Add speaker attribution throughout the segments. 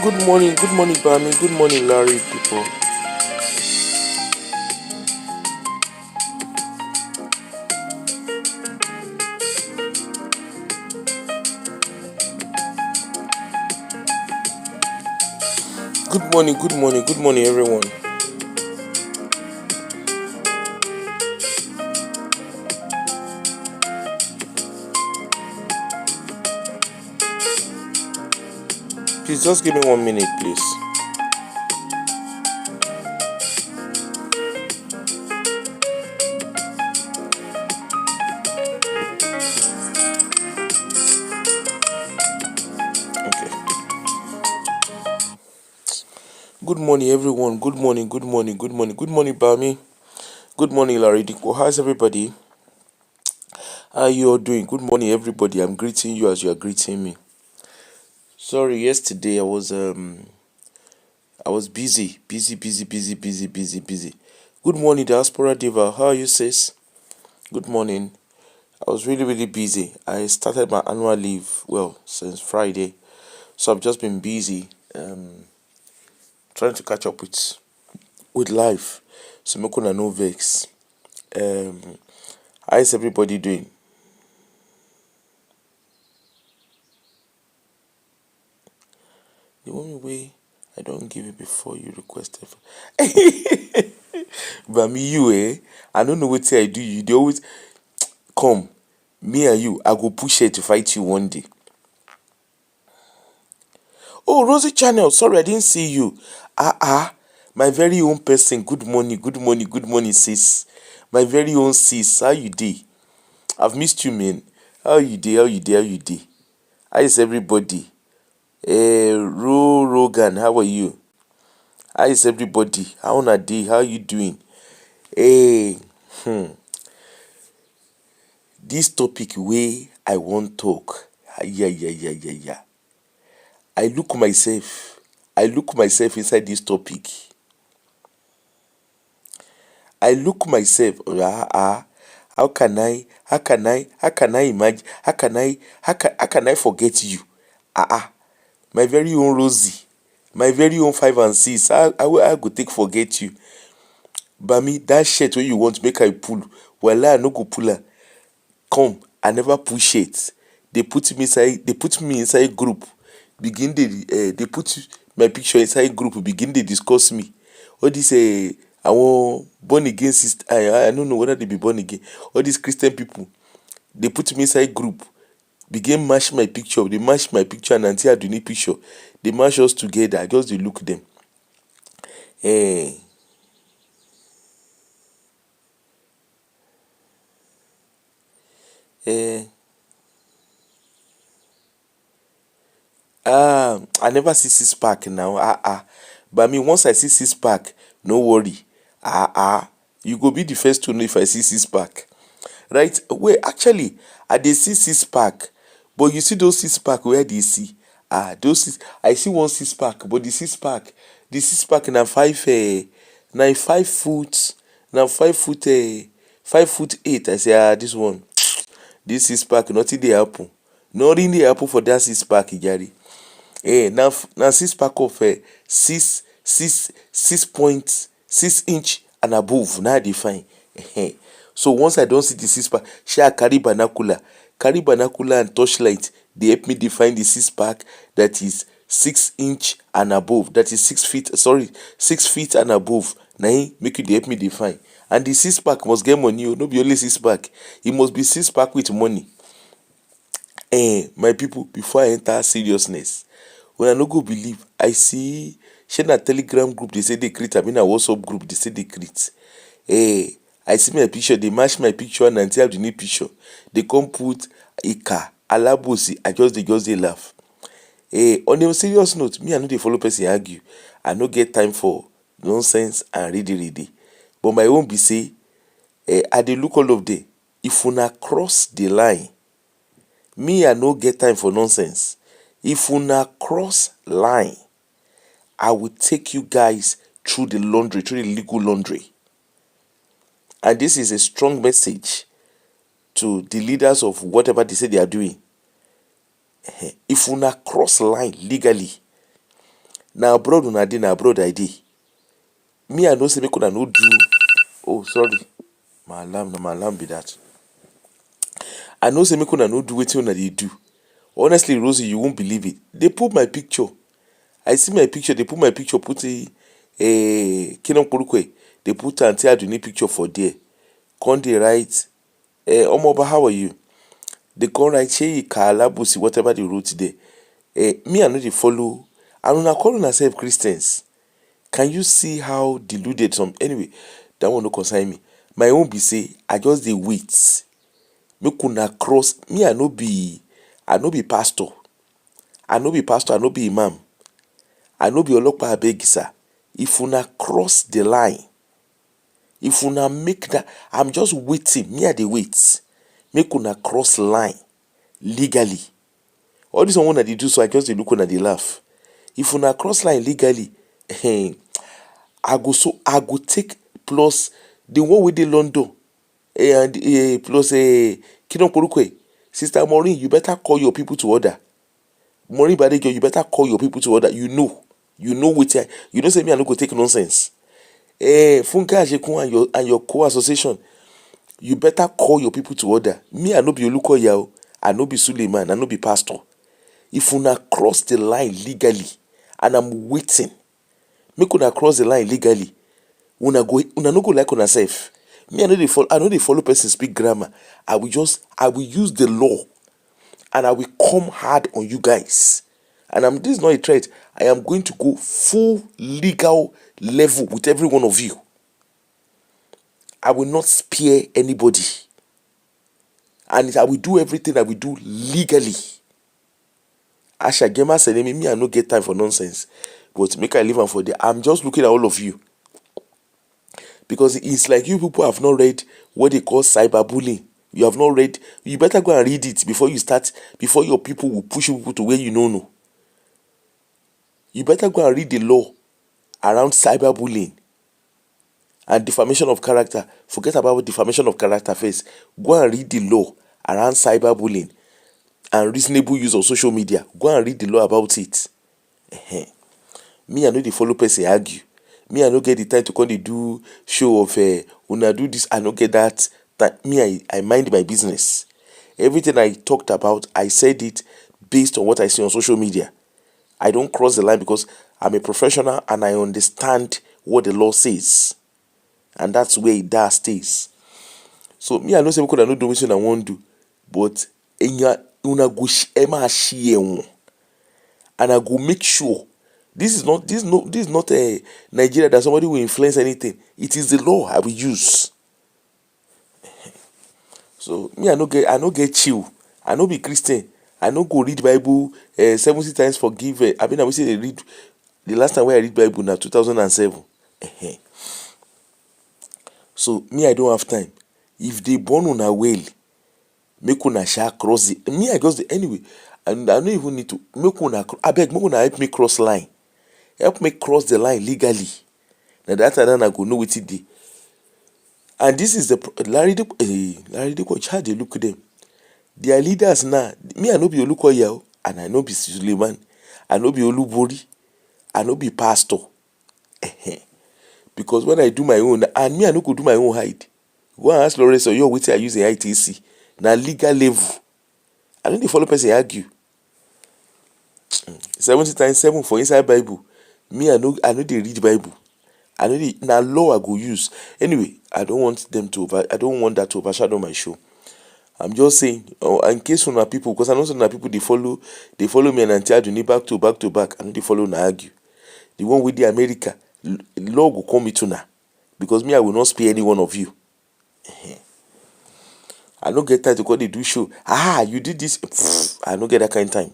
Speaker 1: Good morning, Bami. Good morning, Larry, people. Good morning, everyone. Please just give me 1 minute, please. Okay. Good morning, everyone. Good morning, Bami. Good morning, Larry Diko. How's everybody? How are you all doing? Good morning, everybody. I'm greeting you as you are greeting me. Sorry, yesterday I was busy. Good morning, Diaspora Diva. How are you, sis? Good morning. I was really busy. I started my annual leave, since Friday. So I've just been busy trying to catch up with life. So make una no vex. How is everybody doing? The only way I don't give it before you requested. But me, I don't know what I do. You they always come. Me and you, I go push it to fight you one day. Oh, Rosie Channel, sorry, I didn't see you. My very own person. Good morning, sis. My very own sis. How you dey? I've missed you, man. How you dey? How is everybody? Rogan, how are you? How is everybody? How una dey? How you doing? Hey, this topic wey I wan talk. Yeah. I look myself inside this topic. I look myself. How can I imagine? How can I forget you? My very own Rosie, my very own 5 and 6. I go take forget you. Bami, that shirt wey you want make I pull, wala I no go pull am. Come, I never push it. They put me inside group. They put my picture inside group. Begin they discuss me. All this I want born again sister. I don't know whether they be born again. All these Christian people, they put me inside group. Begin match my picture. They match my picture and Auntie Aduni picture. They match us together. I just dey look them. Eh. Eh. I never see six pack now. But I mean, once I see six pack, no worry. You go be the first to know if I see six pack. Right? Wait, actually, I dey see six pack, but you see those six pack where they see? I see one six pack, but the six pack na 5 foot, na 5'8". I say, this one, this six pack, nothing dey happen. Nothing dey happen for that six pack, Ijari. Now 6 pack of 6.6 inch and above. Now I define. So once I don't see the 6 pack, shall carry binocular and torchlight. They help me define the 6 pack that is 6 inch and above. That is 6 feet. Sorry, 6 feet and above. Now make you they help me define. And the 6 pack must get money. No be only 6 pack. It must be 6 pack with money. My people, before I enter seriousness, when I no go believe, I see share na Telegram group they say they create. I mean a WhatsApp group they say they create. I see my picture, they match my picture and until the new picture. They come put Ika, Alabosi. I just they laugh. On a serious note, me I know they follow person argue. I no get time for nonsense and ready. But my own be say, I dey look all of them. If una cross the line, me I no get time for nonsense. If una cross line, I will take you guys through the legal laundry. And this is a strong message to the leaders of whatever they say they are doing. If una cross line legally, na abroad una dey, na abroad I dey. Me I know say make una no do. Oh sorry, my alarm be that. I know say make una no do wetin una dey do. Honestly, Rosie, you won't believe it. They put my picture. I see my picture. They put my picture. Put a Kenon Porukwe. They put Auntie Aduni picture for there. Come they write, Omoba, how are you? They come write Shey Kalabusi, whatever they wrote there. Me I know they follow. And una call una self Christians. Can you see how deluded some? Anyway, that one no concern me. My own be say I just dey wait. Make una cross. Me I no be pastor. I no be pastor. I no be imam. I no be Olopa Abegisa. If una cross the line, if una make that, I'm just waiting. Me I dey wait. Make una cross line legally. All this one that they do, so I just dey look una dey laugh. If una cross line legally, I go take plus the one with the London and plus Kidon Porukwe. Sister Maureen, you better call your people to order. Maureen Badegyo, you better call your people to order. You know what you don't say me I no go take nonsense. Funke Ajekun and your co-association, you better call your people to order. Me I no be Olukoya, I no be Suleiman, I no be pastor. If una cross the line legally, and I'm waiting, make una cross the line legally, una no go like una self. Me I know they follow person speak grammar. I will use the law, and I will come hard on you guys. And this is not a threat. I am going to go full legal level with every one of you. I will not spare anybody. And I will do everything I will do legally. Asha Gema said, me I no get time for nonsense. But make I leave am for there. I'm just looking at all of you. Because it's like you people have not read what they call cyberbullying. You have not read. You better go and read it before your people will push people to where you don't know. You better go and read the law around cyberbullying and defamation of character. Forget about defamation of character first. Go and read the law around cyberbullying and reasonable use of social media. Go and read the law about it. Me I know the follow person argue. Me I no get the time to come dey do show of una do this. I no get that time. Me I mind my business. Everything I talked about, I said it based on what I see on social media. I don't cross the line because I'm a professional and I understand what the law says. And that's where it stays. So me I know say we could not do what I want to do. But una go share and I go make sure this is not a Nigeria that somebody will influence anything. It is the law I will use. So me I no get chill. I no be Christian. I no go read Bible 70 times forgive. I will say they read the last time when I read Bible now 2007. So me I don't have time. If they born on a well, make una shall cross the me I just anyway. And I don't even need to make una help me cross line. Help me cross the line legally. Now that time I go know what it did. And this is the Larry the coach. How they look at them? Their leaders now. Me I no be Olukoya, and I no be Suleiman. I no be Olubori. I no be pastor. Because when I do my own, and me I no go do my own hide. Go and ask Lawrence or your wetin I use in ITC. Now legal level. I don't dey follow person argue. 70 times 7 for inside Bible. Me I know they read Bible. I know now law I go use. Anyway, I don't want that to overshadow my show. I'm just saying, in case una people, because I know some people they follow me and Auntie Aduni back to back. I know they follow na argue. The one with the America, law go come me to now. Because me, I will not spare any one of you. I don't get time to go they do show. You did this. I don't get that kind of time.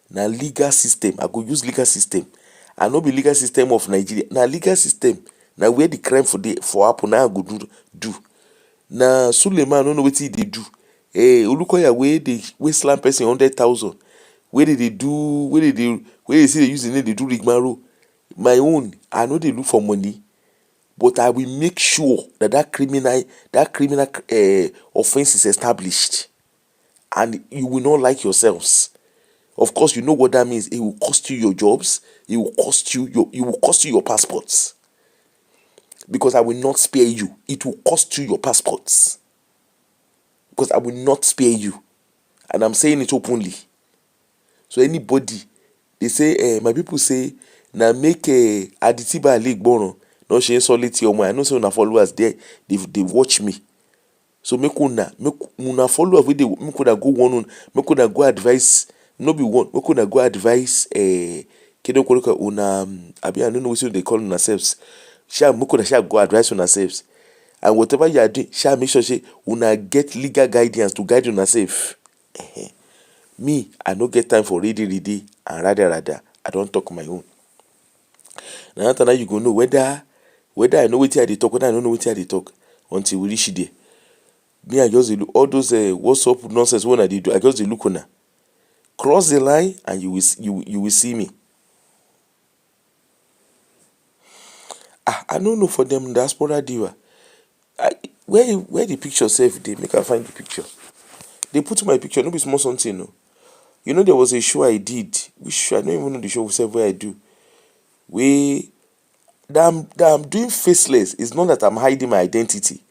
Speaker 1: Now legal system, I go use legal system. I know be legal system of Nigeria. Now legal system. Now where the crime for happen now I go do. Now Suleiman no know what they do. Olukoya where slam person 100,000. Where did they say they use the name they do rigmaro. My own, I know they look for money, but I will make sure that criminal offense is established, and you will not like yourselves. Of course, you know what that means. It will cost you your jobs. It will cost you your passports. Because I will not spare you. It will cost you your passports. Because I will not spare you. And I'm saying it openly. So anybody, they say, my people say, na make Aditiba League bono. No she solid your mind. I know say una followers there, they watch me. So make una follow up with the make una go one on, make una go advise, no be one, make una go advise kedo koloka una abi I don't know what they call on ourselves. Sha make una sha go advise on ourselves. And whatever you are doing, sha make sure say una get legal guidance to guide on ourselves. Me, I no get time for ready and rather. I don't talk my own. Now after you go know whether I know wetin I dey talk, whether I don't know wetin I dey talk until we reach there. Me, I just dey look all those WhatsApp nonsense when I dey do. I just dey look una. Cross the line and you will see me. I don't know for them diaspora diva. Where the picture sef dey? Make I find the picture. They put my picture, no be small something, no. You know there was a show I did, which show, I don't even know the show sef where I do. That I'm doing faceless. It's not that I'm hiding my identity.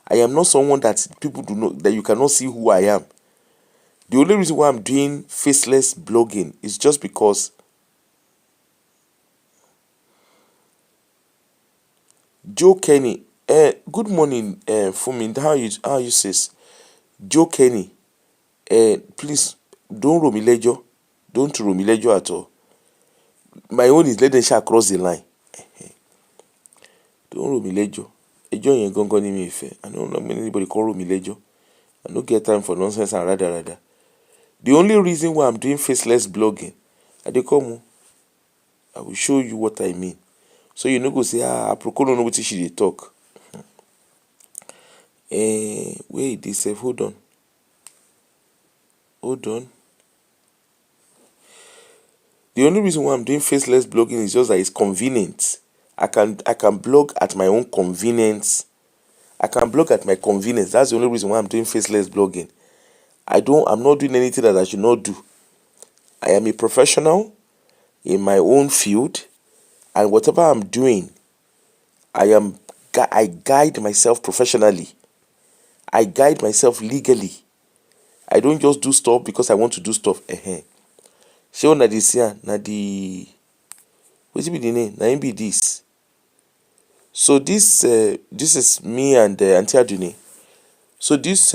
Speaker 1: I am not someone that people do not, that you cannot see who I am. The only reason why I'm doing faceless blogging is just because Joe Kenny, good morning, Fumi. How you sis? Joe Kenny, please don't romilejo. Don't romilejo at all. My own is let them shall cross the line. Don't romilejo. Ejo yen gangan ni mi ife. I don't know anybody call romilejo. I don't get time for nonsense and rather. The only reason why I'm doing faceless blogging, I will show you what I mean. So you no go say, Aproko no know wetin she dey talk. Where it is sef? Hold on. The only reason why I'm doing faceless blogging is just that it's convenient. I can blog at my own convenience. I can blog at my convenience. That's the only reason why I'm doing faceless blogging. I'm not doing anything that I should not do. I am a professional in my own field, and whatever I'm doing, I guide myself professionally. I guide myself legally. I don't just do stuff because I want to do stuff. Shey una dey see am na the wetin be the name? Na him be this. So this is me and Aunty Aduni. So this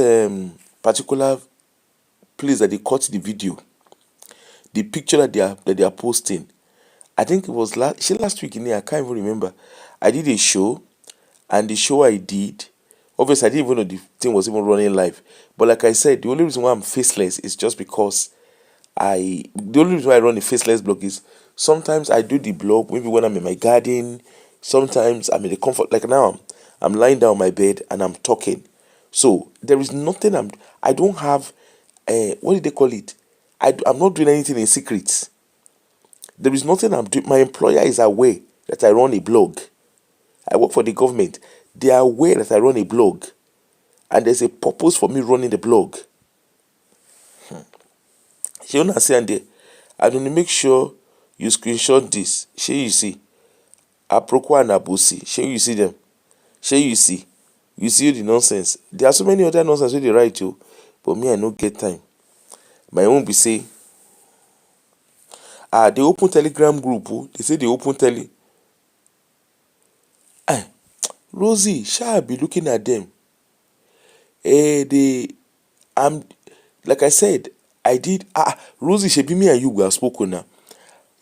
Speaker 1: particular place that they cut the video, the picture that they are posting, I think it was last week in here. I can't even remember. I did a show, and the show I did, obviously I didn't even know the thing was even running live. But like I said, the only reason why I'm faceless is just because the only reason why I run a faceless blog is sometimes I do the blog maybe when I'm in my garden. Sometimes I'm in the comfort, like now I'm lying down on my bed and I'm talking. So there is nothing I don't have what did they call it? I'm not doing anything in secret. There is nothing I'm doing. My employer is aware that I run a blog. I work for the government. They are aware that I run a blog. And there's a purpose for me running the blog. You understand there? I don't make sure you screenshot this. Shey you see. Aproko and Abusi. Shey you see them. Shey you see. You see the nonsense. There are so many other nonsense wey dey write too. But me, I no get time. My own be say, they open Telegram group. They say they open Rosie, shall I be looking at them? I'm like I said, I did. Rosie, shebi me and you we have spoken now.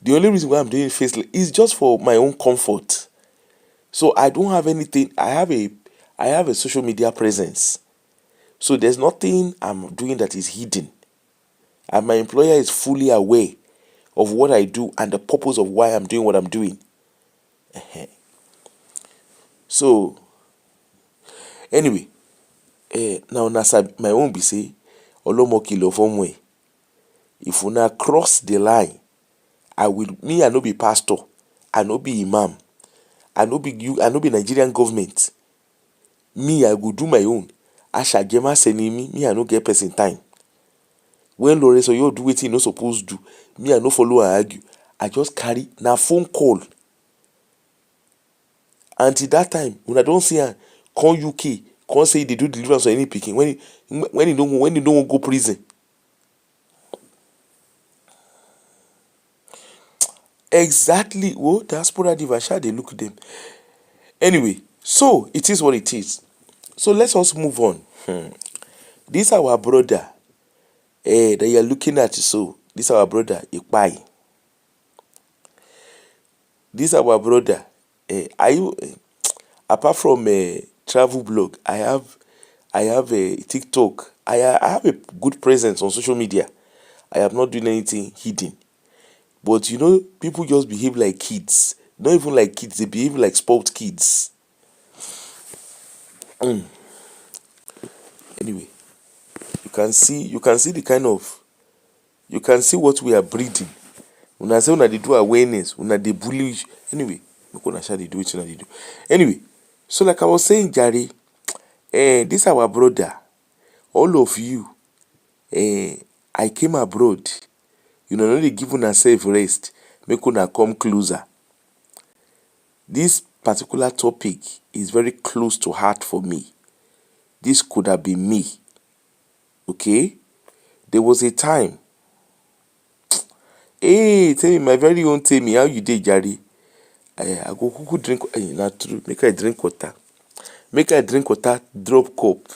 Speaker 1: The only reason why I'm doing faceless is just for my own comfort. So I don't have anything. I have a social media presence. So there's nothing I'm doing that is hidden. And my employer is fully aware of what I do and the purpose of why I'm doing what I'm doing. So anyway, now my own be say, Olomo kilo fomwe. If una cross the line, I no be pastor, I no be imam, I no be Nigerian government. Me, I go do my own. Ashajema seni me, I no get person time. When Lawrence Oyor do wetin e no suppose do, me I no follow am argue, I just carry na phone call. Until that time una don see am come UK come say e dey do deliverance for any pikin when e no wan go prison. Exactly. Diaspora diva sha dey look dem. Anyway, so it is what it is. So let us move on. This our brother that you are looking at, so this our brother Ipai. This our brother. Are you apart from travel blog? I have a TikTok. I have a good presence on social media. I am not doing anything hidden. But you know, people just behave like kids. Not even like kids, they behave like spoiled kids. Anyway, you can see the kind of, you can see what we are breeding. Una say una dey do awareness, una dey bully. Anyway, make una sha dey do wetin una dey do. Anyway, so like I was saying, Jare, this our brother, all of you, I came abroad. You know, no dey give una self rest, make una come closer. This particular topic is very close to heart for me. This could have been me. Okay? There was a time. Hey, tell me, my very own, tell me, how you dey, Jare? I go kuku drink. Na true. Make I drink water. Make I drink water, drop cup.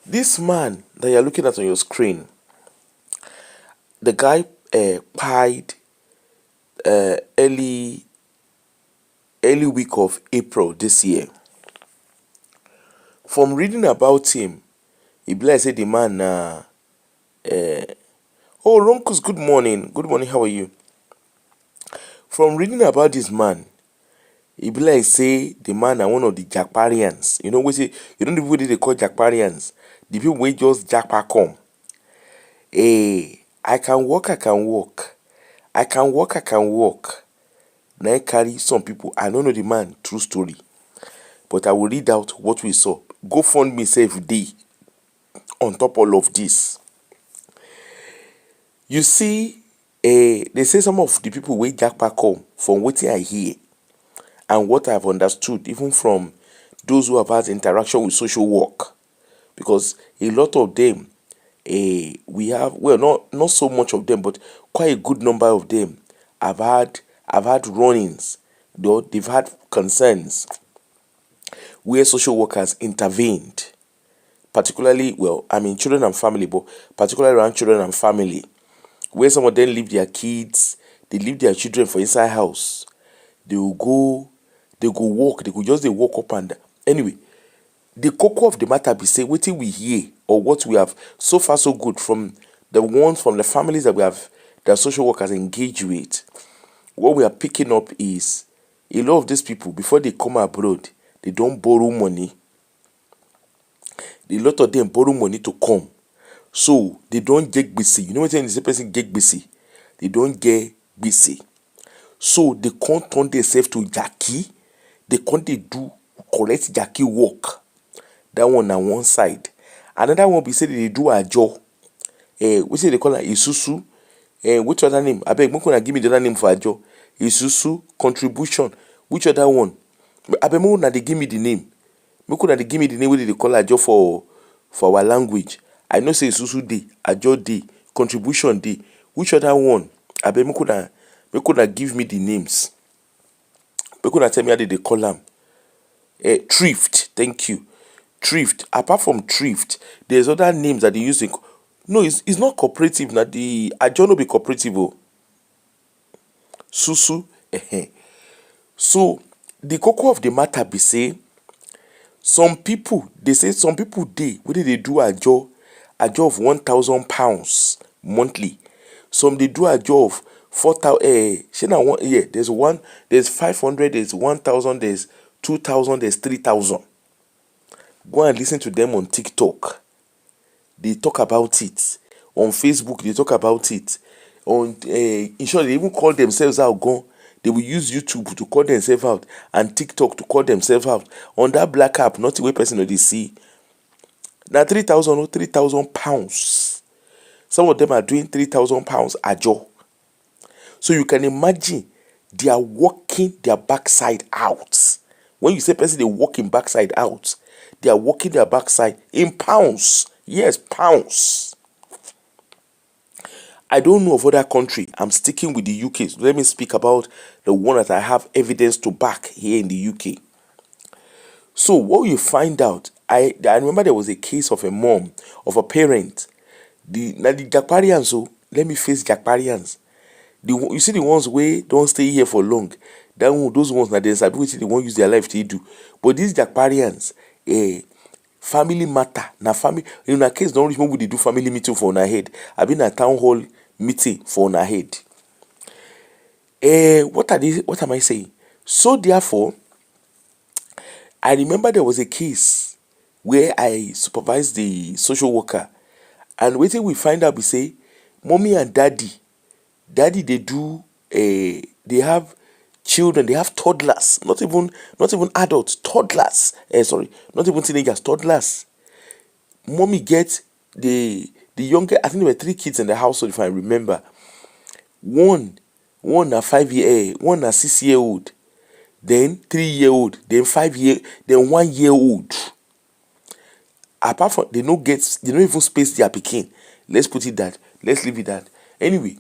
Speaker 1: This man that you're looking at on your screen, the guy pied early week of April this year. From reading about him, he be like say the man oh, Ronkus, good morning. Good morning, how are you? From reading about this man, he be like say the man na one of the Jackparians. You know what say? You know the people they call Jackparians? The people wey just jackpa come. I can walk. I can walk. Now I carry some people. I don't know the man, true story. But I will read out what we saw. Go fund me save day on top all of this. You see, they say some of the people wey jackpa come, from what I hear and what I've understood, even from those who have had interaction with social work, because a lot of them, we have, well, not so much of them, but quite a good number of them have had run-ins, though they've had concerns where social workers intervened, particularly, well, I mean children and family, but particularly around children and family, where some of them leave their kids, they leave their children for inside house. They go walk, they walk up and down. Anyway, the cocoa of the matter be say wetin we hear or what we have so far so good from the families that social workers engage with. What we are picking up is a lot of these people, before they come abroad, they don't borrow money. A lot of them borrow money to come, so they don't get gbese. You know what I'm saying? This person get gbese, they don't get gbese. So they can't turn themselves to Jackie. They can't do correct Jackie work. That one on one side. Another one be say they do ajo. We say they call it isusu. Which other name? I beg, make give me the other name for ajo. Isusu contribution. Which other one? I beg, make they give me the name. Make they give me the name. What they call ajo for our language? I know say isusu day, ajo day, contribution day. Which other one? I beg, make give me the names. Make tell me how they call them. Thrift. Thank you. Thrift. Apart from thrift, there's other names that they use. No, it's not cooperative. Now the ajo no be cooperative. Oh. Susu. So the cocoa of the matter be say some people dey wey they do ajo of £1,000 monthly. Some they do ajo of 4,000. There's 500, there's 1,000, there's 2,000, there's 3,000. Go and listen to them on TikTok. They talk about it. On Facebook, they talk about it. on in short, they even call themselves out gone. They will use YouTube to call themselves out and TikTok to call themselves out on that black app. Not the way person they see. Now 3,000 or 3,000 pounds. Some of them are doing 3,000 pounds a job. So you can imagine they are working their backside out. When you say person they working backside out, they are working their backside in pounds. Yes, pounds. I don't know of other country. I'm sticking with the UK. So let me speak about the one that I have evidence to back here in the UK. So what you find out, I remember there was a case of a mom, of a parent. The Jakparians, so let me face Jakparians. You see the ones where don't stay here for long. Those ones that there's ability they won't use their life to do. But these Jakparians, family matter. Now family in a case don't remember they do family meeting for on head. I've been at town hall meeting for on head. What am I saying? So therefore, I remember there was a case where I supervised the social worker, and waiting we find out we say, mommy and daddy they do they have children, they have toddlers, not even adults, toddlers. Sorry, not even teenagers, toddlers. Mommy gets the younger, I think there were 3 kids in the household if I remember. One one a 5 year, one a 6 year old, then 3 year old, then 5 year, then 1 year old. Apart from they don't even space their pikin. Let's put it that. Let's leave it that. Anyway,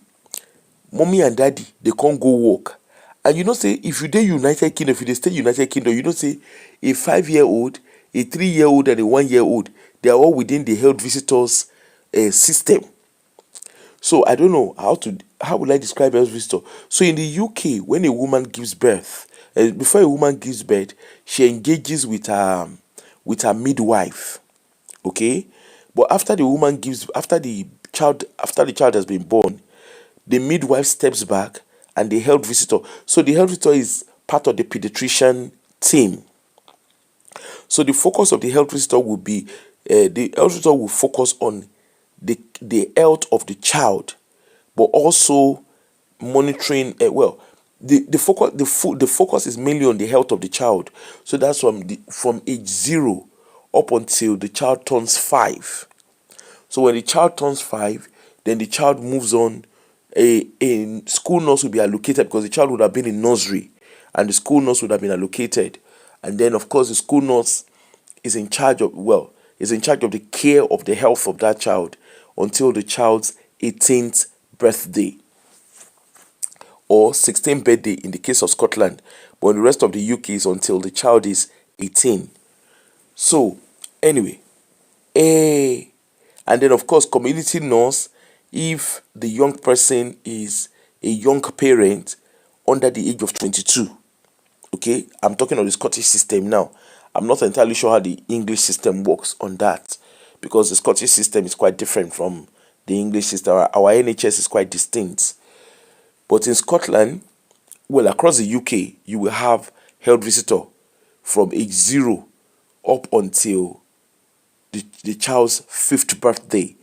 Speaker 1: mommy and daddy they can't go work. And you know say if you dey United Kingdom, if you dey stay United Kingdom, you know say a 5 year old, a 3 year old, and a 1 year old, they are all within the health visitors system. So I don't know how would I describe health visitor. So in the UK, when a woman gives birth, before a woman gives birth, she engages with her midwife. Okay, but after the child has been born, the midwife steps back and the health visitor. So the health visitor is part of the pediatrician team. So the focus of the health visitor will be the health visitor will focus on the health of the child, but also monitoring. The focus is mainly on the health of the child. So that's from age 0 up until the child turns 5. So when the child turns 5, then the child moves on. A school nurse will be allocated because the child would have been in nursery, and the school nurse would have been allocated. And then, of course, the school nurse is in charge of the care of the health of that child until the child's 18th birthday or 16th birthday in the case of Scotland. But in the rest of the UK is until the child is 18. So, anyway, and then of course community nurse if the young person is a young parent under the age of 22. Okay, I'm talking of the Scottish system now. I'm not entirely sure how the English system works on that, because the Scottish system is quite different from the English system. Our NHS is quite distinct. But in Scotland, well, across the UK, you will have health visitor from age 0 up until the child's 5th birthday.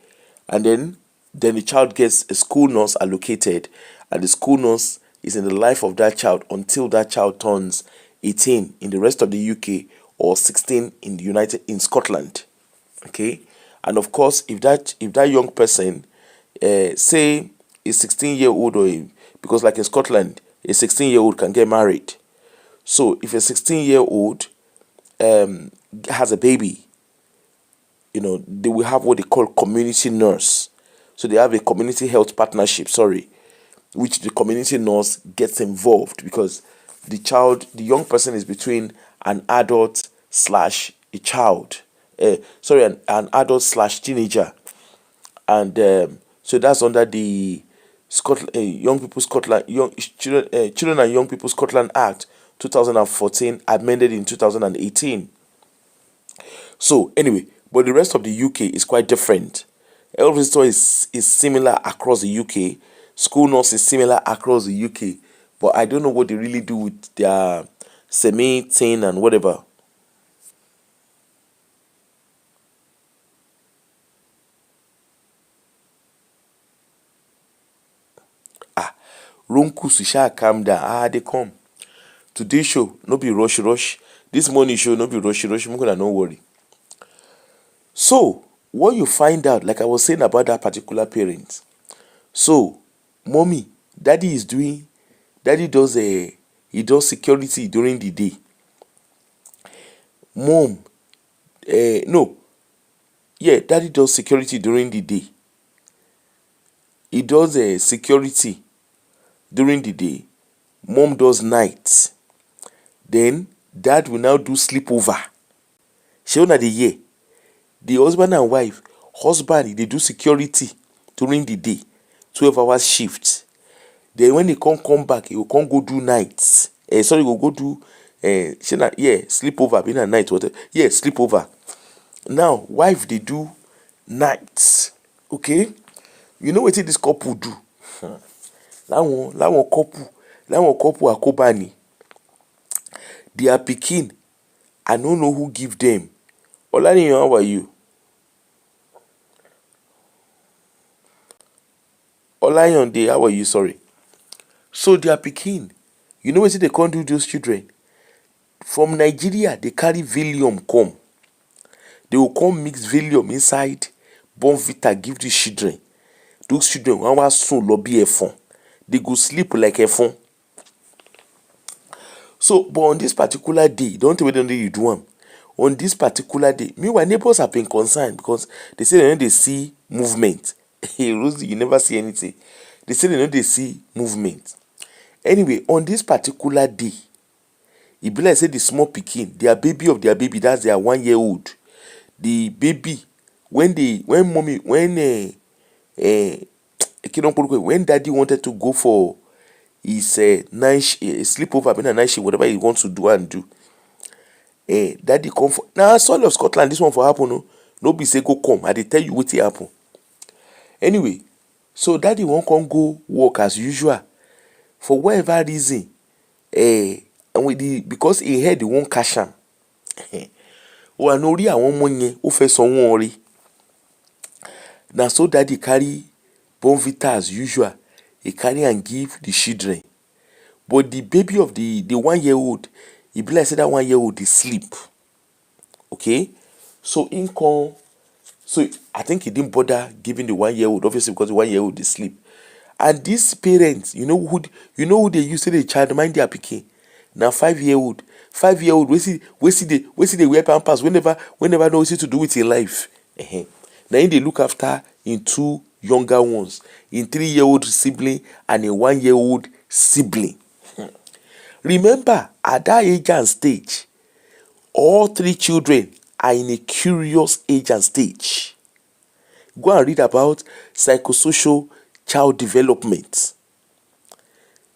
Speaker 1: And then the child gets a school nurse allocated, and the school nurse is in the life of that child until that child turns 18 in the rest of the UK or 16 in Scotland. Okay, and of course if that young person say a 16-year-old, because like in Scotland a 16-year-old can get married. So if a 16-year-old has a baby, they will have what they call community nurse. So they have a community health partnership, which the community nurse gets involved, because the young person is between an adult slash a child. An adult slash teenager. And so that's under the Children and Young People Scotland Act 2014, amended in 2018. So anyway, but the rest of the UK is quite different. Health visitor is similar across the UK. School nurse is similar across the UK. But I don't know what they really do with their semi-teen and whatever. ronkus sha calm down. They come. Today show no be rush. This morning show no be rush. Make una no worry. So what you find out, like I was saying about that particular parent. So daddy does he does security during the day. Daddy does security during the day. He does security during the day. Mom does night. Then dad will now do sleepover. Shey una dey hear? The husband and wife, they do security during the day, 12 hours shift. Then when they come back, he will come go do nights. Go do sleepover, being a night, whatever. Sleepover. Now, wife they do nights. Okay? You know what this couple do? That one couple akobani. Their pikin, I don't know who give them. Olaniyan, how are you? Olayande, how are you? Sorry. So their pikin, you know what they can't do those children? From Nigeria, they carry Valium come. They will come mix Valium inside Bonvita, give these children. Those children, one soon lobby a phone. They go sleep like a phone. So, but on this particular day, don't tell me the day you do one. On this particular day, meanwhile, neighbors have been concerned because they say they see movement. You never see anything. They say they see movement. Anyway, on this particular day, e be like say the small pikin, their baby, that's their 1 year old. The baby, when daddy wanted to go for his night sleepover, a night shift, whatever he wants to do and do. Daddy come for now. Soil of Scotland, this one for happen. No be say go come. I dey tell you wetin happen. Anyway, so daddy won't come go work as usual. For whatever reason, and because he heard he won't cash am. O anori àwọn ọmọ yẹn ó fẹ́ san wọ́n rí. Na so daddy carry Bonvita as usual. He carry and give the children. But the baby of the 1 year old, he be like say that 1 year old is sleep. Okay? So I think he didn't bother giving the 1 year old, obviously because the 1 year old is sleep. And these parents, you know who they use to the child mind their pikin. Now 5 year old, we see they wear pampers whenever know what to do with your life. Now they look after in 2 younger ones, in 3 year old sibling and a 1 year old sibling. Remember, at that age and stage, all 3 children are in a curious age and stage. Go and read about psychosocial child development.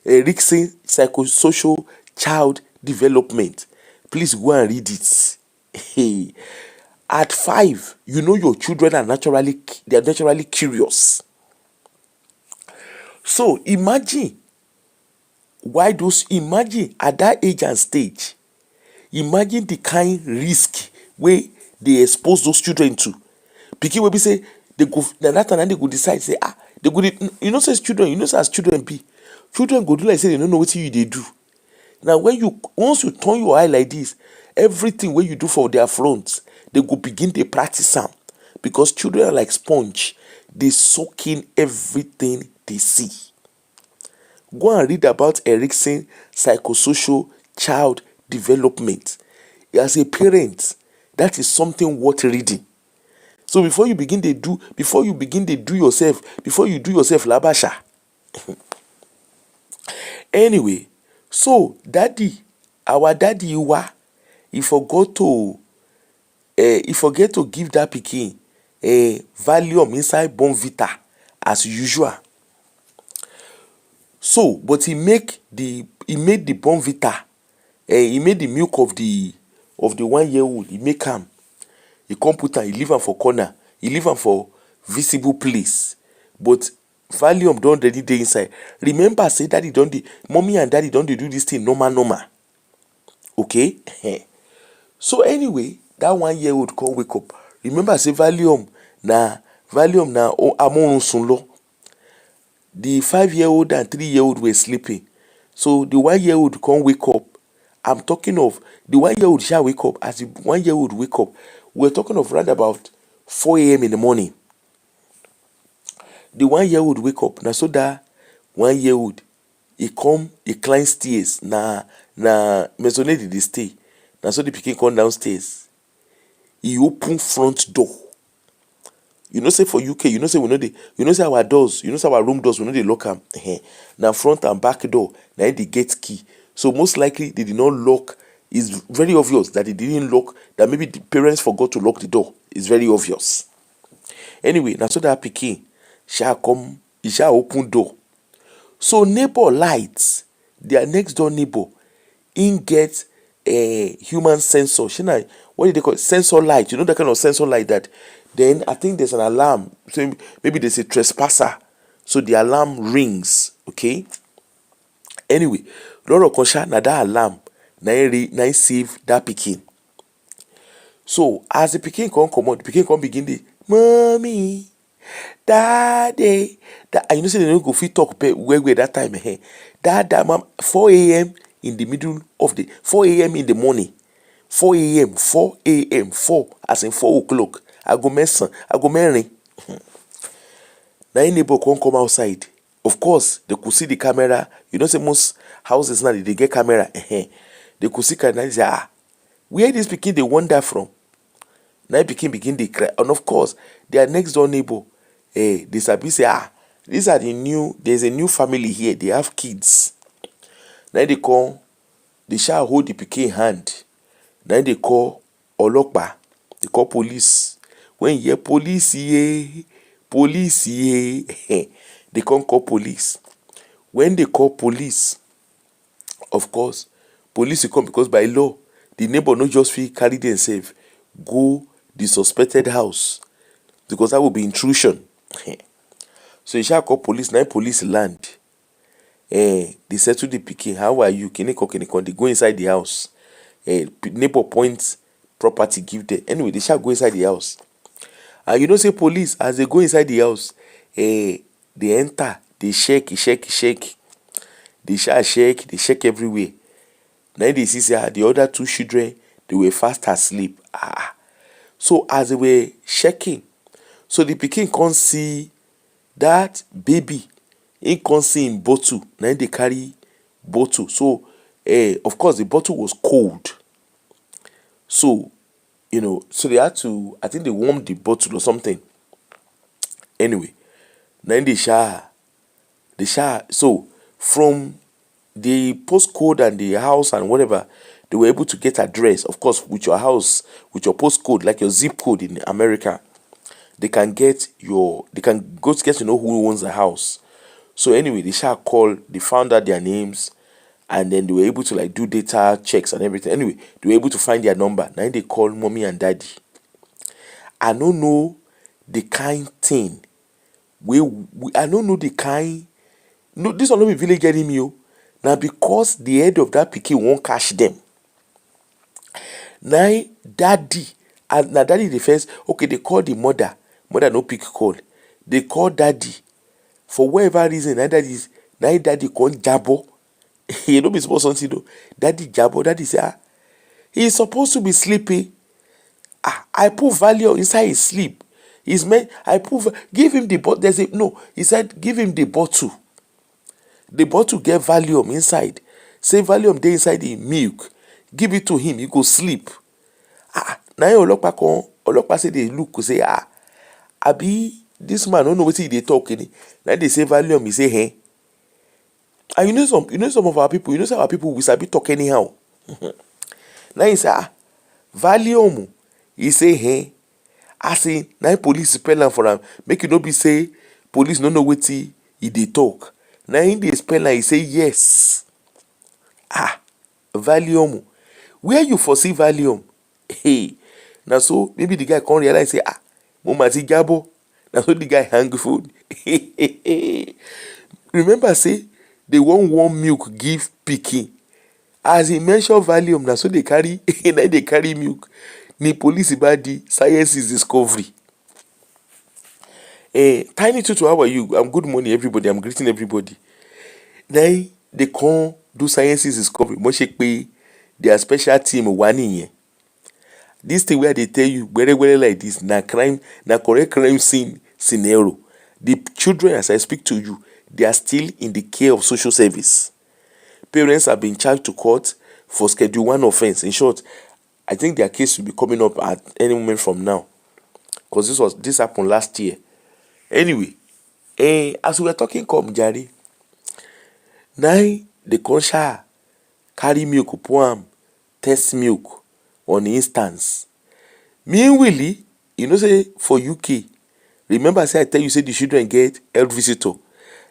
Speaker 1: Erikson psychosocial child development. Please go and read it. At 5, you know your children are naturally curious. So imagine at that age and stage, imagine the kind risk where they expose those children to. Pikin will be say they go that time and they go decide say they go as children be. Children go do like say they don't know what you they do. Now once you turn your eye like this, everything where you do for their front, they go begin to practice them. Because children are like sponge. They soak in everything they see. Go and read about Erikson psychosocial child development. As a parent, that is something worth reading. So before you begin to do yourself labasha. Anyway, so our daddy he forget to give that pikin a Valium inside Bonvita as usual. So, but he made the Bonvita, he made the milk of the 1 year old. He make am. He come put am. He leave am for corner. He leave am for visible place. But Valium don already dey inside. Remember, say mommy and daddy don dey do this thing normal. Okay. So anyway, that 1 year old come wake up. Remember, say Valium na amorun sun lo. The 5-year-old and 3-year-old were sleeping. So the 1-year-old can't wake up. I'm talking of the 1-year-old shall wake up. As the 1-year-old wake up, we're talking of round about 4 a.m. in the morning. The 1-year-old wake up. Now so that 1-year-old he climb stairs. Na maisonette dey stay. Now so the pikin come downstairs. He open front door. You know say for UK, you know say we know the, you know say our doors, you know say our room doors, we know they lock am. Now front and back door, now the gate key. So most likely they did not lock. It's very obvious that they didn't lock. That maybe the parents forgot to lock the door. It's very obvious. Anyway, now so that pikin shall come, he shall open door. So neighbor lights, their next door neighbor, in get a human sensor. Shina, what do they call it? Sensor light. You know that kind of sensor light that then I think there's an alarm. So maybe there's a trespasser. So the alarm rings. Okay. Anyway, Lord Kosha, na that alarm, na save that pikin. So as the pikin come out, the pikin come begin the mommy, daddy, that, and you know say they don't go fit talk where that time. That mom 4 a.m. in the middle of the 4 a.m. in the morning. 4 a.m. 4 a.m. 4 as in 4 o'clock. I go merin. Now neighbor can't come outside. Of course, they could see the camera. You know, say most houses now they get camera. They could see camera and say, where this pikin they wander from? Now pikin begin they cry. And of course, their next door neighbor, they sabi say, these are the new, there's a new family here. They have kids. Now they come, they shall hold the pikin hand. Now they call Olokpa. They call police. When you hear police, they can't call police. When they call police, of course, police will come because by law, the neighbor not just feel carry themselves, go the suspected house because that will be intrusion. So you shall call police. Now police land. They settle the pikin. How are you? Kiniko. They go inside the house. Neighbor points property, give them. Anyway, they shall go inside the house. And you know, say police, as they go inside the house, they enter, they shake. They shall shake, they shake everywhere. Now they see say the other two children, they were fast asleep. So as they were shaking, so the pikin can't see that baby. He can't see in bottle. Now they carry bottle. So, of course, the bottle was cold. So, you know, so they had to, I think they warmed the bottle or something. Anyway, then they share. So from the postcode and the house and whatever, they were able to get address. Of course, with your house, with your postcode, like your zip code in America, they can go to get to know who owns the house. So anyway, they they found out their names, and then they were able to like do data checks and everything. Anyway, they were able to find their number. Now they call mommy and daddy. I don't know the kind thing. I don't know the kind. No, this one not be village getting me. Now because the head of that pikin won't catch them. Now daddy, and now daddy the first. Okay, they call the mother. Mother no pick call. They call daddy. For whatever reason, now daddy call jabo. You know, be supposed something though. Daddy jabo. Daddy say, he's supposed to be sleeping. I put value inside his sleep. He's meant. Give him the bottle. He said, give him the bottle. The bottle get Valium inside. Say Valium dey inside the milk. Give it to him. He go sleep. Now Olokpa say they look say abi this man don't know what he dey talk. Now they say Valium. He say hey. And you know some of our people. You know some of our people we sabi talk anyhow. Now he say Valium. He say hey. I say now police spell am for am. Make you no be say police no know wetin he dey talk. Now in the spell he say yes. Valium. Where you foresee Valium? Hey. Now so maybe the guy can't realize say Mama ti jabo. Now so the guy hang food. Remember say they want warm milk give pikin. As he mentioned Valium, now so they carry milk. Ni police body science is discovery. Tiny Tutu, how are you? Good morning, everybody. I'm greeting everybody. Now they come do sciences discovery. Mo ṣe pé their special team wà nìyẹn. This thing where they tell you where like this na crime, na correct crime scene scenario. The children, as I speak to you, they are still in the care of social service. Parents have been charged to court for Schedule 1 offense. In short, I think their case will be coming up at any moment from now, because this happened last year. Anyway, as we were talking come jare, now the conscious carry milk pour am test milk on instance. Meanwhile, you know say for UK, remember say I tell you say the children get health visitor.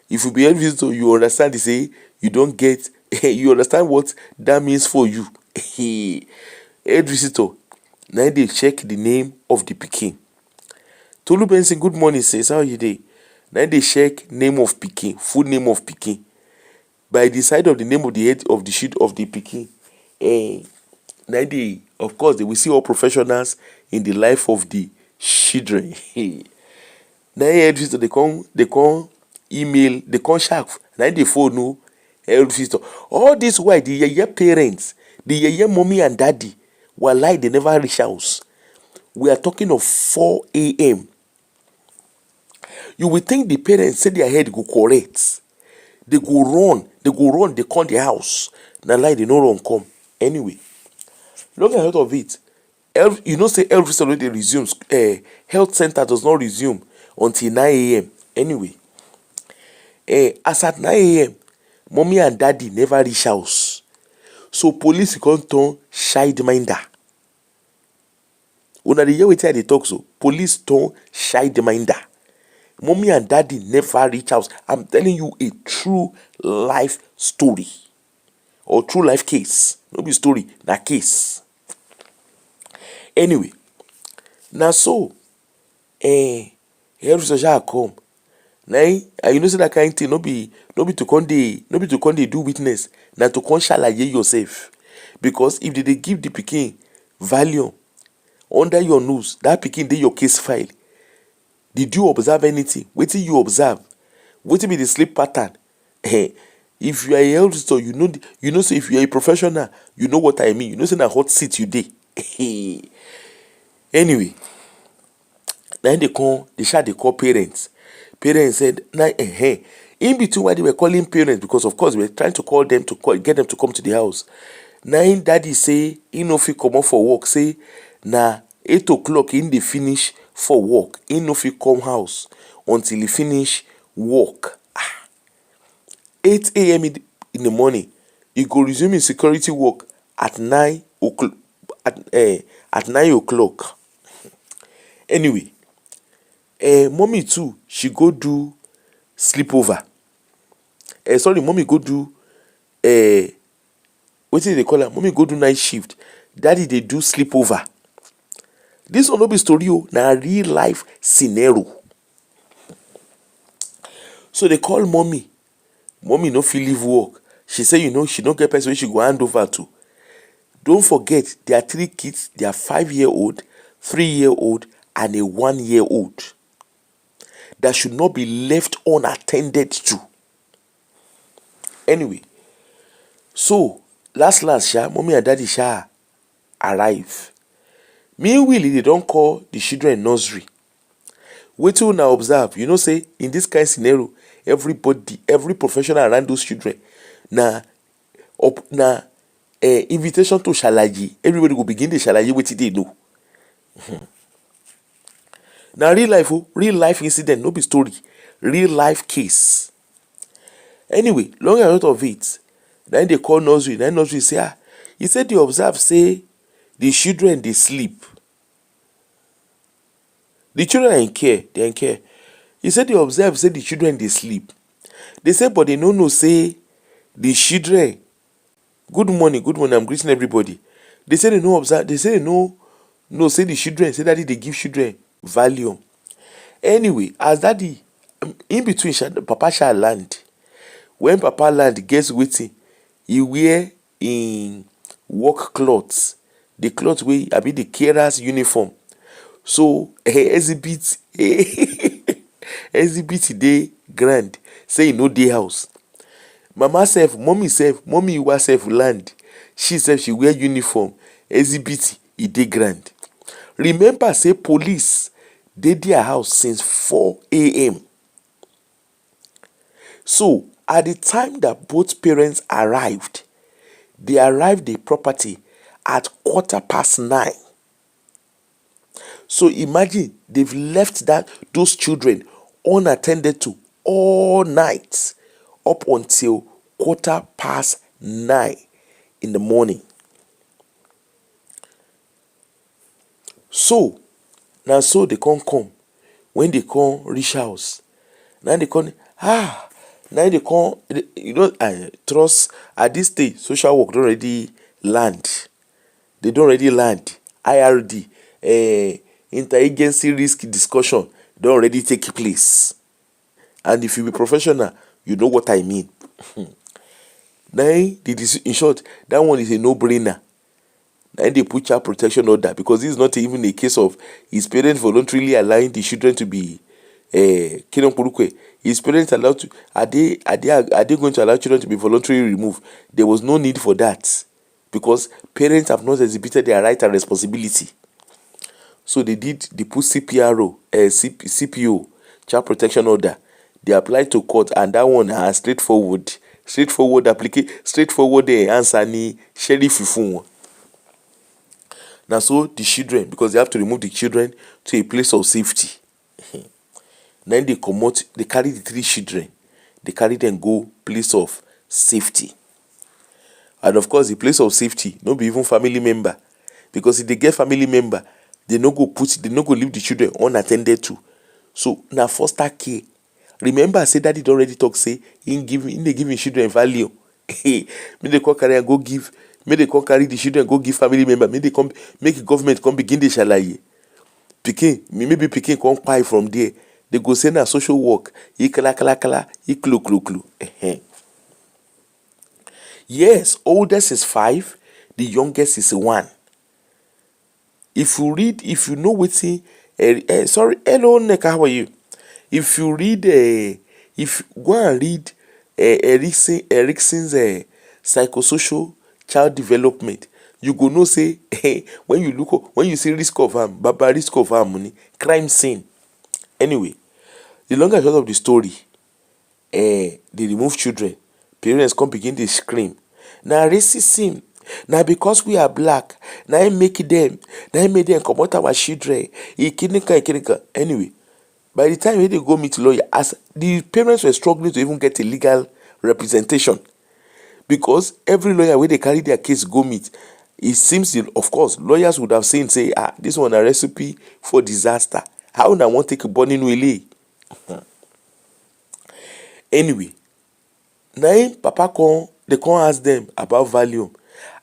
Speaker 1: If you be health visitor, you understand the say you don't get you understand what that means for you. Health visitor. Now they check the name of the pikin. Tolu Benson, good morning, says how you dey? Now they check name of pikin, full name of pikin. By the side of the name of the head of the sheet of the pikin. Now they, of course, they will see all professionals in the life of the children. Now health visitor, they come email, they come sharp. Now they phone no health visitor. All this why the yeye parents, the yeye mommy and daddy, were like they never reach house. We are talking of 4 a.m. You will think the parents say their head go correct. They go run, they come the house. Now lie they no run come. Anyway, look at of it. You know say health visitor already resumes. Health center does not resume until 9 a.m. Anyway, as at 9 a.m, mommy and daddy never reach house. So police come turn childminder. Una dey hear wetin I dey talk so? Police turn childminder. Mommy and daddy never reach house. I'm telling you a true life story or true life case. No be story, na case. Anyway, na so health social come. Now, you know say that kind thing no be to come dey do witness, na to come shalaye yourself. Because if they give the pikin Valium under your nose, that pikin dey your case file. Did you observe anything? Wetin you observe? Wetin be the sleep pattern? If you are a health visitor, you know say if you are a professional, you know what I mean. You know say na hot seat you dey. Anyway, now they call parents. Parents said, in between while they were calling parents, because of course we were trying to call them get them to come to the house. Now daddy say he no fit comot for work, say na 8 o'clock in dey finish for work. He no fit come house until he finish work. 8 a.m. in the morning, he go resume his security work at 9 o'clock. At 9 o'clock. Anyway, mommy too, she go do sleepover. Mommy go do wetin they call am? Mommy go do night shift. Daddy they do sleepover. This one no be story o, na real life scenario. So they call mommy. Mommy no fit leave work. She say she no get person wey she go hand over to. Don't forget, there are 3 kids. They are 5-year-old, 3-year-old, and a 1-year-old that should not be left unattended to. Anyway, so last, mommy and daddy arrive. Meanwhile, they don't call the children nursery. Wetin una observe, you know say in this kind of scenario, every professional around those children na invitation to shalaye. Everybody go begin the shalaye wetin they know. Now real life incident, no be story, real life case. Anyway, long and short of it, then they call nursery. Then nursery say, he said they observe say the children they sleep. The children are in care, they are in care. He said they observe say the children they sleep. They say, but they no know say the children. Good morning, I'm greeting everybody. They say they no observe, they say they no say the children, say daddy they give children Valium. Anyway, as daddy in between papa shall land. When papa land, guess wetin? He wear in work clothes. The cloth wey I be the carer's uniform. So exhibit exhibit dey grand say e no dey house. Mama sef, mommy Iwa sef land. She sef she wear uniform. Exhibit e dey grand. Remember say police dey their house since 4 a.m. So at the time that both parents arrived, they arrived the property at 9:15. So imagine they've left those children unattended to all night up until 9:15 in the morning. So now so they can't come. When they come reach house, now they come now they come, I trust at this stage social work don already land. They don already land. IRD, interagency risk discussion don already take place. And if you be professional, you know what I mean. Now, in short, that one is a no-brainer. Now they put child protection order because this is not even a case of his parents voluntarily allowing the children to be his parents allowed to are they going to allow children to be voluntarily removed? There was no need for that because parents have not exhibited their right and responsibility. So they put CPO, child protection order. They applied to court, and that one has straightforward answer ni sheriff fun. Now so the children, because they have to remove the children to a place of safety. Then they carry the 3 children. They carry them go place of safety. And of course, the place of safety, no be even family member. Because if they get family member, they no go leave the children unattended to. So now foster care. Remember, I said daddy don already talk say they give him children value. Make they come carry the children go give family member. Make the government come begin the shalaye. Maybe Pikin come pie from there. They go say na social work. Klu. Yes, oldest is 5, the youngest is 1. If you know wetin, hello Neka, how are you? If you read, if go and read Erickson's psychosocial child development, you go know say when you see risk of harm, crime scene. Anyway, the longer short of the story, they remove children. Parents come begin to scream. Now racism. Now because we are black, now I make them come out our children. Anyway, by the time they go meet lawyer, as the parents were struggling to even get a legal representation, because every lawyer where they carry their case go meet, it seems of course lawyers would have seen say this one a recipe for disaster. How na want take burning wele? Anyway, now papa they come ask them about Valium.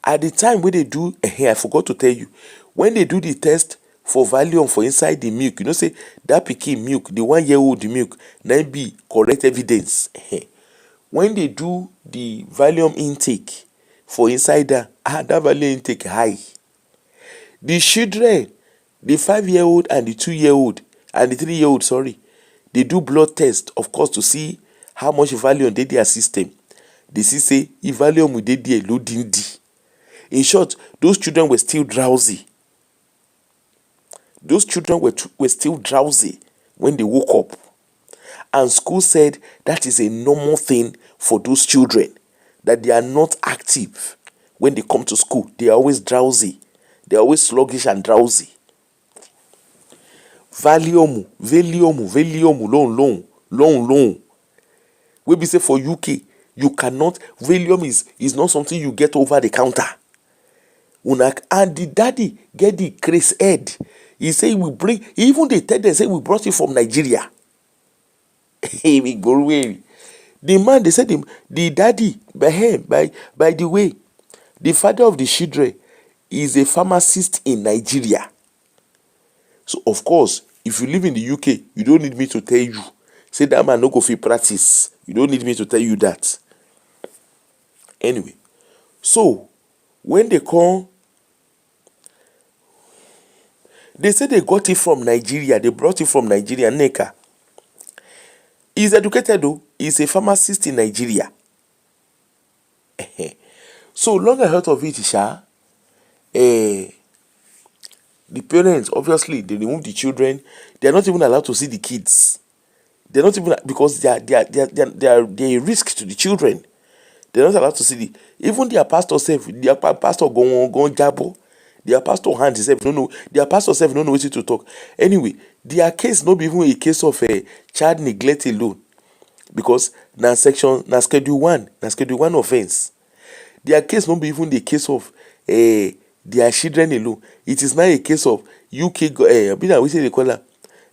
Speaker 1: At the time when they do, I forgot to tell you, when they do the test for Valium for inside the milk, you know say that pikin milk, the 1-year-old milk, now be correct evidence. When they do the Valium intake for inside that Valium intake high. The children, the 5-year-old and the 2-year-old and the 3-year-old, they do blood test, of course, to see how much Valium dey their system. They see say if Valium dey there loading D. In short, those children were still drowsy. Those children were still drowsy when they woke up. And school said that is a normal thing for those children, that they are not active when they come to school. They are always drowsy. They are always sluggish and drowsy. Valium, long. We be say for UK, you cannot, Valium is not something you get over the counter. And the daddy get the crazy head. He say we bring, even they tell them say we brought it from Nigeria. The man, they said the daddy, by the way, the father of the children is a pharmacist in Nigeria. So of course, if you live in the UK, you don't need me to tell you. Say that man no go fit practice. You don't need me to tell you that. Anyway, so when they come, they say they got it from Nigeria. They brought it from Nigeria, Neka. He's educated though. He's a pharmacist in Nigeria. So long I heard of it, the parents, obviously they remove the children. They are not even allowed to see the kids. They're not even, because they are a risk to the children. They're not allowed to see the, even their pastor self, their pastor go on jabo. Their pastor hand himself no know. Their pastor self no know what to talk. Anyway, their case not be even a case of a child neglect alone, because na schedule one offense. Their case not be even the case of their children alone. It is now a case of UK we say they call her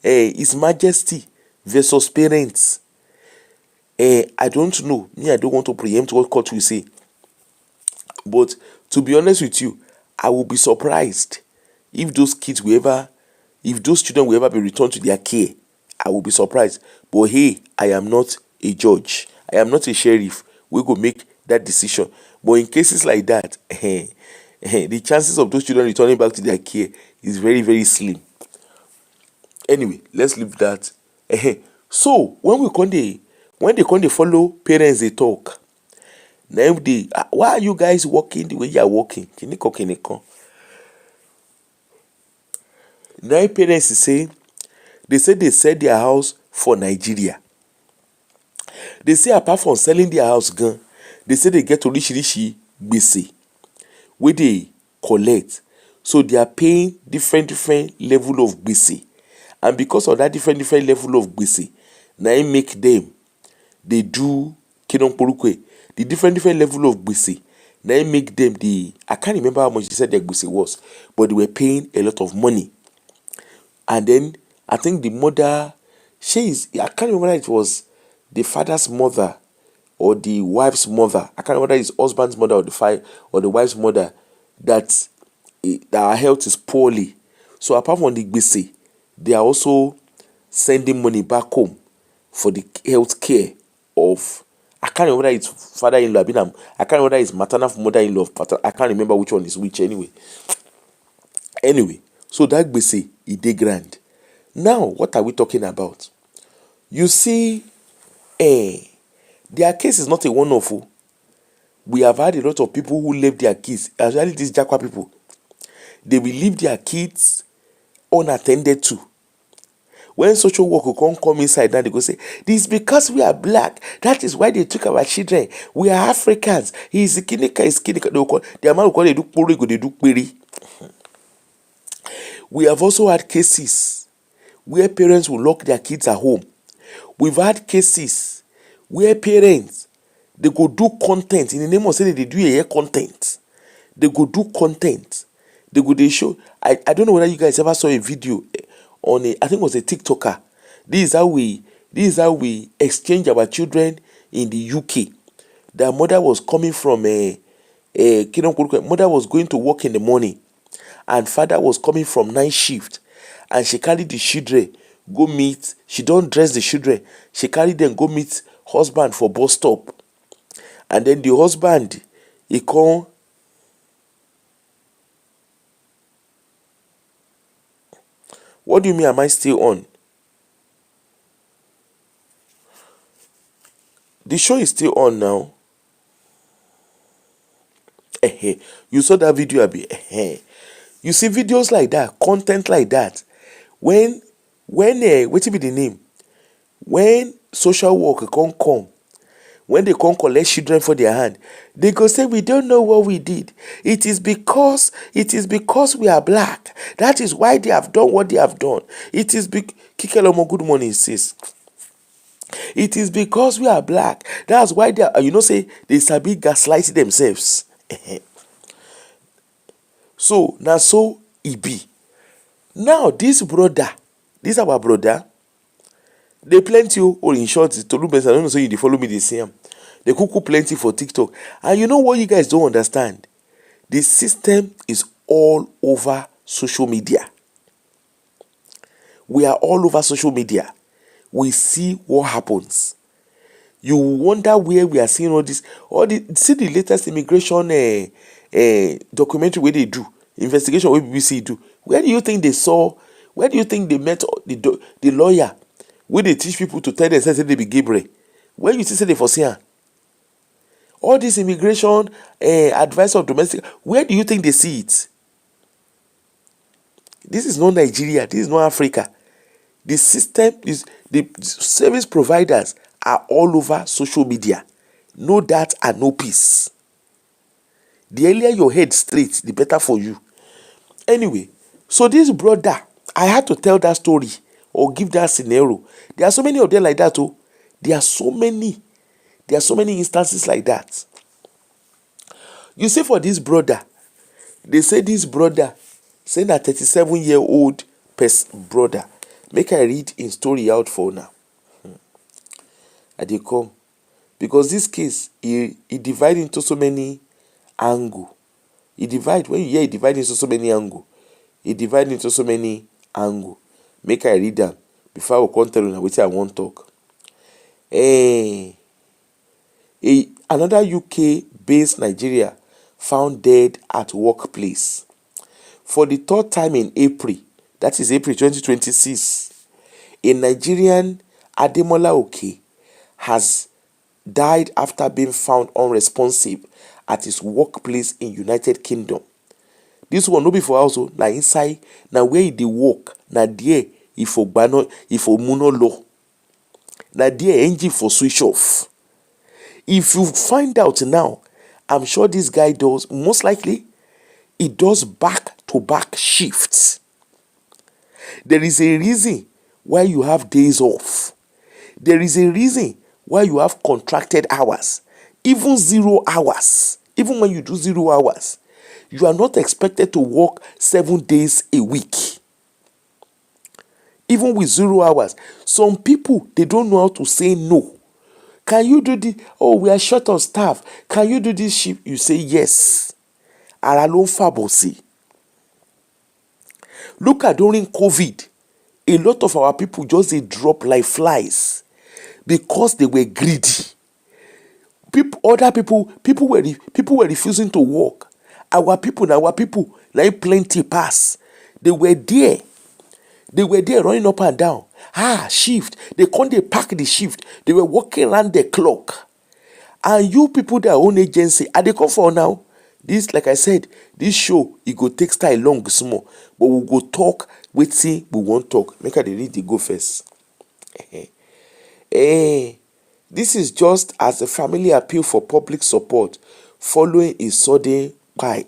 Speaker 1: His Majesty versus parents. I don't know. Me, I don't want to preempt what court will say. But to be honest with you, I will be surprised if those kids will ever, if those children will ever be returned to their care. I will be surprised. But hey, I am not a judge. I am not a sheriff. We go make that decision. But in cases like that, the chances of those children returning back to their care is very, very slim. Anyway, let's leave that. So when they come dey follow parents dey talk, na im dey why are you guys working the way you are working? Kinikan. Na im parents say they sell their house for Nigeria. They say apart from selling their house gan, they say they get oríṣiríṣi gbèsè wey dey collect. So they are paying different level of gbèsè. And because of that different level of gbèsè, na im make them dey do kinonporukwe. The different level of gbèsè na im make them dey, I can't remember how much they said their gbèsè was, but they were paying a lot of money. And then I think the mother, I can't remember whether it was the father's mother or the wife's mother. I can't remember whether it's husband's mother or the wife's mother that her health is poorly. So apart from the gbèsè, they are also sending money back home for the health care of, I can't remember whether it's father-in-law, I can't remember whether it's maternal mother-in-law, I can't remember which one is which anyway. So that gbèsè, e dey grand. Now, what are we talking about? You see, their case is not a one-off. We have had a lot of people who left their kids, especially these Jakwa people. They will leave their kids unattended to. When social work will come inside now, they go say, this is because we are black. That is why they took our children. We are Africans. He is Kinika, is Kinika. Their man will call, they do puri, they do query. We have also had cases where parents will lock their kids at home. We've had cases where parents, they go do content in the name of saying they do a content. They go do content. They show. I don't know whether you guys ever saw a video on I think it was a TikToker. This is how we exchange our children in the UK. Their mother was coming from mother was going to work in the morning, and father was coming from night shift, and she carried the children go meet. She don't dress the children. She carried them go meet husband for bus stop, and then the husband he come. What do you mean? Am I still on? The show is still on now. You saw that video, Abi. You see videos like that, content like that. When what be the name? When social work come, when they come collect children for their hand, they go say, we don't know what we did. It is because we are black. That is why they have done what they have done. It is Kikelomo, good morning, sis. It is because we are black. That's why they are, say they sabi gaslight themselves. So now so e be. Now this our brother, they plenty or in short, Tolubes, I don't know, so you follow me the same. They cook plenty for TikTok. And you know what you guys don't understand? The system is all over social media. We are all over social media. We see what happens. You wonder where we are seeing all this. See the latest immigration documentary where they do. Investigation where BBC do. Where do you think they saw? Where do you think they met the lawyer wey dey teach people to tell themselves say they be Gabriel. When you see say they for see am, all this immigration advice of domestic, where do you think they see it? This is not Nigeria. This is not Africa. The system is, the service providers are all over social media. No that and no peace. The earlier your head straight, the better for you. Anyway, so this brother, I had to tell that story or give that scenario. There are so many of them like that. Oh, there are so many. There are so many instances like that. You see, for this brother, they say this brother, say that 37-year-old brother. Make I read in story out for now. I dey come. Because this case, he divide into so many angle. He divide, when you hear he divide into so many angle, he divide into so many angle. Make I read them before I will come tell you wetin I wan talk. Another UK-based Nigeria found dead at workplace. For the third time in April, that is April 2026, a Nigerian, Ademola Oke, has died after being found unresponsive at his workplace in United Kingdom. This one no be for house, na inside, na where he dey work, na there he for muno law. Na there engine for switch off. If you find out now, I'm sure this guy does, most likely, he does back-to-back shifts. There is a reason why you have days off. There is a reason why you have contracted hours. Even 0 hours. Even when you do 0 hours, you are not expected to work 7 days a week. Even with 0 hours. Some people, they don't know how to say no. Can you do this? Oh, we are short on staff. Can you do this shift? You say yes. Ara ló ń fàbọ̀ sí. Look at during COVID, a lot of our people just they drop like flies because they were greedy. Other people were refusing to work. Our people, like plenty pass. They were there running up and down. Shift. They can't pack the shift. They were working around the clock. And you people that own agency, are they come for now? This, like I said, this show, it go take style long small. But we go talk, wait, see, we won't talk. Make her read the go first. This is just as a family appeal for public support following a sudden buy.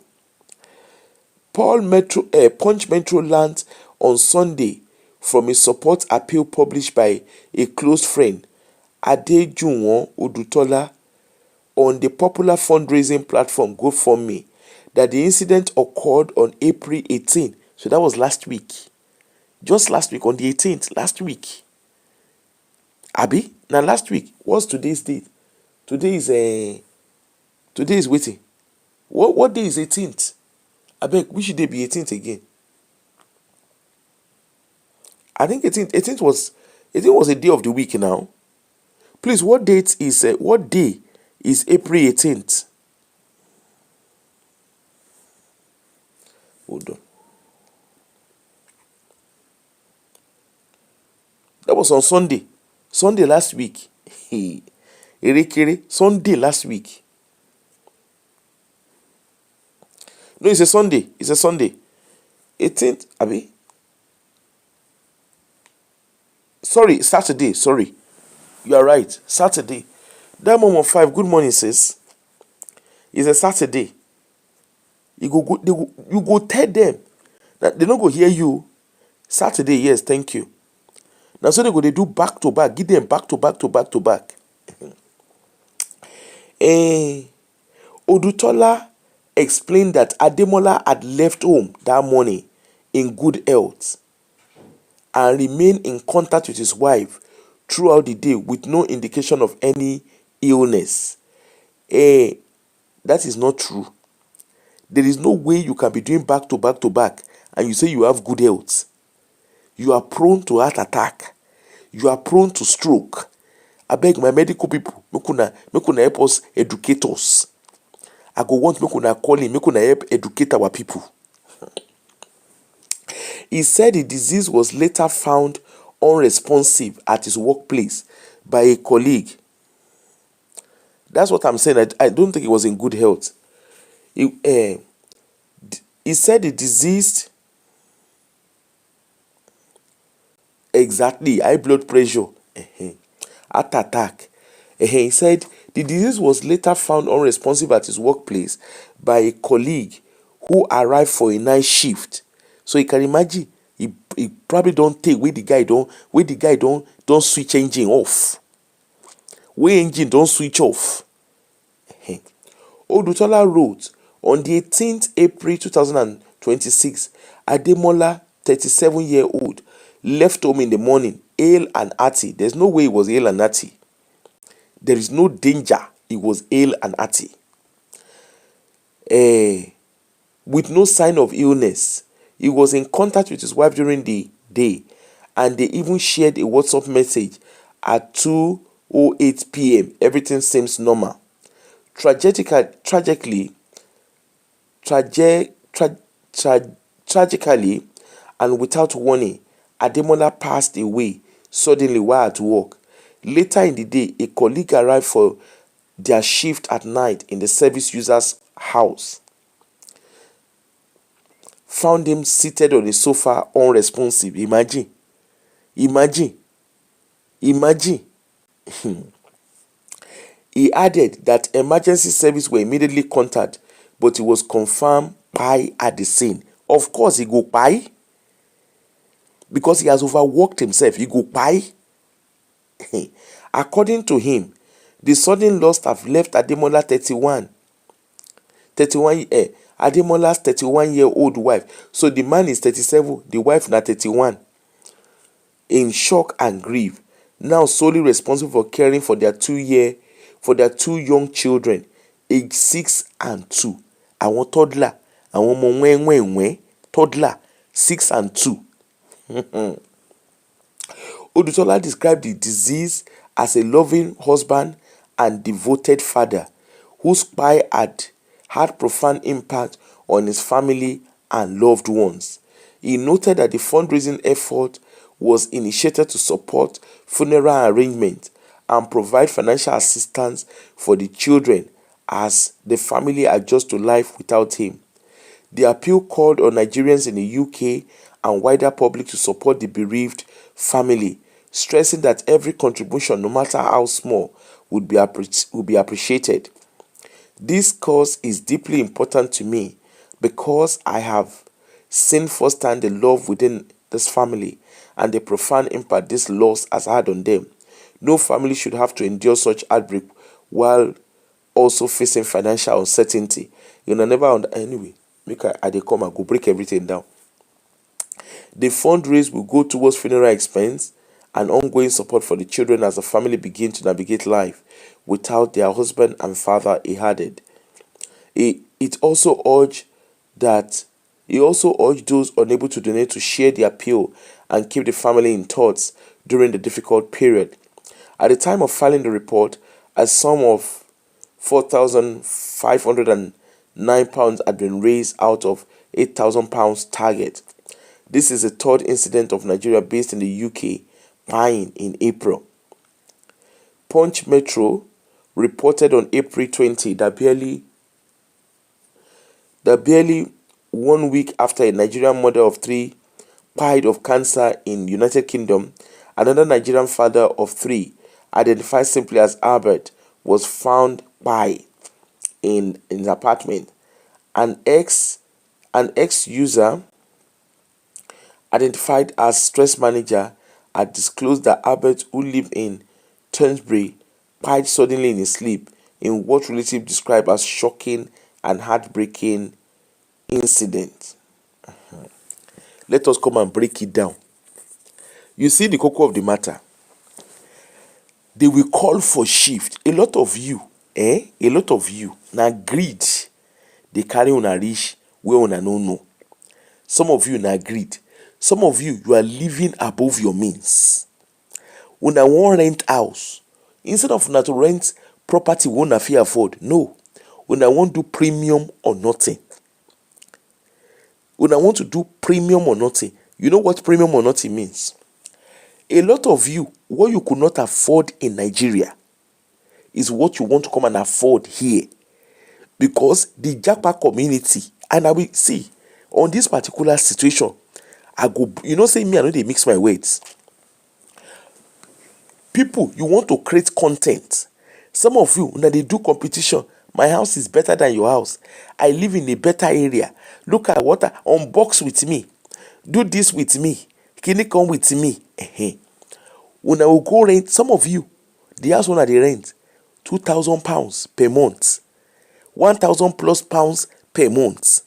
Speaker 1: Punch Metro lands on Sunday from a support appeal published by a close friend, Adejunwon Odutola, on the popular fundraising platform GoFundMe, that the incident occurred on April 18th. So that was last week. Just last week, on the 18th, last week. Abi, now last week, what's today's date? Today is waiting. What day is 18th? I beg, which should day be 18th again? I think 18th was a day of the week now. Please, what day is April 18th? Hold on. That was on Sunday. Sunday last week. Sunday last week. No, it's a Sunday. 18th, Abi. Sorry, Saturday. Sorry. You are right. Saturday. That moment 5. Good morning, sis. It's a Saturday. You go tell them that they not go hear you. Saturday, yes, thank you. Now so they do back to back. Give them back to back to back to back. Odutola explained that Ademola had left home that morning in good health and remained in contact with his wife throughout the day with no indication of any illness. That is not true. There is no way you can be doing back to back to back and you say you have good health. You are prone to heart attack. You are prone to stroke. I beg my medical people, make una help us educate us. I go want make una call him, make una help educate our people. He said the disease was later found unresponsive at his workplace by a colleague. That's what I'm saying. I don't think he was in good health. He said the disease, exactly, high blood pressure, heart attack. He said the disease was later found unresponsive at his workplace by a colleague who arrived for a night shift. So you can imagine, he probably don't take where the guy don't switch engine off. Where engine don't switch off. Odutola wrote, on the 18th April 2026, Ademola, 37-year-old, left home in the morning, ill and hearty. There's no way he was ill and hearty. There is no danger he was ill and hearty. With no sign of illness. He was in contact with his wife during the day, and they even shared a WhatsApp message at 2:08 p.m. Everything seems normal. Tragically, and without warning, Ademola passed away suddenly while at work. Later in the day, a colleague arrived for their shift at night in the service user's house, found him seated on a sofa unresponsive. Imagine. He added that emergency service were immediately contacted, but it was confirmed pie at the scene. Of course, he go pie because he has overworked himself. He go pie. According to him, the sudden loss have left Ademola's 31-year-old wife. So the man is 37, the wife na 31. In shock and grief, now solely responsible for caring for their two young children, aged 6 and 2. Àwọn toddler, àwọn ọmọ wẹ́wẹ́wẹ́, toddler, 6 and 2. Odutola described the disease as a loving husband and devoted father whose pie had profound impact on his family and loved ones. He noted that the fundraising effort was initiated to support funeral arrangements and provide financial assistance for the children as the family adjusts to life without him. The appeal called on Nigerians in the UK and wider public to support the bereaved family, stressing that every contribution, no matter how small, would be appreciated. This cause is deeply important to me because I have seen firsthand the love within this family and the profound impact this loss has had on them. No family should have to endure such heartbreak while also facing financial uncertainty. Anyway, I dey come and go break everything down. The fundraise will go towards funeral expense and ongoing support for the children as the family begin to navigate life without their husband and father, he added. He also urged those unable to donate to share the appeal and keep the family in thoughts during the difficult period. At the time of filing the report, a sum of £4,509 had been raised out of £8,000 target. This is the third incident of Nigeria based in the UK pieing in April. Punch Metro reported on April 20 that barely 1 week after a Nigerian mother of 3 died of cancer in United Kingdom, another Nigerian father of 3, identified simply as Albert, was found in his apartment. An ex-user identified as stress manager had disclosed that Albert, who lived in Tewkesbury, died suddenly in his sleep in what relatives described as shocking and heartbreaking incident. Let us come and break it down. You see the cocoa of the matter. They will call for shift. A lot of you, now greed. They carry on a reach where una no know. Some of you now greed. Some of you are living above your means. Una want rent house. Instead of una to rent property we una fit afford. No. Una want do premium or nothing. Una want to do premium or nothing. You know what premium or nothing means? A lot of you, what you could not afford in Nigeria is what you want to come and afford here. Because the Japa community, and I will see on this particular situation, I go, say me, I know they mix my words. People, you want to create content. Some of you, now they do competition. My house is better than your house. I live in a better area. Look at what unbox with me. Do this with me. Can you come with me? When I will go rent, some of you, the house owner they rent £2,000 per month, 1,000 plus pounds per month.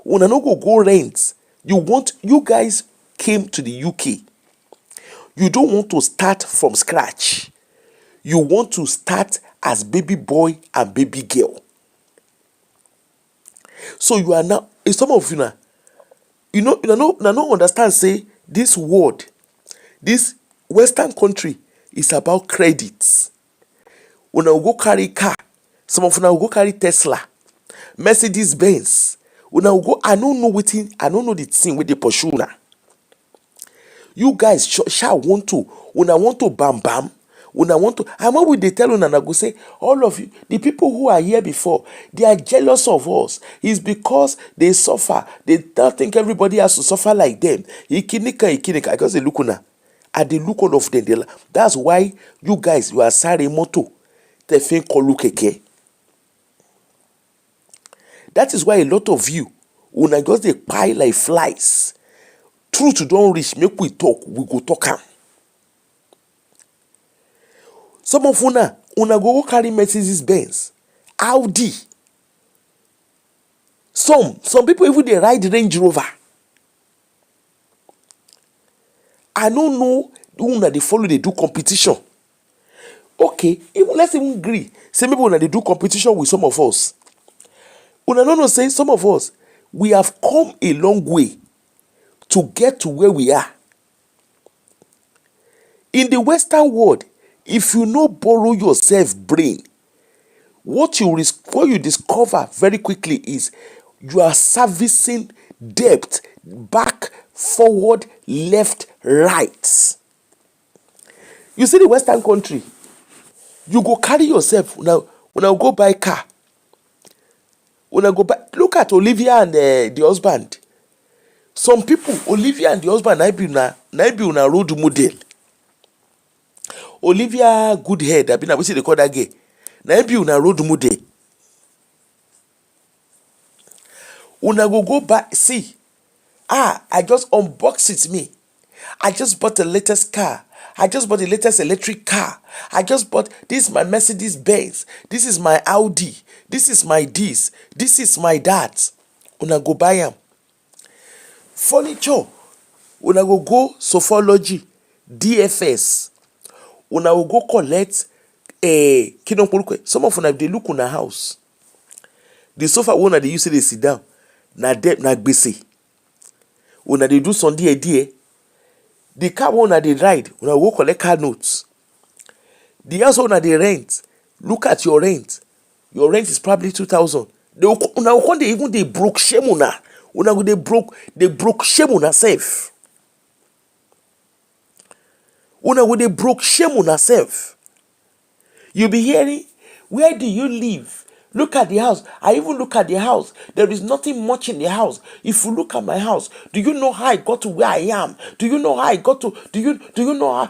Speaker 1: When I no go rent, you guys came to the UK. You don't want to start from scratch. You want to start as baby boy and baby girl. So you are now, some of you now, you don't understand, say, this world, this Western country is about credits. When I go carry car, some of you now go carry Tesla, Mercedes Benz. When I go, I don't know the thing with the pursue now. You guys shall want to, when I want to bam bam, when I want to, and what would they tell you? And I go say, all of you, the people who are here before, they are jealous of us. It's because they suffer. They don't think everybody has to suffer like them. Ikinika. Because they look now. At the look of them, that's why you guys, you are sorry moto. They think keke. That is why a lot of you, when I just they pile like flies, truth don't reach, make we talk, we go talk am. Some of una go carry Mercedes Benz, Audi. Some people even they ride Range Rover. I don't know una they follow, they do competition. Okay, let's even agree. Say maybe una they do competition with some of us. Una no say some of us, we have come a long way to get to where we are. In the Western world, if you no borrow yourself brain, what you discover very quickly is you are servicing debt back, forward, left, right. You see the Western country, you go carry yourself. Now, when I go buy car, look at Olivia and the husband. Some people, Olivia and the husband, I be una road model. Olivia good head, I been we see the call that gay. Na be una road model. Una go back, see. I just unbox it me. I just bought the latest car. I just bought the latest electric car. I just bought this is my Mercedes Benz. This is my Audi. This is my this. This is my that. Una go buy them. Furniture. Una go Sophology, DFS. Una go collect some of una they look on a house. The sofa una they use they sit down. Na debt na gbese. Una they do some dear. The car una they ride. Una go collect car notes. The house owner they rent. Look at your rent. Your rent is probably 2,000. They broke shame una. They broke shame una self. They broke shame una self. You be hearing, where do you live? Look at the house. I even look at the house. There is nothing much in the house. If you look at my house, do you know how I got to where I am? Do you know how I got to? Do you know how?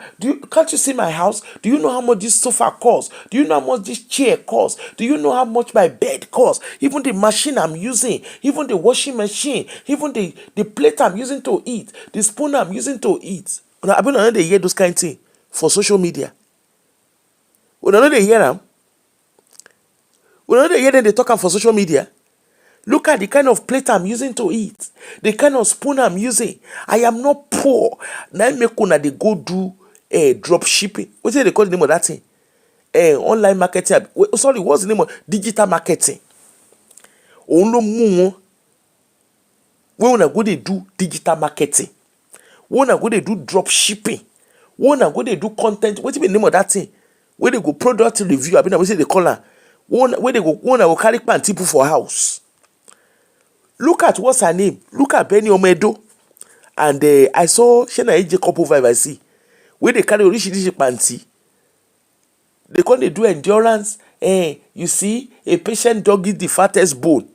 Speaker 1: Can't you see my house? Do you know how much this sofa costs? Do you know how much this chair costs? Do you know how much my bed costs? Even the machine I'm using, even the washing machine, even the plate I'm using to eat, the spoon I'm using to eat. I don't they hear those kind of things for social media. When I know they hear them. When they hear them, they talk for social media. Look at the kind of plate I'm using to eat. The kind of spoon I'm using. I am not poor. Now make una they go do drop shipping. What do they call the name of that thing? Online marketing. Sorry, what's the name of digital marketing? Only more. When una go they do digital marketing. When una go they do drop shipping. When una go they do content. What is the name of that thing? Where they go product review. I mean, we say they call her. Where they go carry pan people for house. Look at what's her name. Look at Benny Omedo. And I saw Shena AJ couple vibe I see. wey dey carry orishirishi panti. They come dey do endurance. You see, a patient dog eat the fattest bone.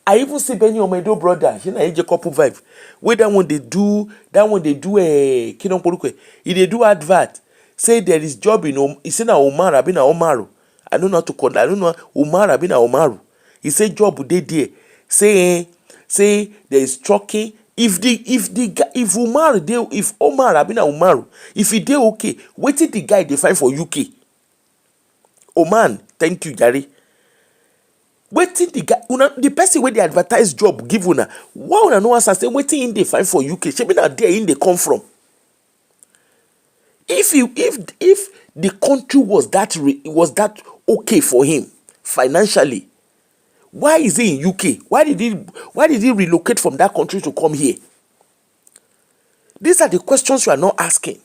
Speaker 1: I even see Benny Omedo brother, you know, a couple vibe. Where that one they do, Kino Porukwe. If they do advert, say there is job in he say na Omar Abina Omaru. I don't know how to call. I don't know Omar Abina Omaru. He say job they there. Say there is trucking. If Omar Abina Omaru, if he dey okay, wait till the guy they find for UK. Oh man, thank you, Gary. Waiting the guy, the person where they advertise job give una. Why una no answer say waiting in they find for UK? Shebi na there in they come from. If the country was that okay for him financially, why is he in UK? Why did he relocate from that country to come here? These are the questions you are not asking.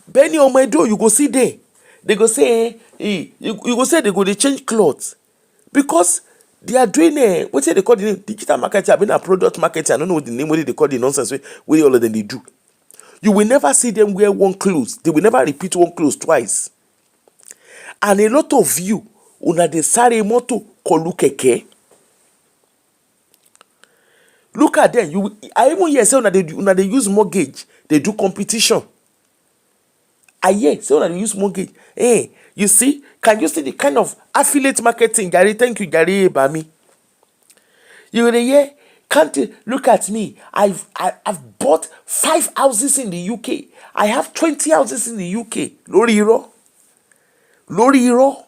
Speaker 1: Benny Omedo, you go see there. They go say, you go say they go they change clothes because they are doing what they call the name digital marketing. I've been a product marketing. I don't know what the name what they call the nonsense what all of them they do. You will never see them wear one clothes. They will never repeat one clothes twice. And a lot of you, una de sare moto kolu keke. Look at them. I even hear say una they use mortgage. They do competition. So that you use mortgage. You see, can you see the kind of affiliate marketing, Gary? Thank you, Gary Bami. You can't look at me. I've bought 5 houses in the UK. I have 20 houses in the UK. Lori Hero.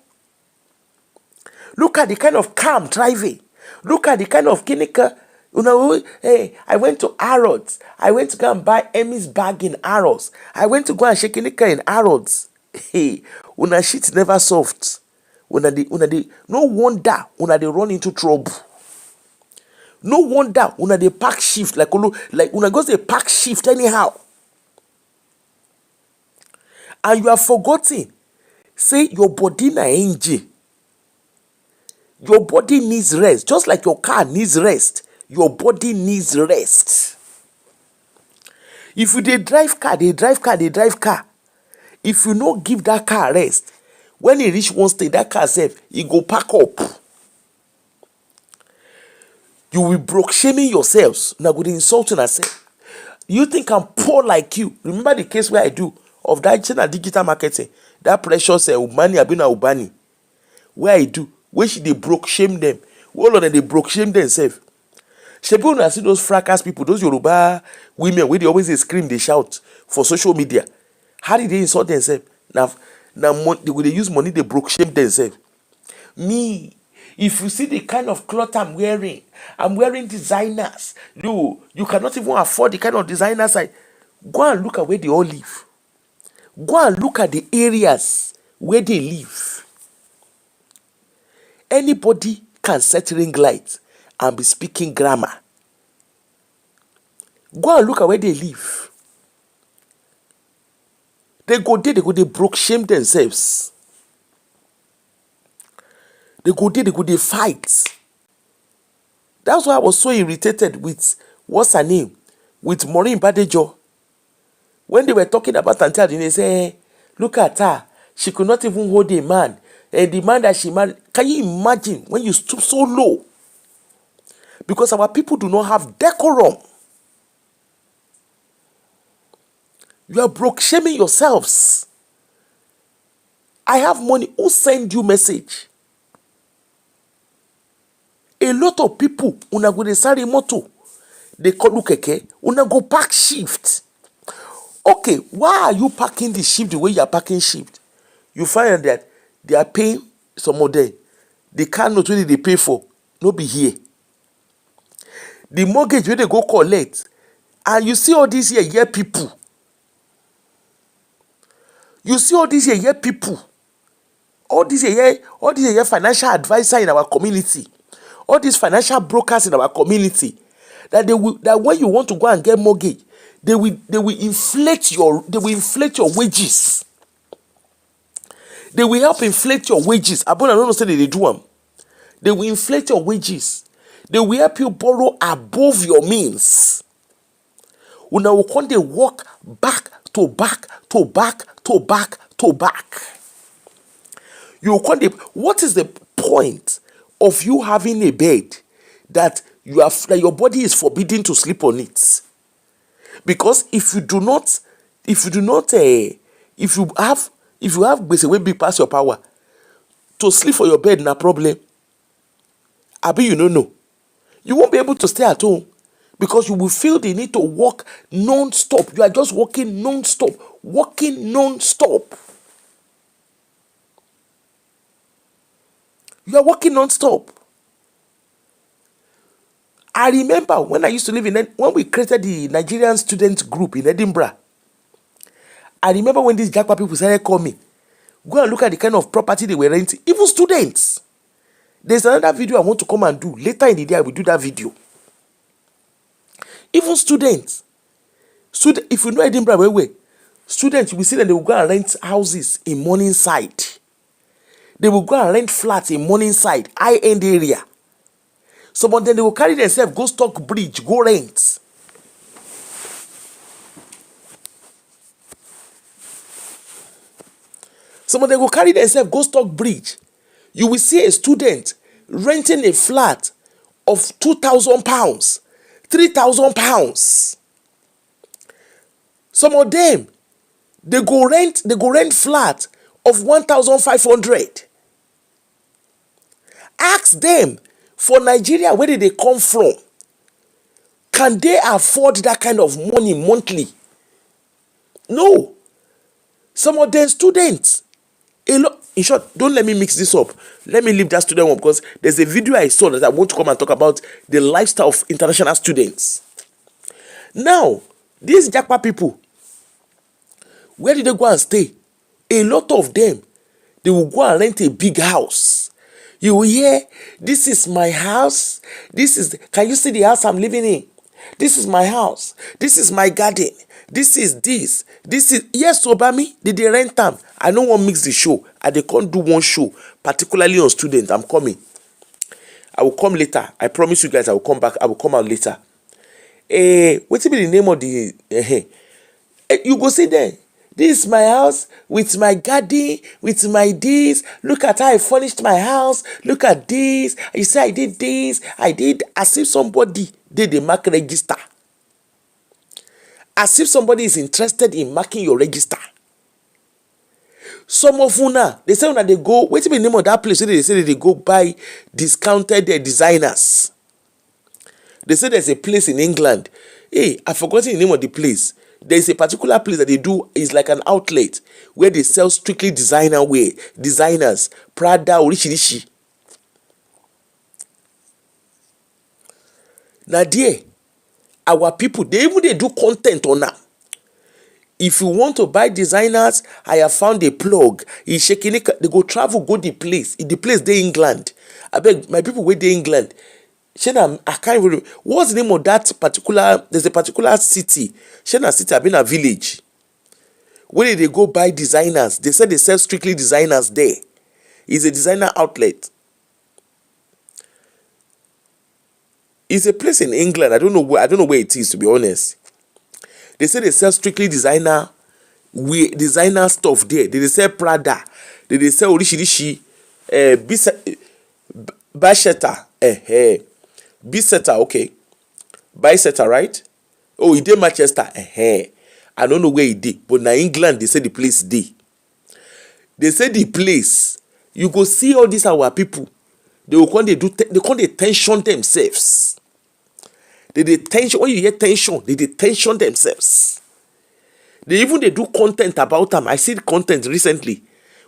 Speaker 1: Look at the kind of car I'm driving. Look at the kind of clinical. I went to Harrods. I went to go and buy Emmy's bag in Harrods. I went to go and shake Nika in Harrods. Una shit never soft. No wonder they run into trouble. No wonder they pack shift like una goes a pack shift anyhow. And you are forgetting. Say your body na engine. Your body needs rest. Just like your car needs rest. Your body needs rest. If you drive car. If you no give that car rest, when e reach one stage, that car self, e go pack up. You will broke shaming yourselves. Now go insulting yourself. You think I'm poor like you? Remember the case where I do of that China digital marketing, that precious Ubani Abina Ubani, where I do, where they broke shame them. All of them they broke shame themselves. Shebu na see those fracas people, those Yoruba women where they always they scream, they shout for social media. How did they insult themselves? Now they use money, they broke shame themselves. Me, if you see the kind of cloth I'm wearing designers. You cannot even afford the kind of designers go and look at where they all live. Go and look at the areas where they live. Anybody can set ring lights and be speaking grammar. Go and look at where they live. They broke shame themselves. They fight. That's why I was so irritated with, what's her name? With Maureen Badejo. When they were talking about Tantia, they say, look at her. She could not even hold a man. And the man that she married, can you imagine when you stoop so low? Because our people do not have decorum. You are broke shaming yourselves. I have money. Who send you message? A lot of people, una go de sari moto. They call keke. Una go pack shift. Okay, why are you packing the shift the way you are packing shift? You find that they are paying some of them. The car note where they pay for, no be here. The mortgage where they go collect. And you see all these here people. You see all these here people. All these here financial advisor in our community. All these financial brokers in our community. That when you want to go and get mortgage, they will inflate your wages. They will help inflate your wages. I don't know say they do them. They will inflate your wages. They will help you borrow above your means. Una will come dey walk back to back to back to back to back. You will come dey. What is the point of you having a bed that your body is forbidden to sleep on it? Because if you have gbese wey big pass your power, to sleep for your bed na problem. Abi you no know. You won't be able to stay at home because you will feel the need to walk non-stop. You are just walking non-stop. Walking non-stop. You are walking non-stop. I remember when I used to live when we created the Nigerian student group in Edinburgh. I remember when these Jackpot people started calling me. Go and look at the kind of property they were renting. Even students. There's another video I want to come and do. Later in the day, I will do that video. Even students. If you know Edinburgh, where students, you will see that they will go and rent houses in Morningside. They will go and rent flats in Morningside, high-end area. Some of them, they will carry themselves, go Stockbridge, go rent. Some of them will carry themselves, go Stockbridge. You will see a student renting a flat of £2,000, £3,000. Some of them, they go rent flat of 1,500. Ask them, for Nigeria, where did they come from? Can they afford that kind of money monthly? No. Some of them students, in short, don't let me mix this up. Let me leave that student one because there's a video I saw that I want to come and talk about the lifestyle of international students. Now, these Jackpot people, where did they go and stay? A lot of them, they will go and rent a big house. You will hear, this is my house. Can you see the house I'm living in? This is my house. This is my garden. This is this. Yes, Obami, did they rent them? I don't want to mix the show. They can't do one show, particularly on students. I'm coming. I will come later. I promise you guys I will come back. I will come out later. What will be the name of the... you go see there. This is my house with my garden, with my this. Look at how I furnished my house. Look at this. You say I did this. I did as if somebody did the mark register. As if somebody is interested in marking your register. Some of una, they say when they go, wait till the name of that place. They say they go buy discounted designers. They say there's a place in England. Hey, I've forgotten the name of the place. There is a particular place that they do, is like an outlet where they sell strictly designer wear, designers, Prada, Orishirishi. Now there, our people, they do content on that. If you want to buy designers, I have found a plug. They go travel, go the place. The place they England. I beg my people where they England. Shena, I can't remember. What's the name of that particular? There's a particular city. Shena City, I've been a village. Where did they go buy designers? They said they sell strictly designers there. It's a designer outlet. It's a place in England. I don't know where it is, to be honest. They say they sell strictly designer stuff there. They sell Prada. They sell Orishirishi, Basheta, Biseta, okay. Biseta, right? Oh, he did Manchester. I don't know where he did, but now England, they say the place did. They say the place. You go see all these our people. They will come, they tension themselves. They tension. When you hear tension, they tension themselves. They do content about them. I see the content recently.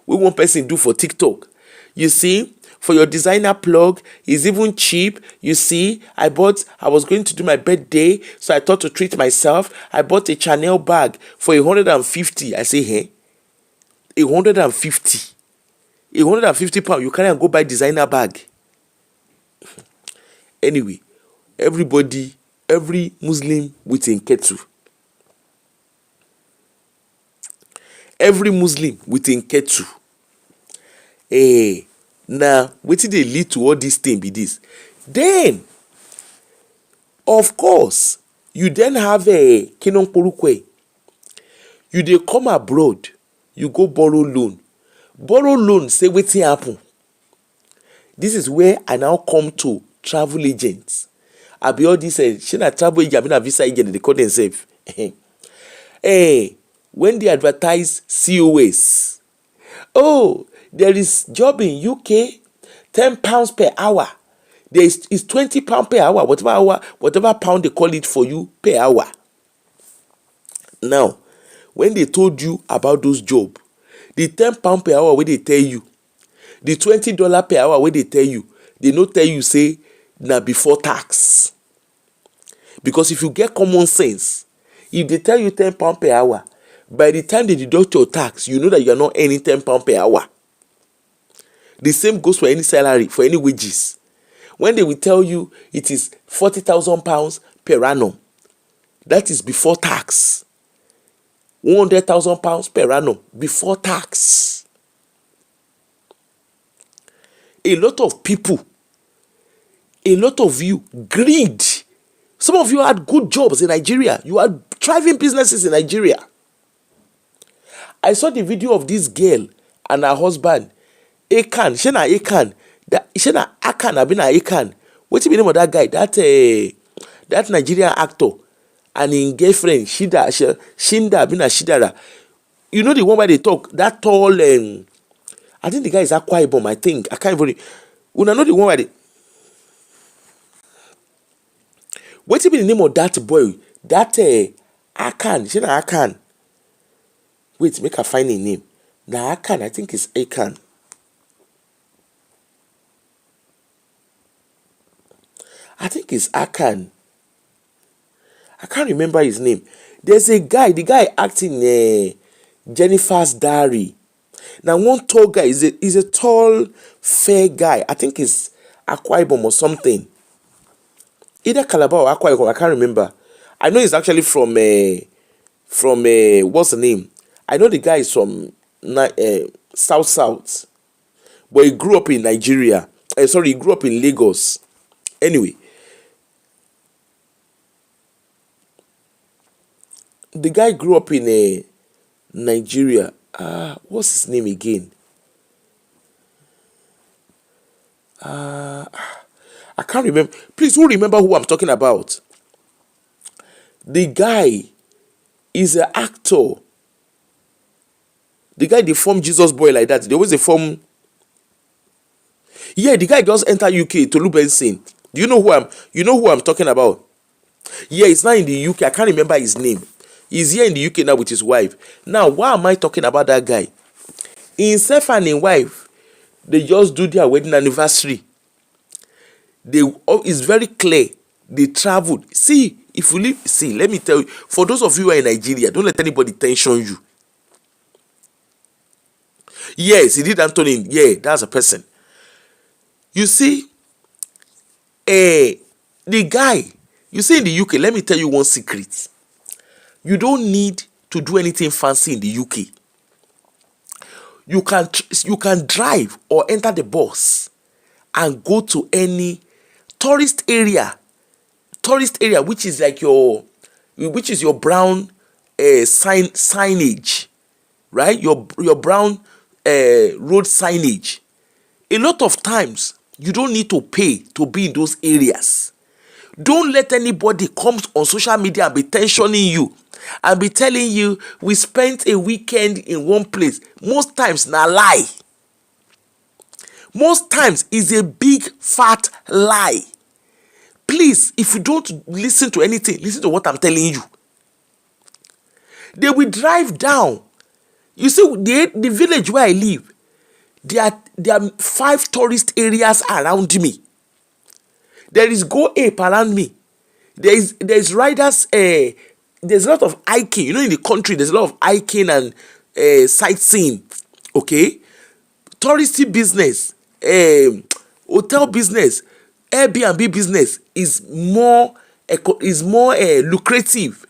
Speaker 1: What one person do for TikTok. You see, for your designer plug, is even cheap. You see, I was going to do my birthday, so I thought to treat myself. I bought a Chanel bag for 150. I say, hey, 150. 150 pounds. You can't go buy designer bag. Anyway, every Muslim with a kettle. Every Muslim with a kettle. Now, what did they lead to all this thing be this? Then, Of course, you then have a kinonporukwe. You dey come abroad, you go borrow loan. Borrow loan, say wetin happen. This is where I now come to travel agents. Abi all this shey na travel agent abi na visa agent dey call themselves. When they advertise COS, oh, there is job in UK, £10 per hour. There is £20 per hour, whatever pound they call it for you per hour. Now, when they told you about those job, the £10 per hour wey they tell you, the $20 per hour wey they tell you, they no tell you say na before tax. Because if you get common sense, if they tell you £10 per hour, by the time they deduct your tax, you know that you are not earning £10 per hour. The same goes for any salary, for any wages. When they will tell you it is £40,000 per annum, that is before tax. £100,000 per annum before tax. A lot of people, a lot of you greed. Some of you had good jobs in Nigeria. You had thriving businesses in Nigeria. I saw the video of this girl and her husband, Akan. Shena Akan. Shena Akan abi na Akan. What's the name of that guy? That Nigerian actor and his girlfriend Shinda abi na Shidara. You know the one where they talk, that tall I think the guy is Akwa Ibom, I think. I can't even. Una know the one where they. What's the name of that boy? That Akan. Shena Akan. Wait, make her find a name. Na Akan, I think it's Akan. I think it's Akan. I can't remember his name. There's a guy, the guy acting Jennifer's Diary. Now one tall guy is a tall, fair guy. I think it's Akwa Ibom or something. Either Calabar or Akwa Ibom, I can't remember. I know he's actually from what's the name? I know the guy is from South, but he grew up in Nigeria. He grew up in Lagos. Anyway, the guy grew up in Nigeria. What's his name again? I can't remember. Please, who remember who I'm talking about? The guy is an actor. The guy they form Jesus Boy like that. They always they form. Yeah, the guy just enter UK to Benson. Do you know who I'm talking about? Yeah, he's not in the UK. I can't remember his name. He's here in the UK now with his wife. Now, why am I talking about that guy? Himself and his wife, they just do their wedding anniversary. It's very clear. They traveled. See, if you live, let me tell you, for those of you who are in Nigeria, don't let anybody tension you. Yes, he did Anthony. Yeah, that's a person. You see, the guy, you see in the UK, let me tell you one secret. You don't need to do anything fancy in the UK. You can drive or enter the bus and go to any tourist area, which is like your brown signage, right? Your brown road signage. A lot of times you don't need to pay to be in those areas. Don't let anybody come on social media and be tensioning you and be telling you we spent a weekend in one place. Most times na lie. Most times is a big fat lie. Please, if you don't listen to anything, listen to what I'm telling you. They will drive down. You see, the village where I live, there are 5 tourist areas around me. There is Go Ape around me. There is riders. There's a lot of hiking. You know, in the country, there's a lot of hiking and sightseeing. Okay, touristy business, hotel business, Airbnb business is more lucrative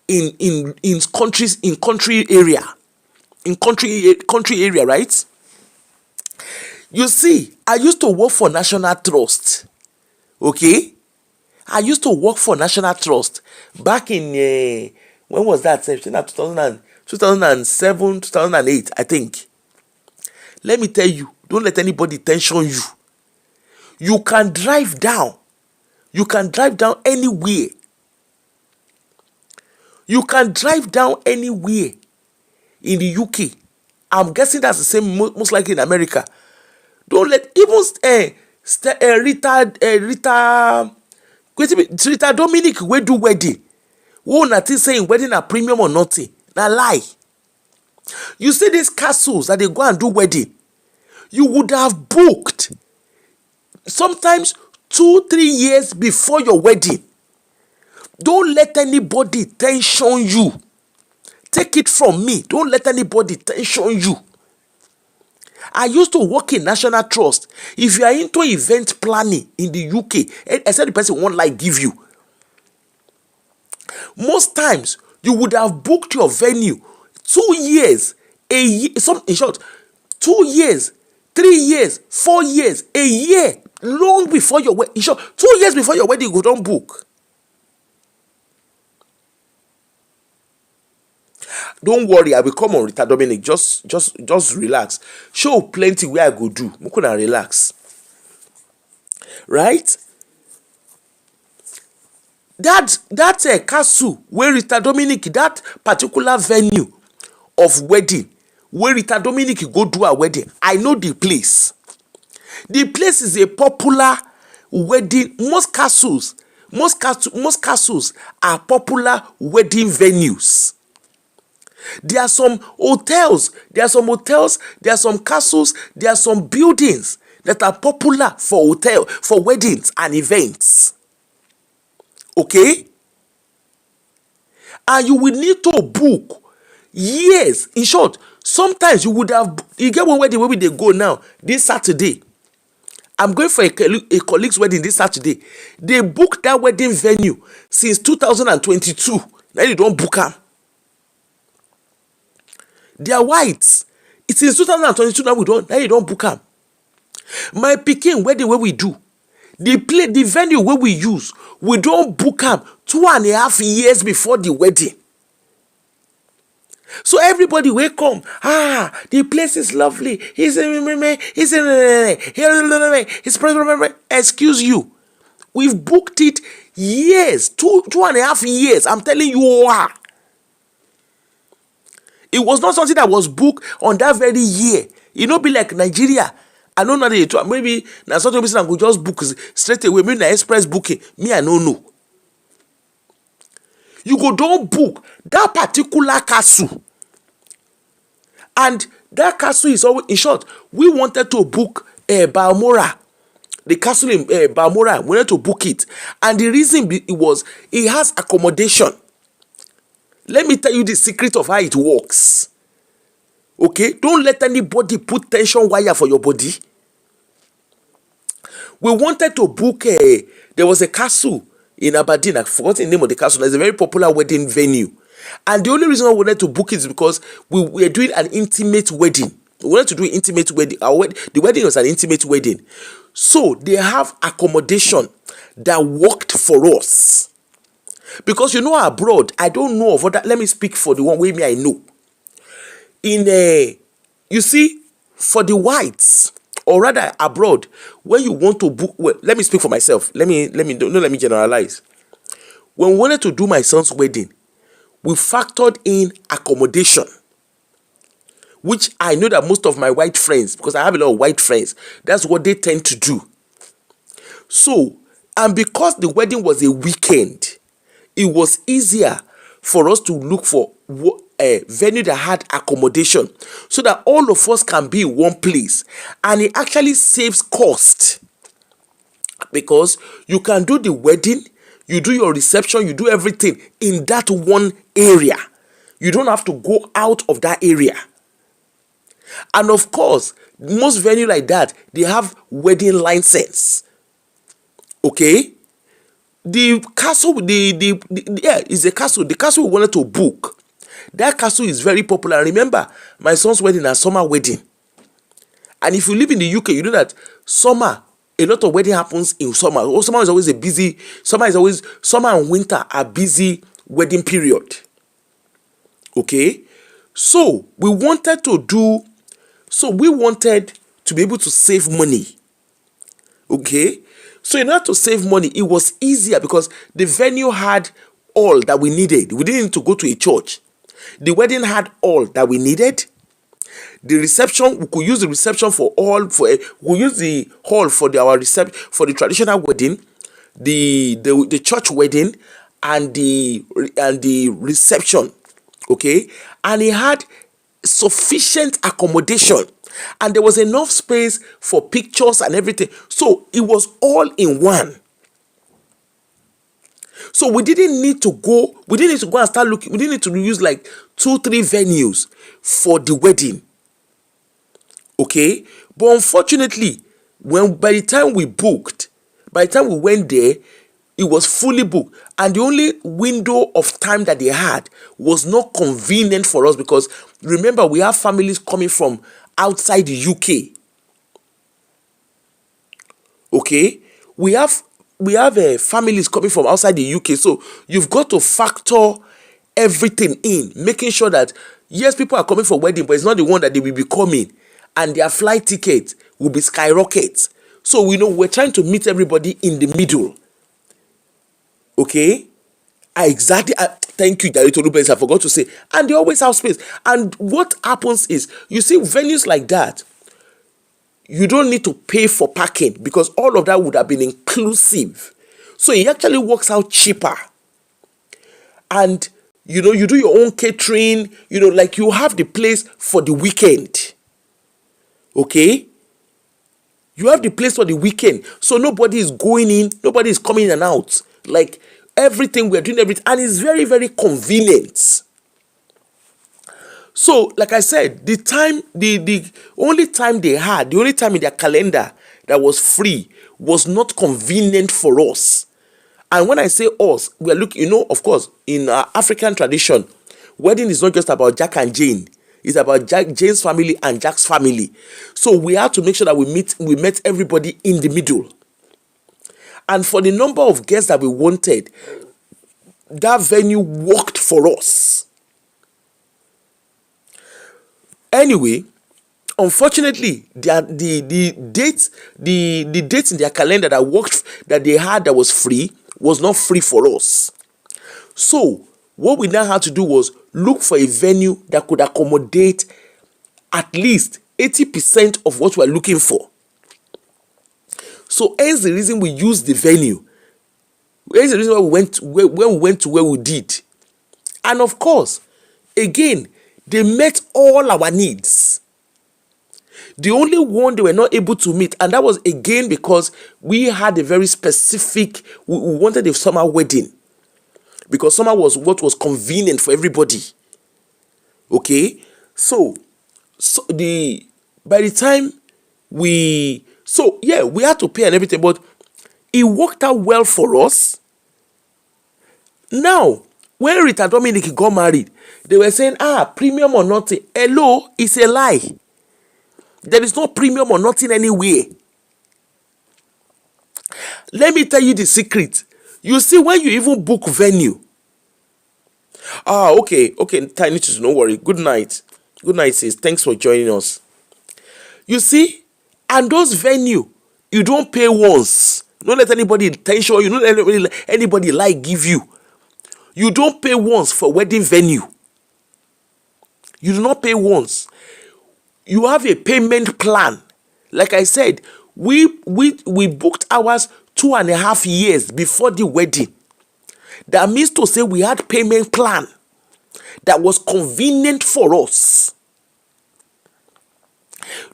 Speaker 1: in country area, right? You see, I used to work for National Trust. Okay, I used to work for National Trust back in, when was that? 2007, 2008, I think. Let me tell you, don't let anybody tension you. You can drive down. You can drive down anywhere. You can drive down anywhere in the UK. I'm guessing that's the same most likely in America. Don't let even Rita Dominic wey do wedding. Who nothing saying wedding a premium or nothing. Na lie. You see these castles that they go and do wedding. You would have booked sometimes 2-3 years before your wedding. Don't let anybody tension you. Take it from me. Don't let anybody tension you. I used to work in National Trust. If you are into event planning in the UK, I said the person won't like give you. Most times, you would have booked your venue 2 years, a year, in short, 2 years, 3 years, 4 years, a year, long before your wedding. In short, 2 years before your wedding, you don't book. Don't worry, I will come on Rita Dominic. Just relax. Show plenty where I go do. I could relax. Right? That castle where Rita Dominic, that particular venue of wedding, where Rita Dominic go do a wedding, I know the place. The place is a popular wedding. Most castles are popular wedding venues. There are some hotels, there are some castles, there are some buildings that are popular for weddings and events. Okay? And you will need to book years. In short, sometimes you get one wedding where they go now, this Saturday. I'm going for a colleague's wedding this Saturday. They booked that wedding venue since 2022. Now you don't book them. They are whites. It's in 2022 now you don't book them. My Peking wedding where we do, the venue where we use, we don't book them 2.5 years before the wedding. So everybody will come. The place is lovely. Excuse you. We've booked it years, 2.5 years. I'm telling you. It was not something that was booked on that very year. It not be like Nigeria. I don't know that maybe now something I go just book straight away. Maybe na express booking. Me, I don't know. You go don't book that particular castle. And that castle is always, in short, we wanted to book Balmora. The castle in Balmora, we wanted to book it. And the reason it has accommodation. Let me tell you the secret of how it works. Okay? Don't let anybody put tension wire for your body. We wanted to book there was a castle in Aberdeen. I forgot the name of the castle. There's a very popular wedding venue. And the only reason I wanted to book it is because we were doing an intimate wedding. We wanted to do an intimate wedding. The wedding was an intimate wedding. So they have accommodation that worked for us. Because abroad, I don't know of other. Let me speak for the one way I know. You see, for the whites, or rather abroad, when you want to book, well, let me speak for myself. Let me generalize. When we wanted to do my son's wedding, we factored in accommodation, which I know that most of my white friends, because I have a lot of white friends, that's what they tend to do. So, and because the wedding was a weekend, it was easier for us to look for a venue that had accommodation so that all of us can be in one place. And it actually saves cost because you can do the wedding, you do your reception, you do everything in that one area. You don't have to go out of that area. And of course, most venue like that, they have wedding license. Okay? The castle, is a castle. The castle we wanted to book. That castle is very popular. Remember, my son's wedding is a summer wedding. And if you live in the UK, you know that summer, a lot of wedding happens in summer. Summer is always a busy. Summer and winter are busy wedding period. Okay, so we wanted to be able to save money. Okay, so in order to save money, it was easier because the venue had all that we needed. We didn't need to go to a church. The wedding had all that we needed. The reception, we could use the reception we use the hall for for the traditional wedding, the church wedding, and the reception. Okay, and it had sufficient accommodation, and there was enough space for pictures and everything. So it was all in one. So we didn't need to go and start looking. We didn't need to use like 2-3 venues for the wedding. Okay, but unfortunately, by the time we went there, it was fully booked, and the only window of time that they had was not convenient for us, because remember, we have families coming from outside the UK. Okay, we have families coming from outside the UK, so you've got to factor everything in, making sure that yes, people are coming for wedding, but it's not the one that they will be coming, and their flight ticket will be skyrocket. So we're trying to meet everybody in the middle. Okay, thank you, Director Rubens. I forgot to say, and they always have space. And what happens is, you see, venues like that, you don't need to pay for parking, because all of that would have been inclusive. So it actually works out cheaper. And you do your own catering. Like, you have the place for the weekend. Okay, you have the place for the weekend, so nobody is going in, nobody is coming in and out. Like, everything, we're doing everything, and it's very, very convenient. So, like I said, the only time they had, the only time in their calendar that was free was not convenient for us. And when I say us, we are looking, of course, in our African tradition, wedding is not just about Jack and Jane. It's about Jane's family and Jack's family. So we have to make sure that we met everybody in the middle. And for the number of guests that we wanted, that venue worked for us. Anyway, unfortunately, the dates in their calendar that they had that was free was not free for us. So what we now had to do was look for a venue that could accommodate at least 80% of what we are looking for. So hence the reason we used the venue. Hence the reason why we went to where we did. And of course, again, they met all our needs. The only one they were not able to meet, and that was again because we had a very specific, we wanted a summer wedding. Because summer was what was convenient for everybody. Okay? By the time we had to pay and everything, but it worked out well for us. Now, when Rita Dominic got married, they were saying, premium or nothing. Hello, it's a lie. There is no premium or nothing anywhere. Let me tell you the secret. You see, when you even book venue. Okay, Tiny, no worry. Good night, sis. Thanks for joining us. You see, and those venue, you don't pay once. Don't let anybody tension you. Don't let anybody give you. You don't pay once for wedding venue. You do not pay once. You have a payment plan. Like I said, we booked ours 2.5 years before the wedding. That means to say we had payment plan that was convenient for us.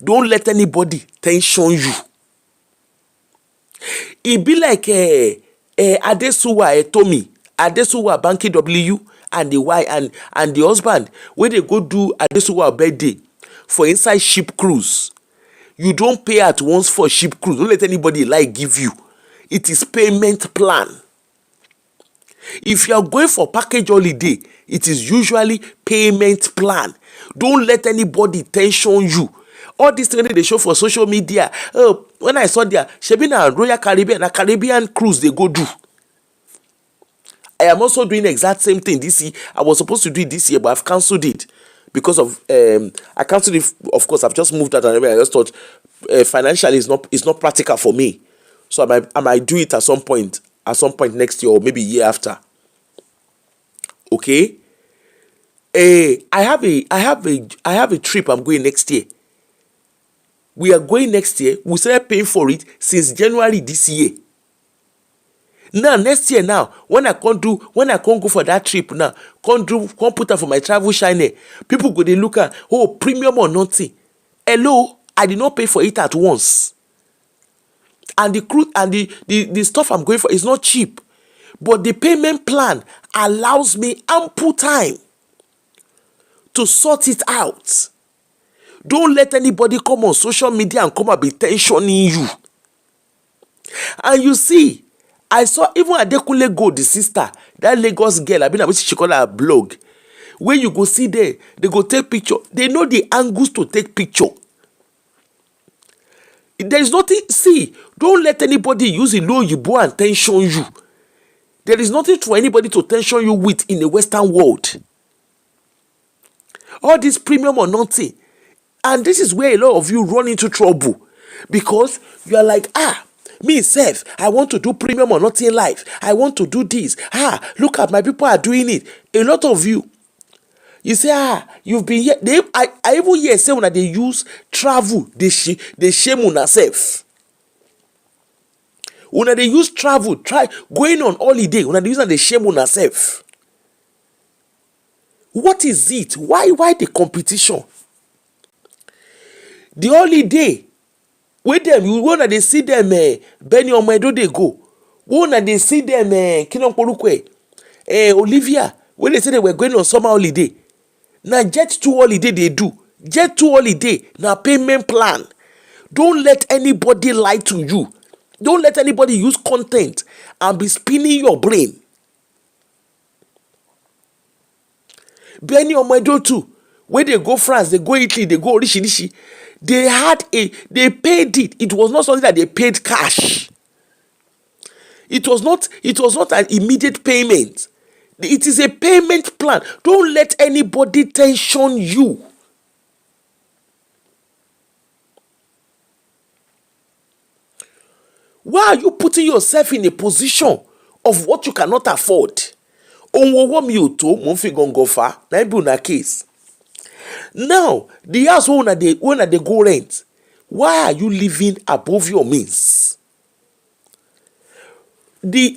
Speaker 1: Don't let anybody tension you. It be like Adesuwa Tommy, Adesuwa Banky W, and the wife and the husband, when they go do Adesuwa birthday for inside ship cruise. You don't pay at once for ship cruise. Don't let anybody give you. It is payment plan. If you are going for package holiday, it is usually payment plan. Don't let anybody tension you. All these things they show for social media. Oh, when I saw there, Shebina Royal Caribbean, a Caribbean cruise they go do. I am also doing the exact same thing this year. I was supposed to do it this year, but I've cancelled it because of I cancelled it. Of course, I've just moved out and everything. I just thought financially it's not practical for me. So I might do it at some point next year or maybe year after. Okay. I have a trip I'm going next year. We are going next year. We started paying for it since January this year. Now next year now, when I can't go for that trip now, can't put up for my travel shine. People go they look at premium or nothing. Hello, I did not pay for it at once. And the cruise and the stuff I'm going for is not cheap. But the payment plan allows me ample time to sort it out. Don't let anybody come on social media and come and be tensioning you. And you see, I saw even Adekunle Gold, the sister, that Lagos girl, I mean, she call her a blog. When you go see there, they go take picture. They know the angles to take picture. There is nothing, see, don't let anybody use a low yibo and tension you. There is nothing for anybody to tension you with in the Western world. All this premium or nothing. And this is where a lot of you run into trouble. Because you are like, me self, I want to do premium or nothing life. I want to do this. Look at my people are doing it. A lot of you, you say, you've been here. I even hear say when they use travel, they shame on themselves. When they use travel, try going on holiday. When they use and they shame on themselves. What is it? Why the competition? The holiday, with them, you wanna they see them, Benny or Medo they go. Wanna they see them, Kinonkorukwe, Olivia, when they say they were going on summer holiday. Now Jet 2 holiday they do. Jet 2 holiday, now payment plan. Don't let anybody lie to you. Don't let anybody use content and be spinning your brain. Benny or Medo too. When they go France, they go Italy, they go Rishi. They paid it. It was not something that they paid cash. It was not an immediate payment. It is a payment plan. Don't let anybody tension you. Why are you putting yourself in a position of what you cannot afford? Case. Now, the house when they go rent, why are you living above your means?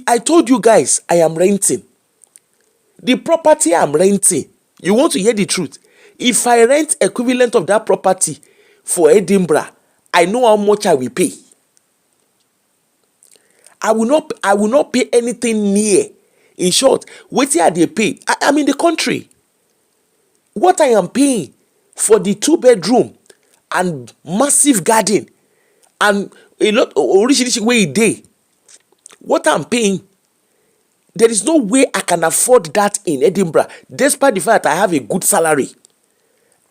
Speaker 1: I told you guys I am renting. The property I'm renting, you want to hear the truth? If I rent equivalent of that property for Edinburgh, I know how much I will pay. I will not pay anything near. In short, what are they pay? I'm in the country. What I am paying for the 2-bedroom and massive garden and a lot originally way a day. What I'm paying, there is no way I can afford that in Edinburgh, despite the fact that I have a good salary.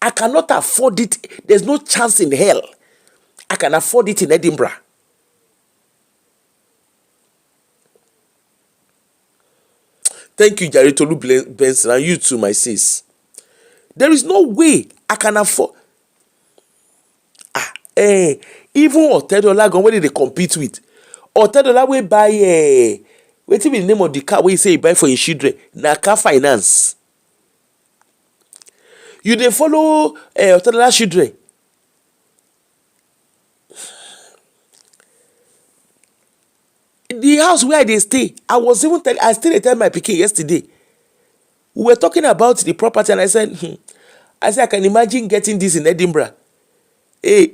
Speaker 1: I cannot afford it. There's no chance in hell I can afford it in Edinburgh. Thank you, Jerry Tolu Benson, and you too, my sis. There is no way I can afford. Even $10 gun, what did they compete with? $10 we buy wait till the name of the car where you say you buy for your children. Na car finance. You dey follow $10 children. The house where they stay, I still tell my pikin yesterday. We were talking about the property and I said, I can imagine getting this in Edinburgh.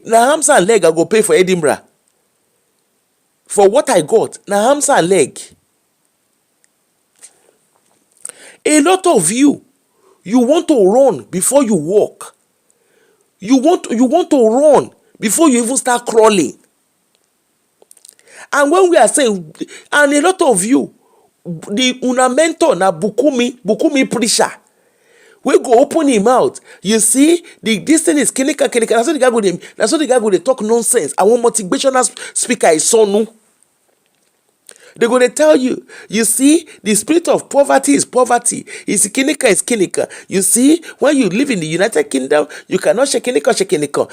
Speaker 1: Na arms and leg I go pay for Edinburgh. For what I got, na arms and leg. A lot of you want to run before you walk. You want to run before you even start crawling. And when we are saying, and a lot of you, the una mentor na Bukumi preacher. We go open him mouth. You see, this thing is kinika. That's what the guy go dey talk nonsense. I want motivational speaker is so no. They're going to tell you, you see, the spirit of poverty is poverty. Is kinika. You see, when you live in the United Kingdom, you cannot shake kinika.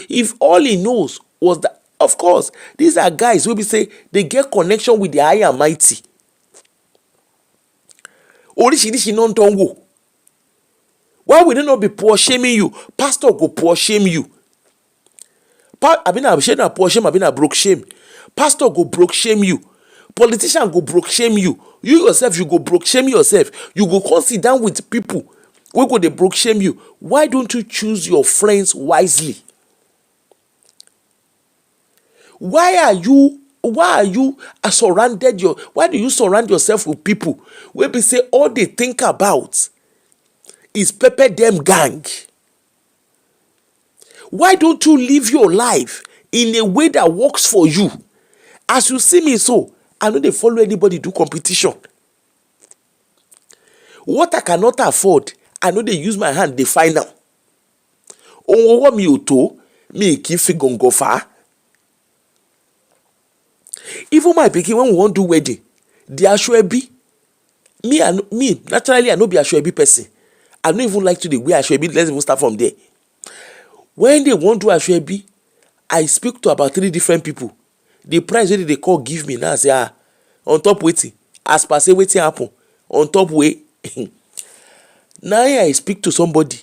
Speaker 1: If all he knows was that, of course, these are guys who be say they get connection with the high and mighty. Oríṣiríṣi non tongo. Why would they not be poor shaming you? Pastor go poor shame you. I been a shame, poor shame, I been a broke shame. Pastor go broke shame you. Politician go broke shame you. You yourself, you go broke shame yourself. You go come sit down with people who go they broke shame you. Why don't you choose your friends wisely? Why do you surround yourself with people where they say all they think about is pepper them gang? Why don't you live your life in a way that works for you? As you see me so, I know they follow anybody do competition. What I cannot afford, I know they use my hand, they find out. Oh, me uto, me kifi gongofa. Even my pikin when we want do wedding, the ashwebi. Me, naturally I no be ashwebi person. I don't even like to the way ashwebi. Let's even start from there. When they want to do ashwebi, I speak to about 3 different people. The price wey they call give me now say on top waiting. As per say waiting happen on top way. Now I speak to somebody.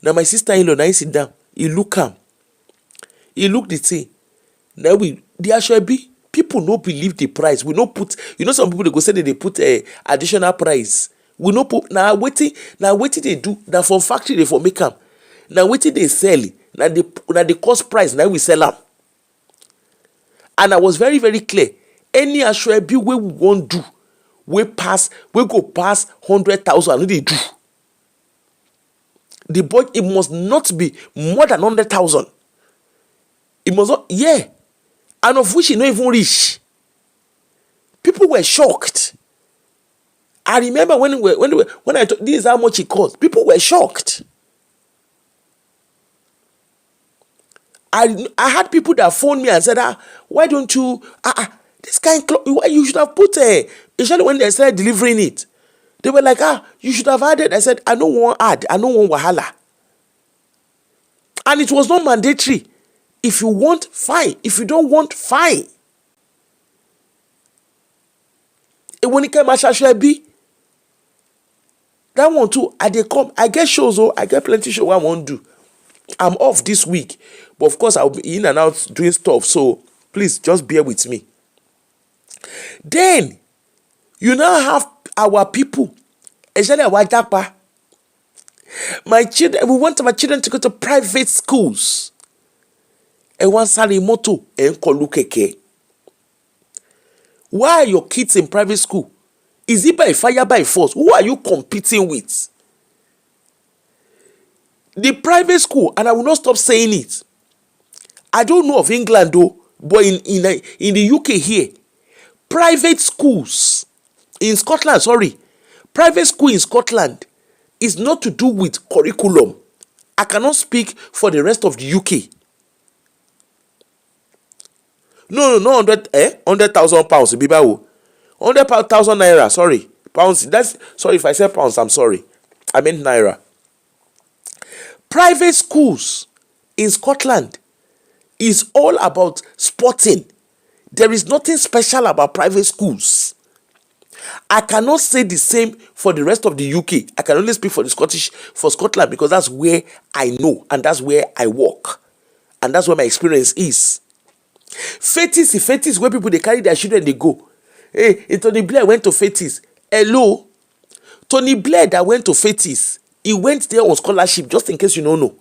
Speaker 1: Now my sister-in-law now sit down. He look am. He look the thing. Now the ashwebi. People no believe the price. We no put, some people they go say that they put a additional price. We no put now waiting they do. Now from factory they for make them. Now waiting they sell. Now the cost price now we sell them. And I was very, very clear. Any ashwebi we won't do, we go past 100,000. They do. The boy, it must not be more than 100,000. It must not, yeah. And of which he not even reach. People were shocked. I remember when I told this is how much it cost. People were shocked. I had people that phoned me and said, why don't you this kind of why you should have put especially when they started delivering it. They were like, you should have added. I said, I don't want add, I don't want wahala. And it was not mandatory. If you want, fine. If you don't want, fine. When it came to Ashwebi, that one too, I get shows, I get plenty shows I won't do. I'm off this week. But of course, I'll be in and out doing stuff. So please just bear with me. Then, you now have our people, especially our Japa. My children, we want my children to go to private schools. And one sali moto and kolukeke. Why are your kids in private school? Is it by fire, by force? Who are you competing with? The private school, and I will not stop saying it. I don't know of England though, but in the UK here, private schools in Scotland, private school in Scotland is not to do with curriculum. I cannot speak for the rest of the UK. No, 100,000 pounds. 100,000 naira. Sorry, pounds. Sorry if I said pounds. I'm sorry. I meant naira. Private schools in Scotland is all about sporting. There is nothing special about private schools. I cannot say the same for the rest of the UK. I can only speak for Scotland because that's where I know and that's where I work. And that's where my experience is. Fetis where people they carry their children, they go. Hey, Tony Blair went to Fetis. Hello. Tony Blair that went to Fetis, he went there on scholarship, just in case you don't know.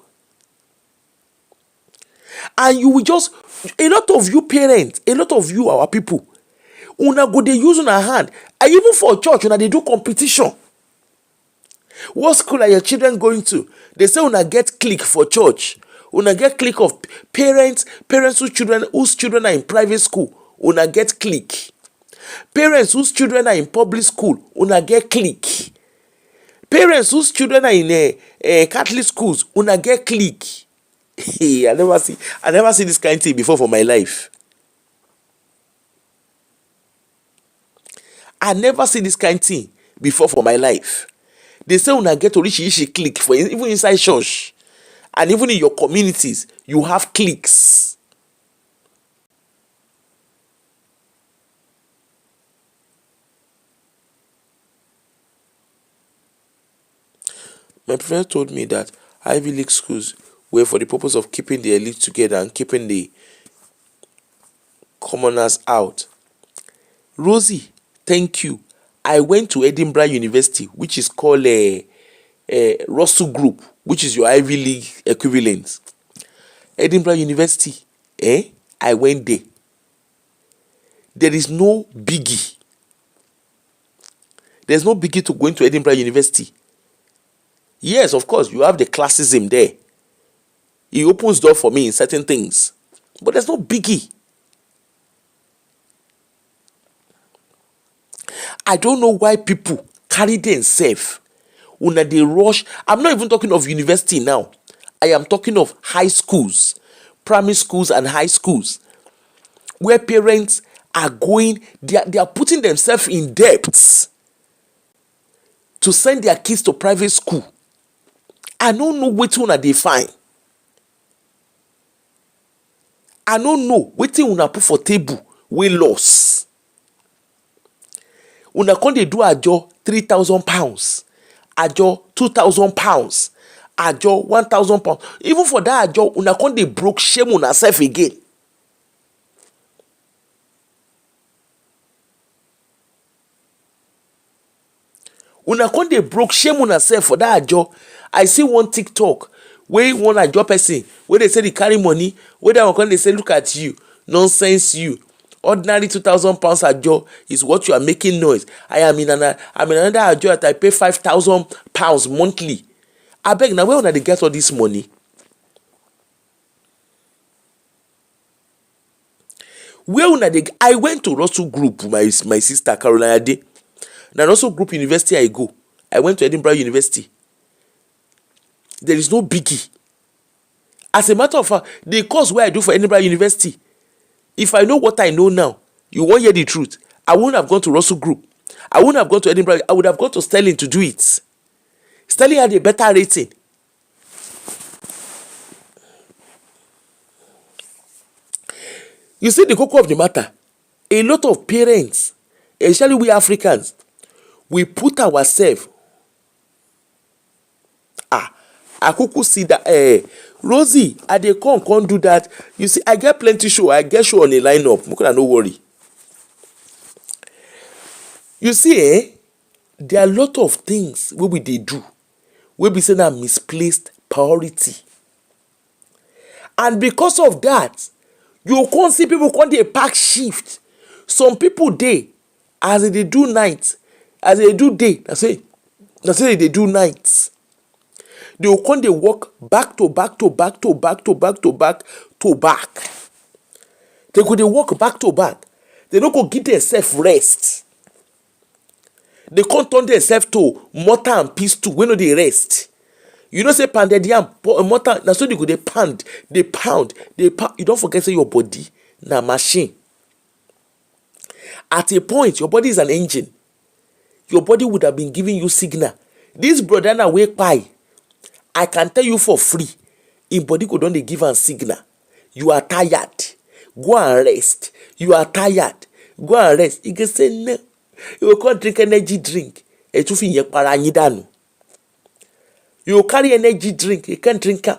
Speaker 1: And you will just, a lot of you parents, a lot of you, our people, una go they use on a hand. And even for church, una they do competition. What school are your children going to? They say una get click for church. Una get click of parents whose children are in private school. Una get click. Parents whose children are in public school. Una get click. Parents whose children are in Catholic schools, una get clique. I never see this kind of thing before for my life. I never see this kind of thing before for my life. They say una get orishi clique for even inside church and even in your communities, you have cliques. My professor told me that Ivy League schools were for the purpose of keeping the elite together and keeping the commoners out. Rosie, thank you. I went to Edinburgh University, which is called Russell Group, which is your Ivy League equivalent. Edinburgh University, I went there. There is no biggie. There's no biggie to going to Edinburgh University. Yes, of course, you have the classism there. It opens door for me in certain things. But there's no biggie. I don't know why people carry themselves when they rush. I'm not even talking of university now. I am talking of high schools, primary schools and high schools, where parents are going, they are putting themselves in debts to send their kids to private school. I don't know which one they find. I don't know which one put for table we loss. Una come dey do ajo £3,000, ajo £2,000, ajo £1,000. Even for that ajo, una come dey broke shame una self again. Una come dey broke shame una self for that ajo. I see one TikTok where one ajo person where they say they carry money, where they come they say look at you, nonsense you. Ordinary £2,000 ajo is what you are making noise. I'm in another ajo that I pay £5,000 monthly. I beg now, where una dey get all this money? Where una dey? I went to Russell Group, my sister Caroline Ade. Now Russell Group University I go. I went to Edinburgh University. There is no biggie. As a matter of fact, the course where I do for Edinburgh University, if I know what I know now, you won't hear the truth. I wouldn't have gone to Russell Group. I wouldn't have gone to Edinburgh. I would have gone to Sterling to do it. Sterling had a better rating. You see the cocoa of the matter. A lot of parents, especially we Africans, we put ourselves. I could see that Rosie, I dey come do that. You see, I get plenty show. I get show on the lineup. No worry. You see, there are a lot of things wey we dey do wey be say na misplaced priority. And because of that, you can't see people come dey pack shift. Some people dey as they do night, as they do day. That's say they do nights. They will come dey work back to back to back to back to back to back to back. They go dey work back to back. They no go give themselves rest. They can't turn themselves to mortar and pestle when no dey rest. You know say pounded yam, mortar, na so they go dey pound, they pound. You don't forget say your body na machine. At a point, your body is an engine. Your body would have been giving you signal. This brother na wake pie. I can tell you for free. In body go don dey give am signal. You are tired. Go and rest. You are tired. Go and rest. You can say no. You will come drink energy drink. Etufi yen para yin danu. You will carry energy drink. You can't drink am.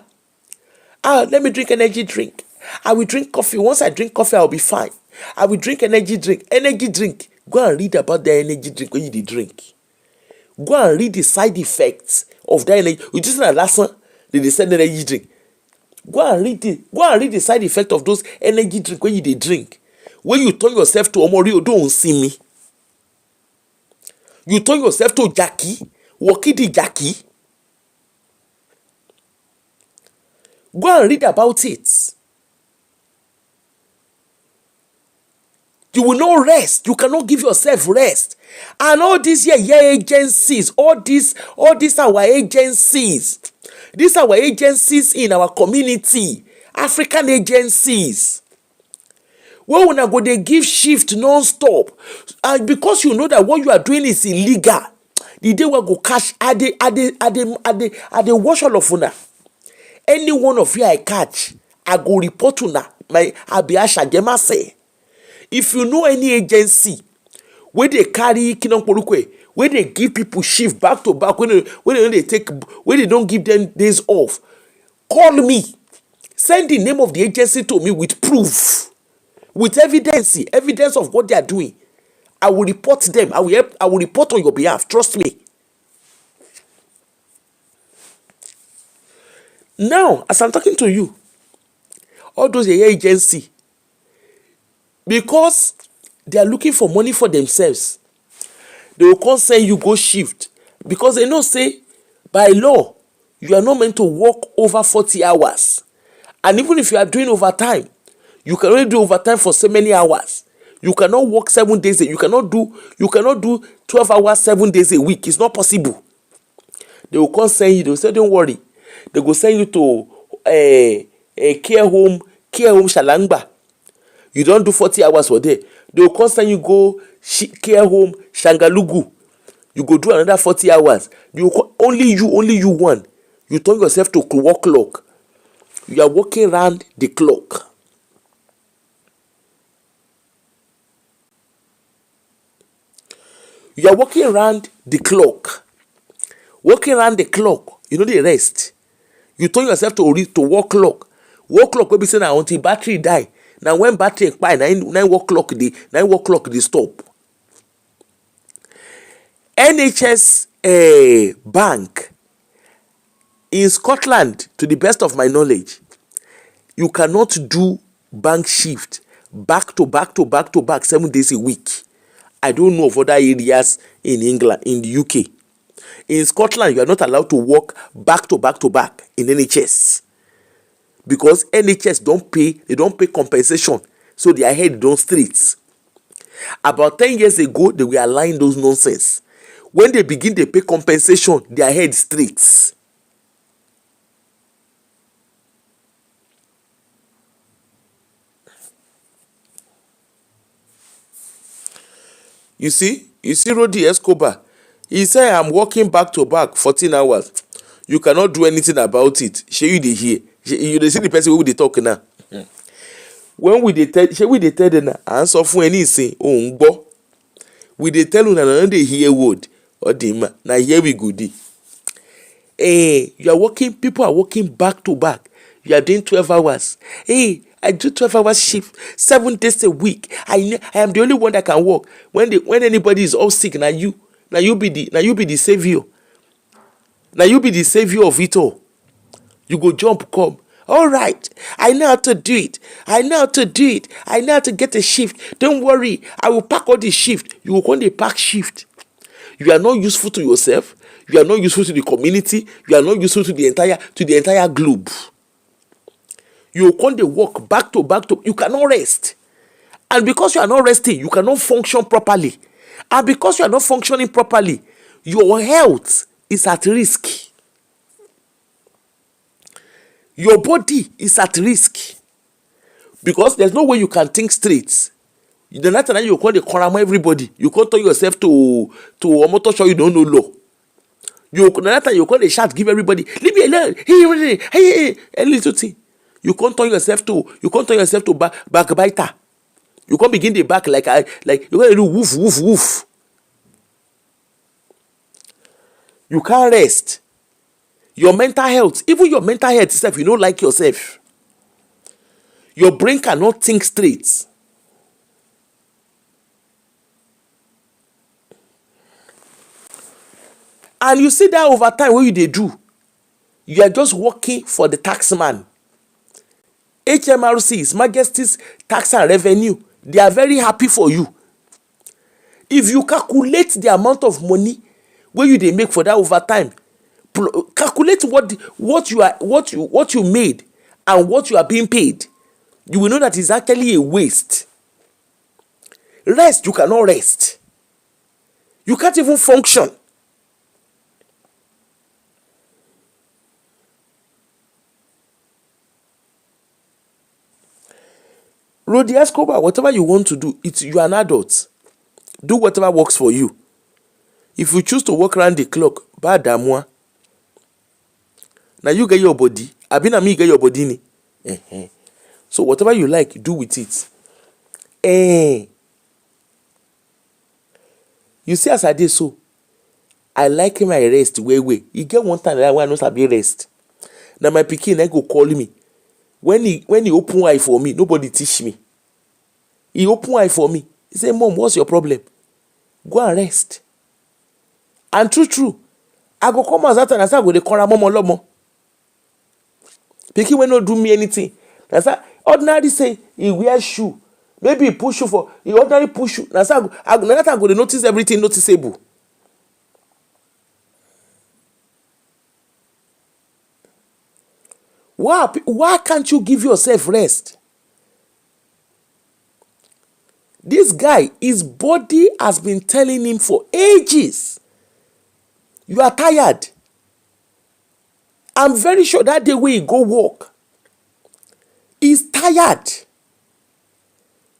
Speaker 1: Let me drink energy drink. I will drink coffee. Once I drink coffee, I will be fine. I will drink energy drink. Energy drink. Go and read about the energy drink when you dey drink. Go and read the side effects of that energy. You just na last one, they send energy drink. Go and read the side effect of those energy drink when you dey drink. When you turn yourself to Omori, don't see me. You turn yourself to Jackie, Wakidi Jackie. Go and read about it. You will not rest. You cannot give yourself rest. And all these agencies, all these our agencies, these our agencies in our community, African agencies, where una go dey give shift non-stop, and because you know that what you are doing is illegal, the day we go catch, I dey watch all of una. Any one of you I catch, I go report una. My Abiasha Jema say, if you know any agency where they carry kinokporukwe, where they give people shift back to back, when they don't give them days off, call me. Send the name of the agency to me with proof, with evidence of what they are doing. I will report them. I will report on your behalf. Trust me. Now, as I'm talking to you, all those agency, because they are looking for money for themselves, they will come send you go shift, because they know say by law you are not meant to work over 40 hours, and even if you are doing overtime, you can only do overtime for so many hours. You cannot work 7 days. You cannot do 12 hours 7 days a week. It's not possible. They will come send you. They will say, don't worry. They go send you to a care home Shalangba. You don't do 40 hours for there. They will come send you go care home Shangalugu. You go do another 40 hours. Only you one. You turn yourself to work clock. You are working around the clock. You are working around the clock. Working around the clock. You know the rest. You turn yourself to work clock. Work clock will be saying until battery die. Now when battery expire, nine work clock they stop. NHS bank in Scotland, to the best of my knowledge, you cannot do bank shift back to back 7 days a week. I don't know of other areas in England, in the UK. In Scotland, you are not allowed to work back to back in NHS, because NHS don't pay compensation, so their head don't straight. About 10 years ago, they were allowing those nonsense. When they begin to pay compensation, their head straight. You see Rodi Escobar. He said, I'm working back to back 14 hours. You cannot do anything about it. Shey you dey hear? You dey see the person wey dey talk now. When we dey tell them na answer fún ẹni ìsìn òun gbọ́. We dey tell una na no dey hear word. Odima, na here we go dey. You are working, people are working back to back. You are doing 12 hours. I do 12 hours shift 7 days a week. I am the only one that can work. When anybody is all sick, now you be the savior. Now you be the savior of it all. You go jump, come. All right, I know how to do it. I know how to get a shift. Don't worry, I will pack all the shift. You will want to pack shift. You are not useful to yourself. You are not useful to the community. You are not useful to the entire globe. You can't work back to back. You cannot rest. And because you are not resting, you cannot function properly. And because you are not functioning properly, your health is at risk. Your body is at risk. Because there's no way you can think straight. The night you call the corner everybody. You can't tell yourself to a motor show you don't know law. The night you call the shout, give everybody, leave me alone. Hey, a little thing. You can't turn yourself to backbiter. You can't begin the back like you can't do woof woof woof. You can't rest. Your mental health, even your mental health itself, you don't like yourself. Your brain cannot think straight. And you see that over time, what they do? You are just working for the taxman. HMRC, His Majesty's Tax and Revenue, they are very happy for you. If you calculate the amount of money where you they make for that overtime, calculate what you made and what you are being paid, you will know that it's actually a waste. Rest, you cannot rest. You can't even function. Rodi Escobar, whatever you want to do, you are an adult. Do whatever works for you. If you choose to work around the clock, bad damwa. Now you get your body. Abina me get your body ni. So whatever you like, do with it. You see as I did so, I like my rest way. You get one time that I want to be rest. Now my pikin I go call me. When he open eye for me, nobody teach me. He open eye for me. He say, Mom, what's your problem? Go and rest. And true, I go come as that and I say, I go to call mom or lomo. Pikin will not do me anything. That's why ordinary say he wear shoe. Maybe he push you for, he ordinary push you. That's why I go to notice everything noticeable. Why can't you give yourself rest? This guy, his body has been telling him for ages, you are tired. I'm very sure that day when he go walk, he's tired.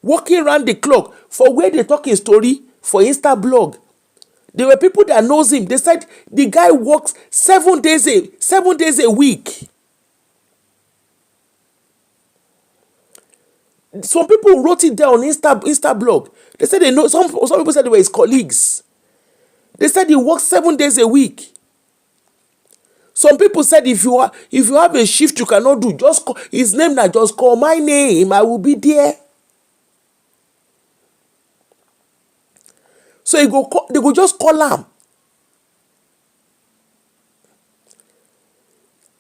Speaker 1: Walking around the clock for where they talking story for Insta blog. There were people that knows him. They said the guy works 7 days a week. Some people wrote it there on Insta blog. They said they know. Some people said they were his colleagues. They said he works 7 days a week. Some people said if you have a shift you cannot do, just call his name now. Just call my name. I will be there. So they go just call him.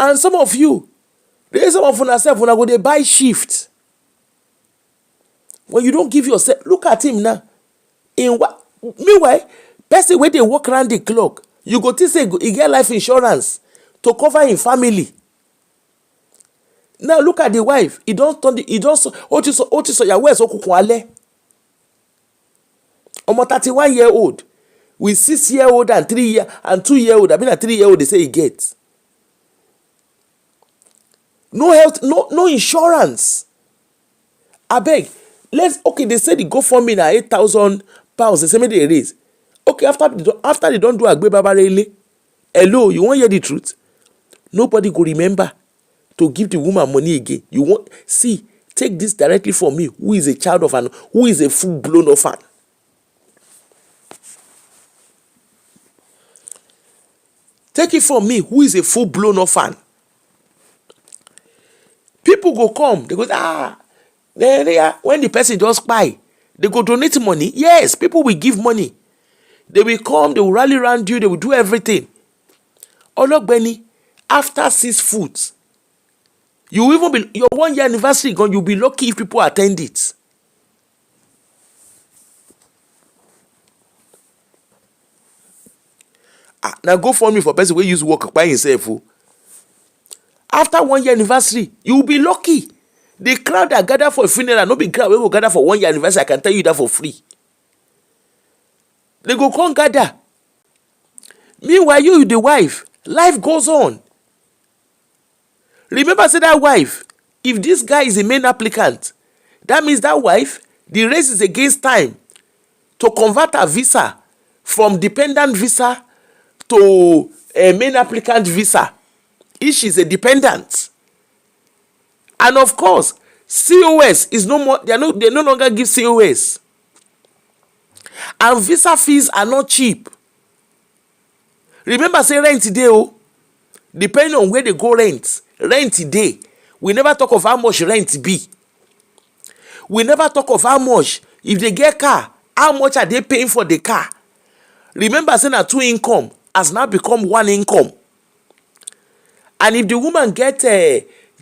Speaker 1: And some of you, there is some of yourself when I go they buy shift. When you don't give yourself, look at him now. Meanwhile, person when they walk around the clock, you go to say he get life insurance to cover his family. Now look at the wife. He don't so ya where's okukunale. Omo 31-year-old with 6-year-old and 2-year-old. I mean a 3-year-old they say he gets. No health, no insurance. I beg. They said the GoFundMe na £8,000. They say maybe they raise. Okay, after they don't do Agbe Baba Rele. Hello, you want hear the truth? Nobody go remember to give the woman money again. Take this directly from me, who is a child of who is a full-blown orphan. Take it from me, who is a full-blown orphan. People go come, they go, when the person just buy, they go donate money. Yes, people will give money. They will come, they will rally around you, they will do everything. Ologbeni, after 6 foot, you will even be your 1-year anniversary gone, you'll be lucky if people attend it. Now go for me for person who use work by himself. After 1-year anniversary, you will be lucky. The crowd that gather for a funeral, no big crowd, we will gather for 1-year anniversary. I can tell you that for free. They go come gather. Meanwhile, you the wife, life goes on. Remember, say that wife, if this guy is a main applicant, that means that wife, the race is against time to convert her visa from dependent visa to a main applicant visa. If she's a dependent. And of course, COS is no more, they no longer give COS. And visa fees are not cheap. Remember, say rent today, depending on where they go rent today. We never talk of how much rent be. We never talk of how much, if they get car, how much are they paying for the car? Remember, saying that 2 income has now become 1 income. And if the woman get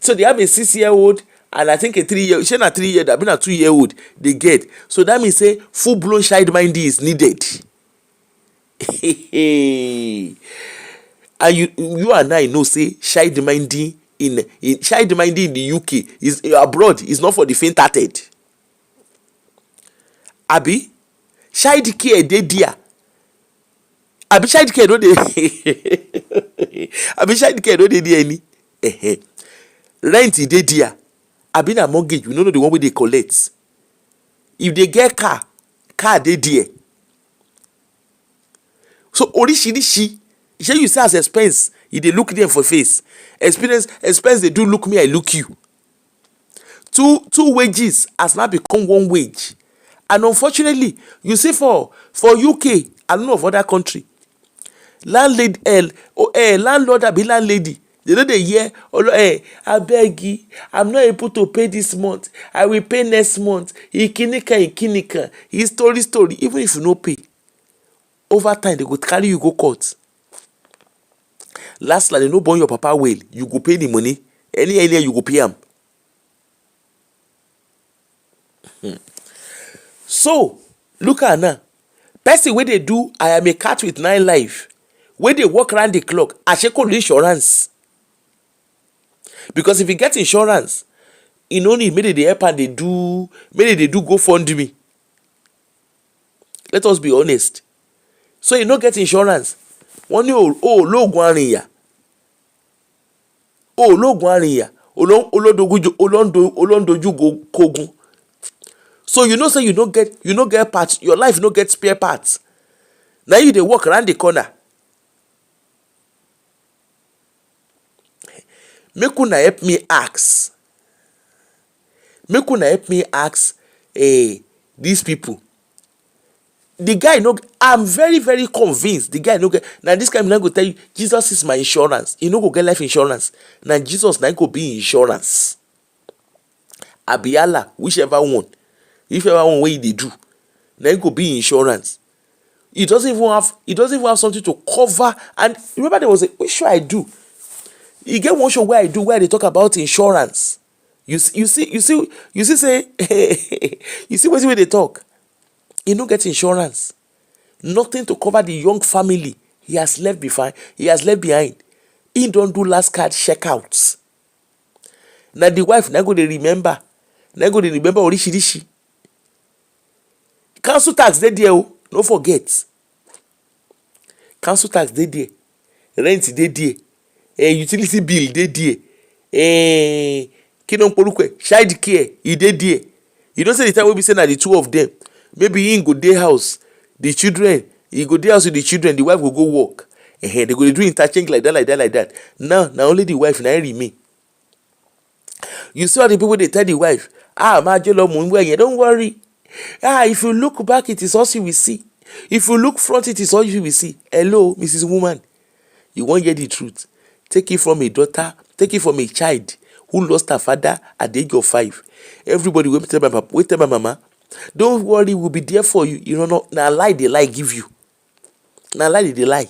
Speaker 1: so they have a 6-year-old and I think a 3-year, she not 3-year, I've been a 2-year-old, they get. So that means say full-blown child minding is needed. And you and I know say child minding in the UK is abroad is not for the faint-hearted. Abi, child care dey there. abi child care no dey abi child care no dey there any. Rent e dey there, abi na mortgage we no know the one wey dey collect. If they get car dey there. So oríṣiríṣi shey you see as expense e dey look them for face, expense dey do look me I look you. Two wages has now become one wage, and unfortunately you see for UK and none of other country, landlord abi landlady they no dey hear abeg I'm not able to pay this month, I will pay next month, ikinikan story. Even if you no pay, over time they go carry you go court. Last they no born your papa well, you go pay the money any you go pay am. So look at now, person wey dey do I am a cat with 9 life, wey dey work round the clock, ashekolu insurance. Because if you get insurance, e no need make they dey help am dey do GoFundMe. Let us be honest. So you no get insurance, wọ́n ní olóògùn àrìnyà olóńdojú kogun. So you know say you no get part, your life no get spare parts. Now you dey walk around the corner. Make una help me ask these people. The guy no, I'm very very convinced the guy no get. Now this guy na go tell you Jesus is my insurance, he no go get life insurance. Now Jesus na go be insurance. Abi Allah, whichever one wey they do, na go be insurance. He doesn't even have something to cover. And remember there was which show I do. You get one show where I do where they talk about insurance. You see say you see what they talk. He no get insurance, nothing to cover the young family he has left behind. He don't do last card checkouts. Now the wife na go dey remember orishirishi. Council tax dey there, no forget. Council tax dey there, rent dey there, utility bill dey there, child care e dey there. You don't say the time wey be say na the two of them, maybe him go dey house, the children, he go dey house with the children, the wife go work. They go do interchange like that. Now only the wife na remain. You see all the people they tell the wife, don't worry. If you look back, it is all you will see. If you look front, it is all you will see. Hello, Mrs. Woman. You won't hear the truth. Take it from a daughter, take it from a child who lost her father at the age of 5. Everybody will tell my mama, don't worry, we'll be there for you. You know, now lie they lie give you. Now lie they lie.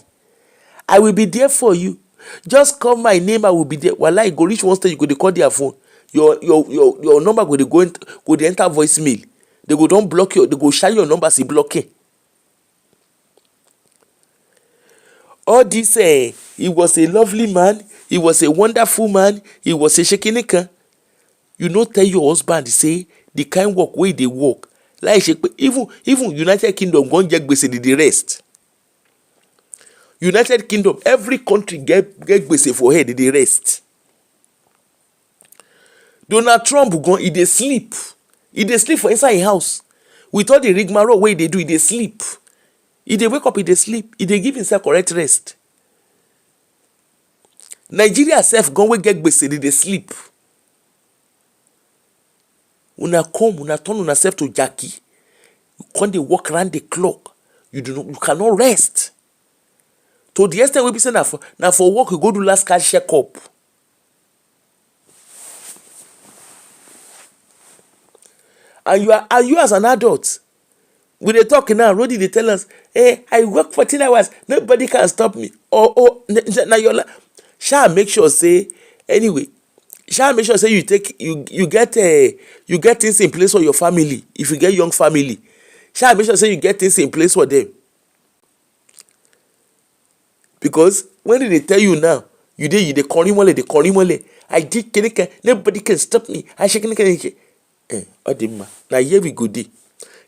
Speaker 1: I will be there for you. Just call my name, I will be there. While I go reach one stage, you go to call their phone. Your number go to enter voicemail. They go don't block you. They go share your number, see blocking. All this, he was a lovely man. He was a wonderful man. He was a shekinika. You know, tell your husband, say the kind work way they work. Like even United Kingdom go get gbese the rest. United Kingdom, every country get gbese for head the rest. Donald Trump go he dey sleep. He dey sleep for inside his house. With all the rigmarole way they do, he dey sleep. He dey wake up, he dey sleep. He dey give himself correct rest. Nigeria self go we get gbese dey sleep. Una turn una self to Jackie. You can't dey walk around the clock. You cannot rest. To the extent we be say na for work you go do last card check up. And you as an adult, we dey talk now, Rodi they tell us, hey, I work 14 hours, nobody can stop me. Now you're shall make sure say anyway. Shall make sure say you get things in place for your family. If you get young family, shall make sure say you get things in place for them. Because when they tell you now, you dey korimole. I did kinika, nobody can stop me. I shake odima. Now here we go dey.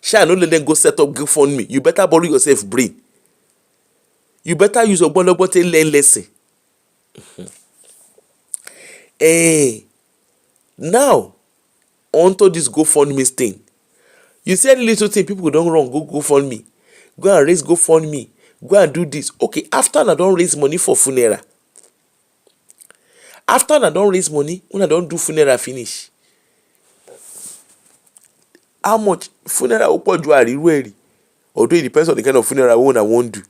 Speaker 1: Shall no let them go set up GoFundMe. You better borrow yourself brain. You better use ogbonlogbo take learn lesson. Now onto this GoFundMe thing. You see any little thing people don run go GoFundMe, go and raise GoFundMe, go and do this. Okay, after una don raise money for funeral, after una don raise money, una don do funeral finish, how much funeral ó pọ̀ ju àrírú ẹ̀ rí? Although it depends on the kind of funeral wey una wan do,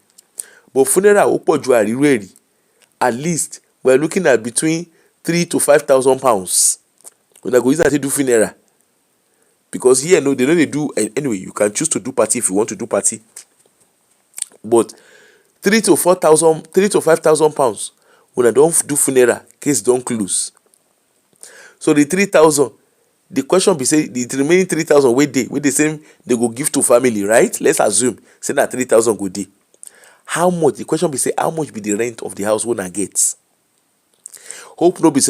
Speaker 1: but funeral ó pọ̀ ju àrírú ẹ̀ rí. At least we are looking at between £3,000 to £5,000 una go use am take do funeral. Because here no, they no dey do anyway. You can choose to do party if you want to do party, but £3,000 to £5,000 una don do funeral, case don close. So the 3,000, the question be say the remaining 3,000 wey dey say they go give to family, right? Let's assume say na 3,000 go dey. How much? The question be say how much be the rent of the house wey una get? Hope no be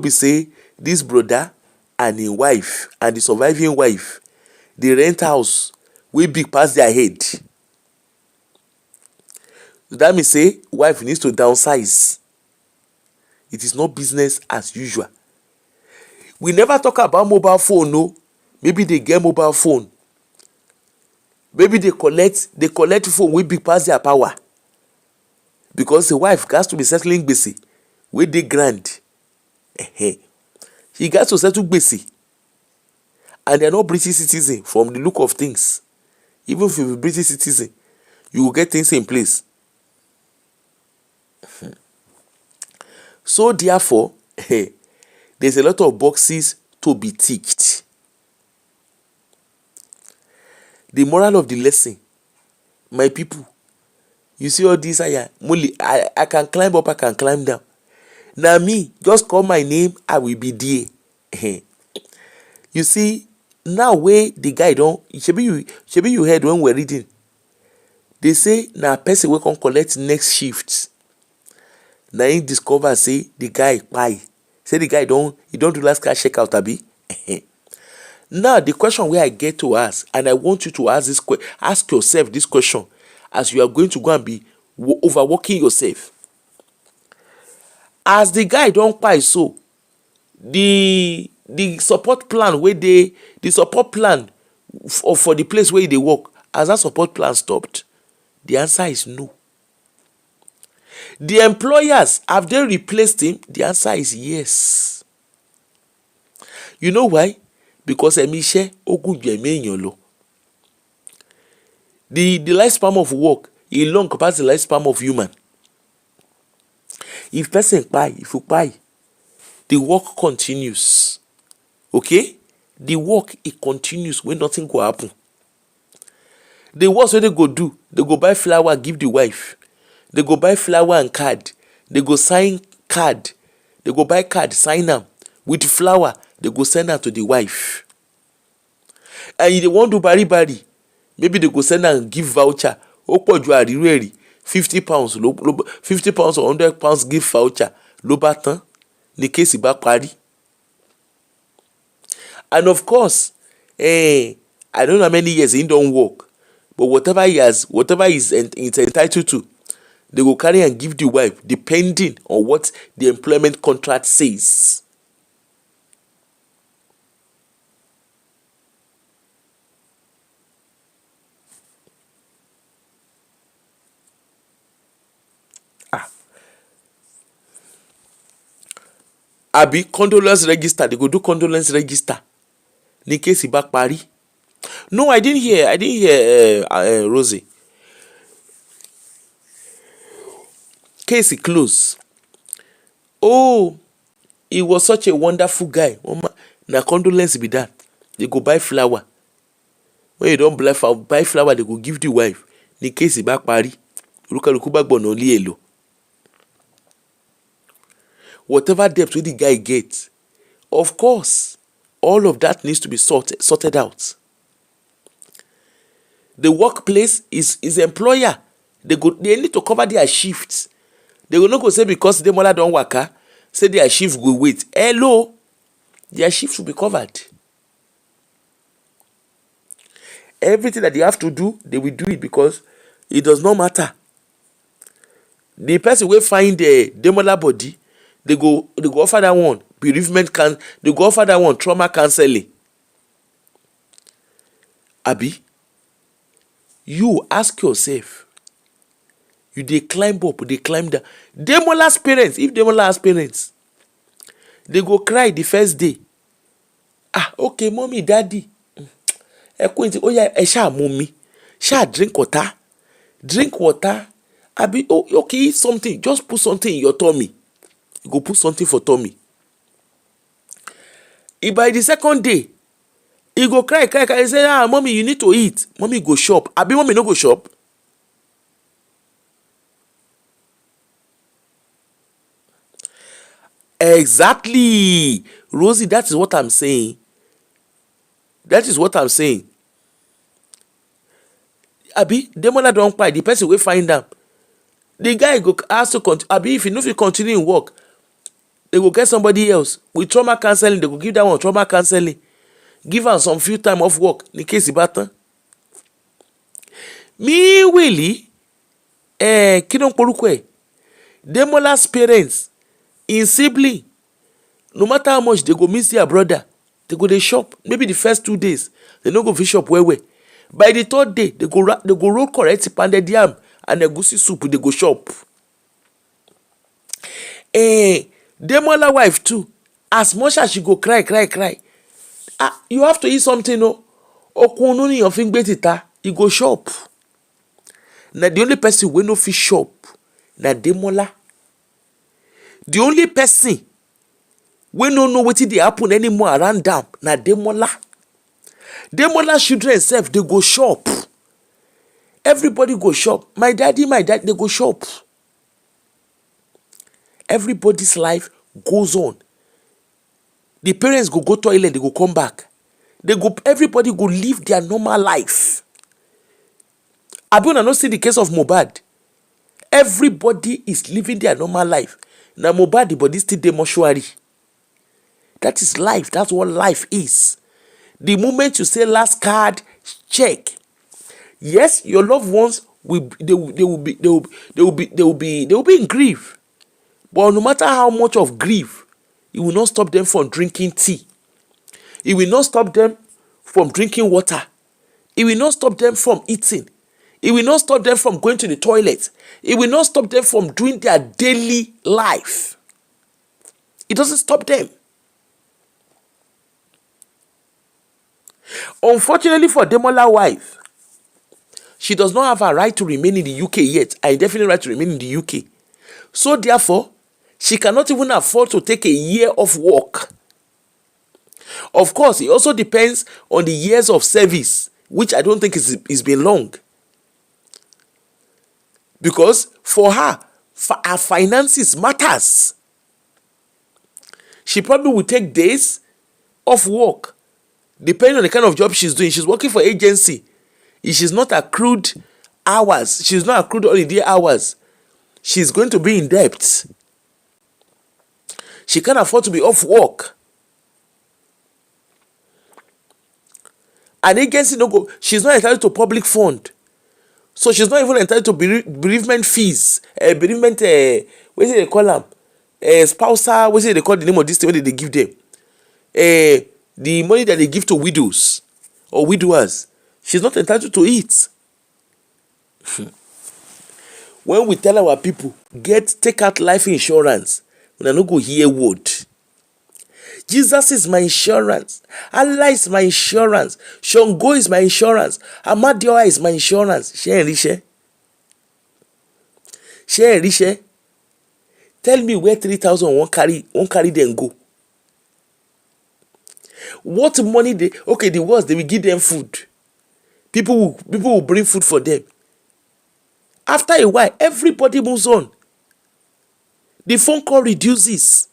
Speaker 1: say this brother and him wife and the surviving wife dey rent house wey big pass their head. That mean say wife needs to downsize. It is not business as usual. We never talk about mobile phone. No, maybe they get mobile phone, maybe they collect phone wey big pass their power, because the wife gats to be settling gbese wey dey grand. He gats to settle gbese, and they are not British citizen from the look of things. Even if you be British citizen, you will get things in place. So therefore, there's a lot of boxes to be ticked. The moral of the lesson, my people, you see all this I can climb up, I can climb down. Now me, just call my name, I will be there. You see, now wey the guy don, shebi you heard when we were reading, they say na person wey come collect next shift, na him discover say the guy kpai, say the guy do last cash check out abi. Now the question wey I get to ask, and I want you to ask yourself this question as you are going to go and be overworking yourself. As the guy don kpai, so the support plan wey dey, the support plan for the place where they work, has that support plan stopped? The answer is no. The employers, have they replaced him? The answer is yes. You know why? Because ẹ̀mí iṣẹ́ ó gùn ju ẹ̀mí èèyàn lọ. The lifespan of work is long compared to the lifespan of human. If person kpai, if you kpai, the work continues. Okay? The work, it continues when nothing go happen. The work wey they go do, they go buy flower give the wife, they go buy flower and card, they go sign card, they go buy card, sign am with flower, they go send am to the wife. And if they wan do bari, maybe they go send am give voucher, ó pọ̀ ju àrírú ẹ̀ rí, £50 £50 or £100 give voucher, ló bá tán, ní case bá parí. And of course, I don't know how many years he don work, but whatever he's entitled to, they go carry and give the wife depending on what the employment contract says. Abi condolence register, they go do condolence register ní case bá parí. No, I didn't hear Rosie. Case close. Oh, he was such a wonderful guy. Na condolence be that. They go buy flower. When you don't buy flower, they go give the wife. Ní case bá parí, olúkálùkù bá gbọ̀nà ilé ẹ̀ lọ. Whatever debt wey the guy get, of course, all of that needs to be sorted out. The workplace is employer. They need to cover their shifts. They will not go say because the mother don't work, say their shift go wait. Hello, their shift will be covered. Everything that they have to do, they will do it because it does not matter. The person wey find the Demola body, they go offer that one bereavement they go offer that one trauma counseling. Abi, you ask yourself, you dey climb up, dey climb down. Demola's parents, if Demola has parents, they go cry the first day. Okay, mommy, daddy, oya, ẹ ṣáà mú mi, ṣáà drink water. Abi, okay, eat something, just put something in your tummy. You go put something for tummy. By the second day, he go cry. He say, mommy, you need to eat. Mommy go shop. Abi, mommy no go shop. Exactly. Rosie, that is what I'm saying. Abi, Demola don kpai. The person wey find am, the guy go ask to continue. Abi, if you no fit continue in work, they go get somebody else with trauma counseling. They go give that one trauma counseling. Give am some few time off work in case e bá tán. Meanwhile, kí ló ń porúkọ ẹ̀? Demola's parents, in sibling, no matter how much they go miss their brother, they go dey shop. Maybe the first 2 days they no go fit shop well. By the third day, they go roll correct pounded yam and egusi soup. They go shop. Demola wife too, as much as she go cry, you have to eat something. No, okunu ni yan fi gbe tita, you go shop. Na the only person wey no fit shop na Demola. The only person wey no know wetin dey happen anymore around am na Demola. Demola children sef, they go shop. Everybody go shop. My daddy, they go shop. Everybody's life goes on. The parents go toilet, they go come back. Everybody go live their normal life. Abi una no see the case of Mohbad. Everybody is living their normal life. Na Mohbad the body still dey mortuary. That is life. That's what life is. The moment you say last card, check. Yes, your loved ones will be in grief. But no matter how much of grief, it will not stop them from drinking tea. It will not stop them from drinking water. It will not stop them from eating. It will not stop them from going to the toilet. It will not stop them from doing their daily life. It doesn't stop them. Unfortunately for Demola's wife, she does not have a right to remain in the UK yet, an indefinite right to remain in the UK. So therefore, she cannot even afford to take a year off work. Of course, it also depends on the years of service, which I don't think is been long. Because for her finances matters. She probably will take days off work, depending on the kind of job she's doing. She's working for agency. If she's not accrued hours, she's not accrued holiday hours, she's going to be in debt. She can't afford to be off work. An agency no go, she's not entitled to public fund. So she's not even entitled to bereavement fees. Bereavement, what is it they call them? Spousal, what is it they call the name of this thing when they give them? The money that they give to widows or widowers. She's not entitled to it. When we tell our people, take out life insurance, we no go hear word. Jesus is my insurance. Allah is my insurance. Shango is my insurance. Amadioha is my insurance. Share Rishe. Tell me where 3,000 won't carry them go. What money the worst, they will give them food. People will bring food for them. After a while, everybody moves on. The phone call reduces.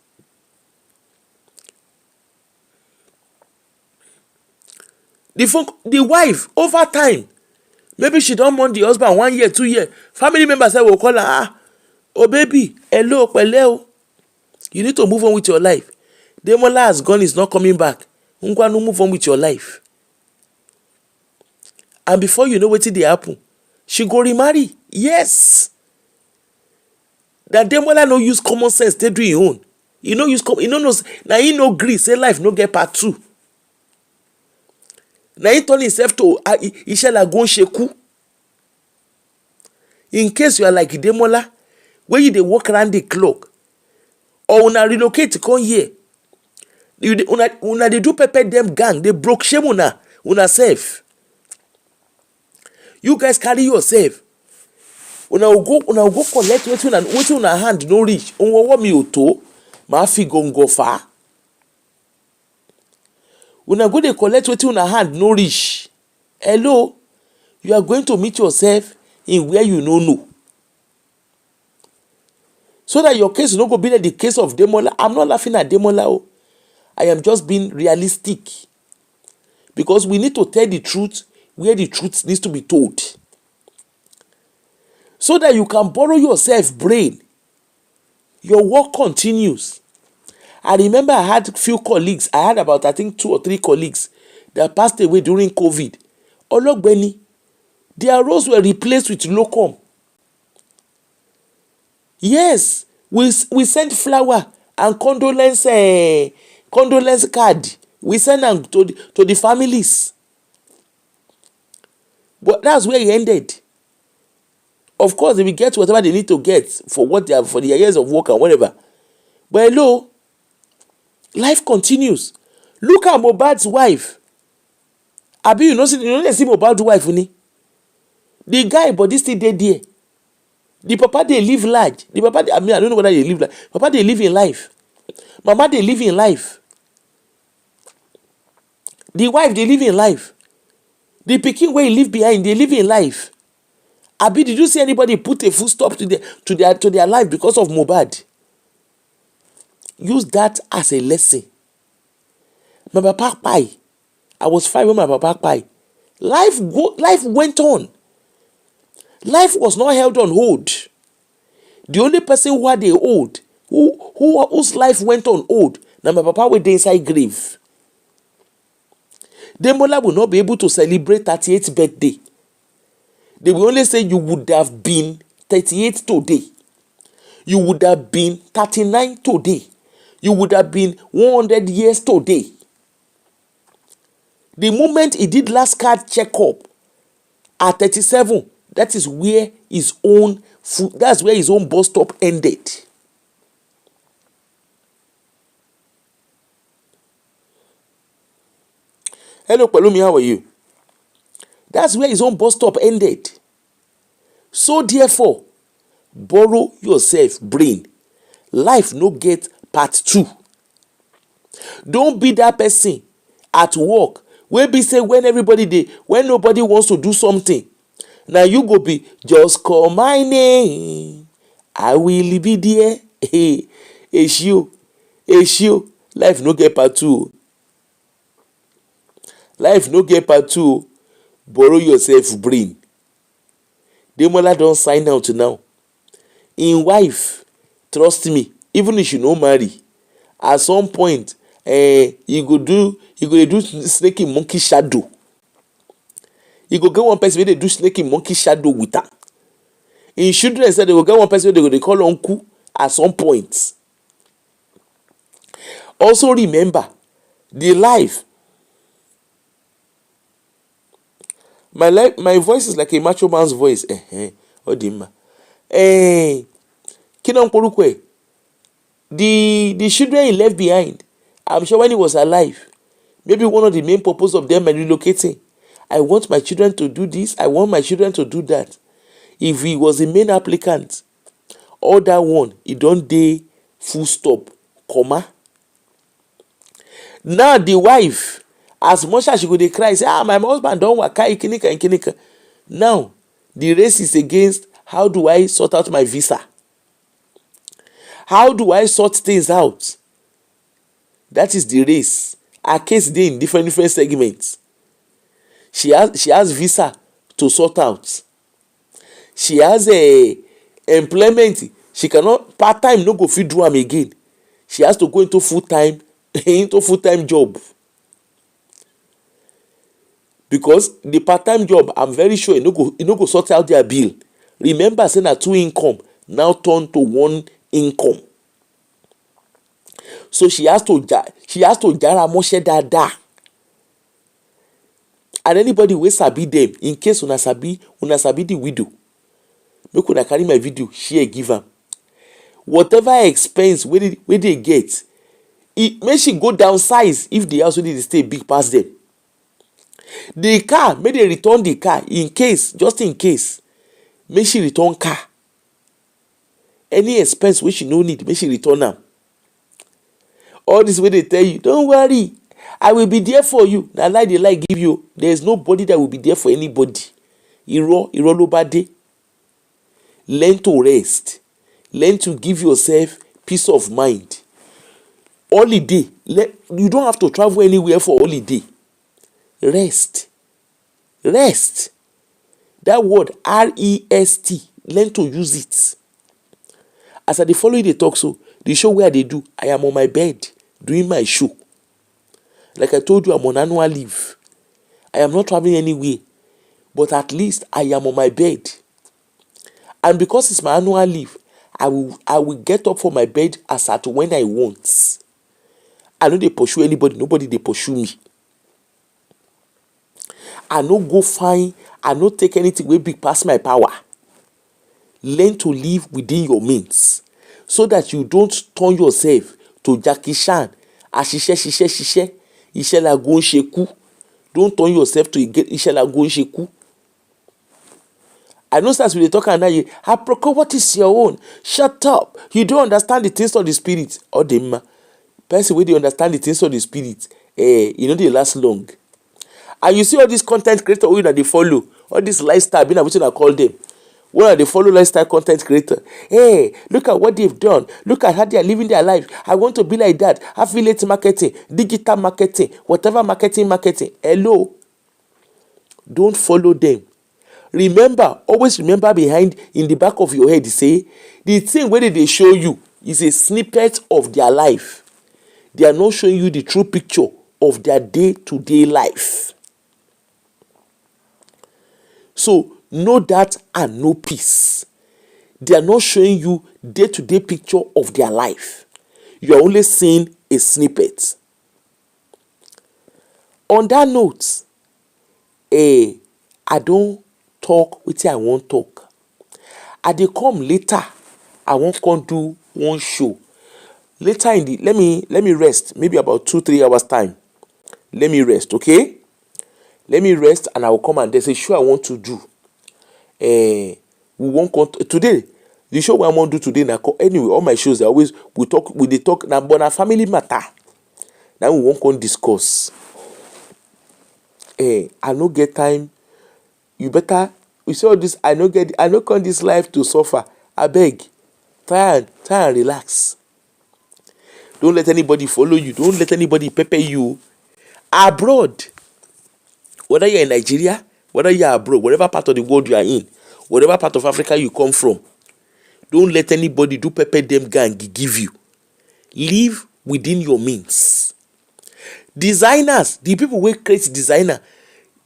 Speaker 1: The wife, over time, maybe she don't want the husband 1 year, 2 years. Family members will call her, oh baby, hello, pẹ̀lẹ́. You need to move on with your life. Demola has gone, is not coming back. Ungwanu, move on with your life. And before you know what they happen, she go remarry. Yes. That Demola no use common sense, they do his own. He no use he no know now he no gree say life no get part 2. Now he turn himself to Ishela Gon Sheku. In case you are like Demola, where you dey walk around the clock, or una relocate to come here, una dey do pepper dem gang, they broke shame una self. You guys carry yourself. Una go collect wetin una hand no reach. Onwowo mi oto, ma fi gongo fa. Una go dey collect wetin una hand no reach. Hello, you are going to meet yourself in where you no know. So that your case no go be like the case of Demola. I'm not laughing at Demola. Oh. I am just being realistic. Because we need to tell the truth where the truth needs to be told. So that you can borrow yourself brain. Your work continues. I remember I had few colleagues. I had about, I think, 2 or 3 colleagues that passed away during COVID. Ologbeni, their roles were replaced with locum. Yes, we sent flower and condolence card. We send them to the families. But that's where it ended. Of course, they will get whatever they need to get for what they have for their years of work and whatever. But hello, life continues. Look at Mohbad's wife. Abi, you know see Mohbad's wife, ni? The guy, but this still dead there. The papa they live large. The papa, I don't know whether they live large. Papa they live in life. Mama they live in life. The wife they live in life. The pikin where he live behind, they live in life. Abi, did you see anybody put a full stop to their life because of Mohbad? Use that as a lesson. My papa pie. I was 5 when my papa pie. Life went on. Life was not held on hold. The only person who had a hold, whose life went on hold, now my papa went inside grave. Demola will not be able to celebrate 38th birthday. They will only say you would have been 38 today. You would have been 39 today. You would have been 100 years today. The moment he did last card checkup at 37, that's where his own bus stop ended. Hello, Palumi, how are you? That's where his own bus stop ended. So therefore, borrow yourself brain. Life no get part 2. Don't be that person at work where be say when nobody wants to do something. Now you go be just call my name. I will be there. Hey, issue. Life no get part 2. Life no get part 2. Borrow yourself brain. Demola don't sign out now. In wife, trust me, even if you no marry, at some point, you go do snake in monkey shadow. You go get one person where they do snake in monkey shadow with her. In children said they will get one person where they call uncle at some point. Also remember, the life. My voice is like a macho man's voice. Odima. Kidon Porukwe. The children he left behind, I'm sure when he was alive, maybe one of the main purpose of them relocating. I want my children to do this. I want my children to do that. If he was the main applicant, all that one, he don't dey full stop, comma. Now the wife, as much as she go dey cry, say, my husband don't waka ikinika. Now, the race is against how do I sort out my visa? How do I sort things out? That is the race. Her case dey in different segments. She has visa to sort out. She has a employment. She cannot part-time no go fit do am again. She has to go into full-time job. Because the part-time job, I'm very sure e no go sort out their bill. Remember, say na 2 income now turn to one income. So she has to jara moshe dada. And anybody wey sabi them, in case una sabi the widow, make una carry my video share give am. Whatever expense wey dey get, make she go downsize if the house wey dey stay big pass them. The car, make they return the car just in case, make she return car. Any expense wey she no need, make she return am. All this wey dey tell you, don't worry, I will be there for you. Na lie dey lie give you. There is nobody that will be there for anybody. Irọ́ ló bá dé. Learn to rest. Learn to give yourself peace of mind. Holiday, you don't have to travel anywhere for holiday. Rest. That word rest, learn to use it. As I dey follow you dey talk so, the show wey I dey do, I am on my bed doing my show. Like I told you, I'm on annual leave. I am not traveling anywhere, but at least I am on my bed. And because it's my annual leave, I will get up from my bed as at when I want. I no dey pursue anybody, nobody dey pursue me. I no go find, I no take anything wey big pass my power. Learn to live within your means so that you don't turn yourself to Jackie Chan. Ṣiṣẹ́, iṣẹ́ lago ń ṣekú. Don't turn yourself to iṣẹ́ lago ń ṣekú. I know as we dey talk and now aproko, what is your own? Shut up. You don't understand the things of the spirit. Or the person wey dey understand the things of the spirit, e no dey last long. And you see all these content creators wey una dey follow, all this lifestyle, be na wetin I call them. When they follow lifestyle content creator, hey, look at what they've done. Look at how they are living their life. I want to be like that. Affiliate marketing, digital marketing, whatever marketing. Hello. Don't follow them. Always remember behind, in the back of your head, say, the thing where they show you is a snippet of their life. They are not showing you the true picture of their day-to-day life. So, know that and know peace. They are not showing you day-to-day picture of their life. You are only seeing a snippet. On that note, I don't talk wetin I wan talk. I dey come later. I wan come do one show. Later in the let me rest. Maybe about 2-3 hours time. Let me rest, okay? Let me rest and I will come and there's a show I want to do. We won't today. The show I want to do today now. Anyway, all my shows we talk now, but na family matter. Now we won't come discuss. I no get time. You better. We say all this. I no come this life to suffer. I beg. Try and relax. Don't let anybody follow you. Don't let anybody pepper you. Abroad, whether you're in Nigeria, whether you're abroad, whatever part of the world you are in, whatever part of Africa you come from, don't let anybody do pepper them gang give you. Live within your means. Designers, the people who create designer,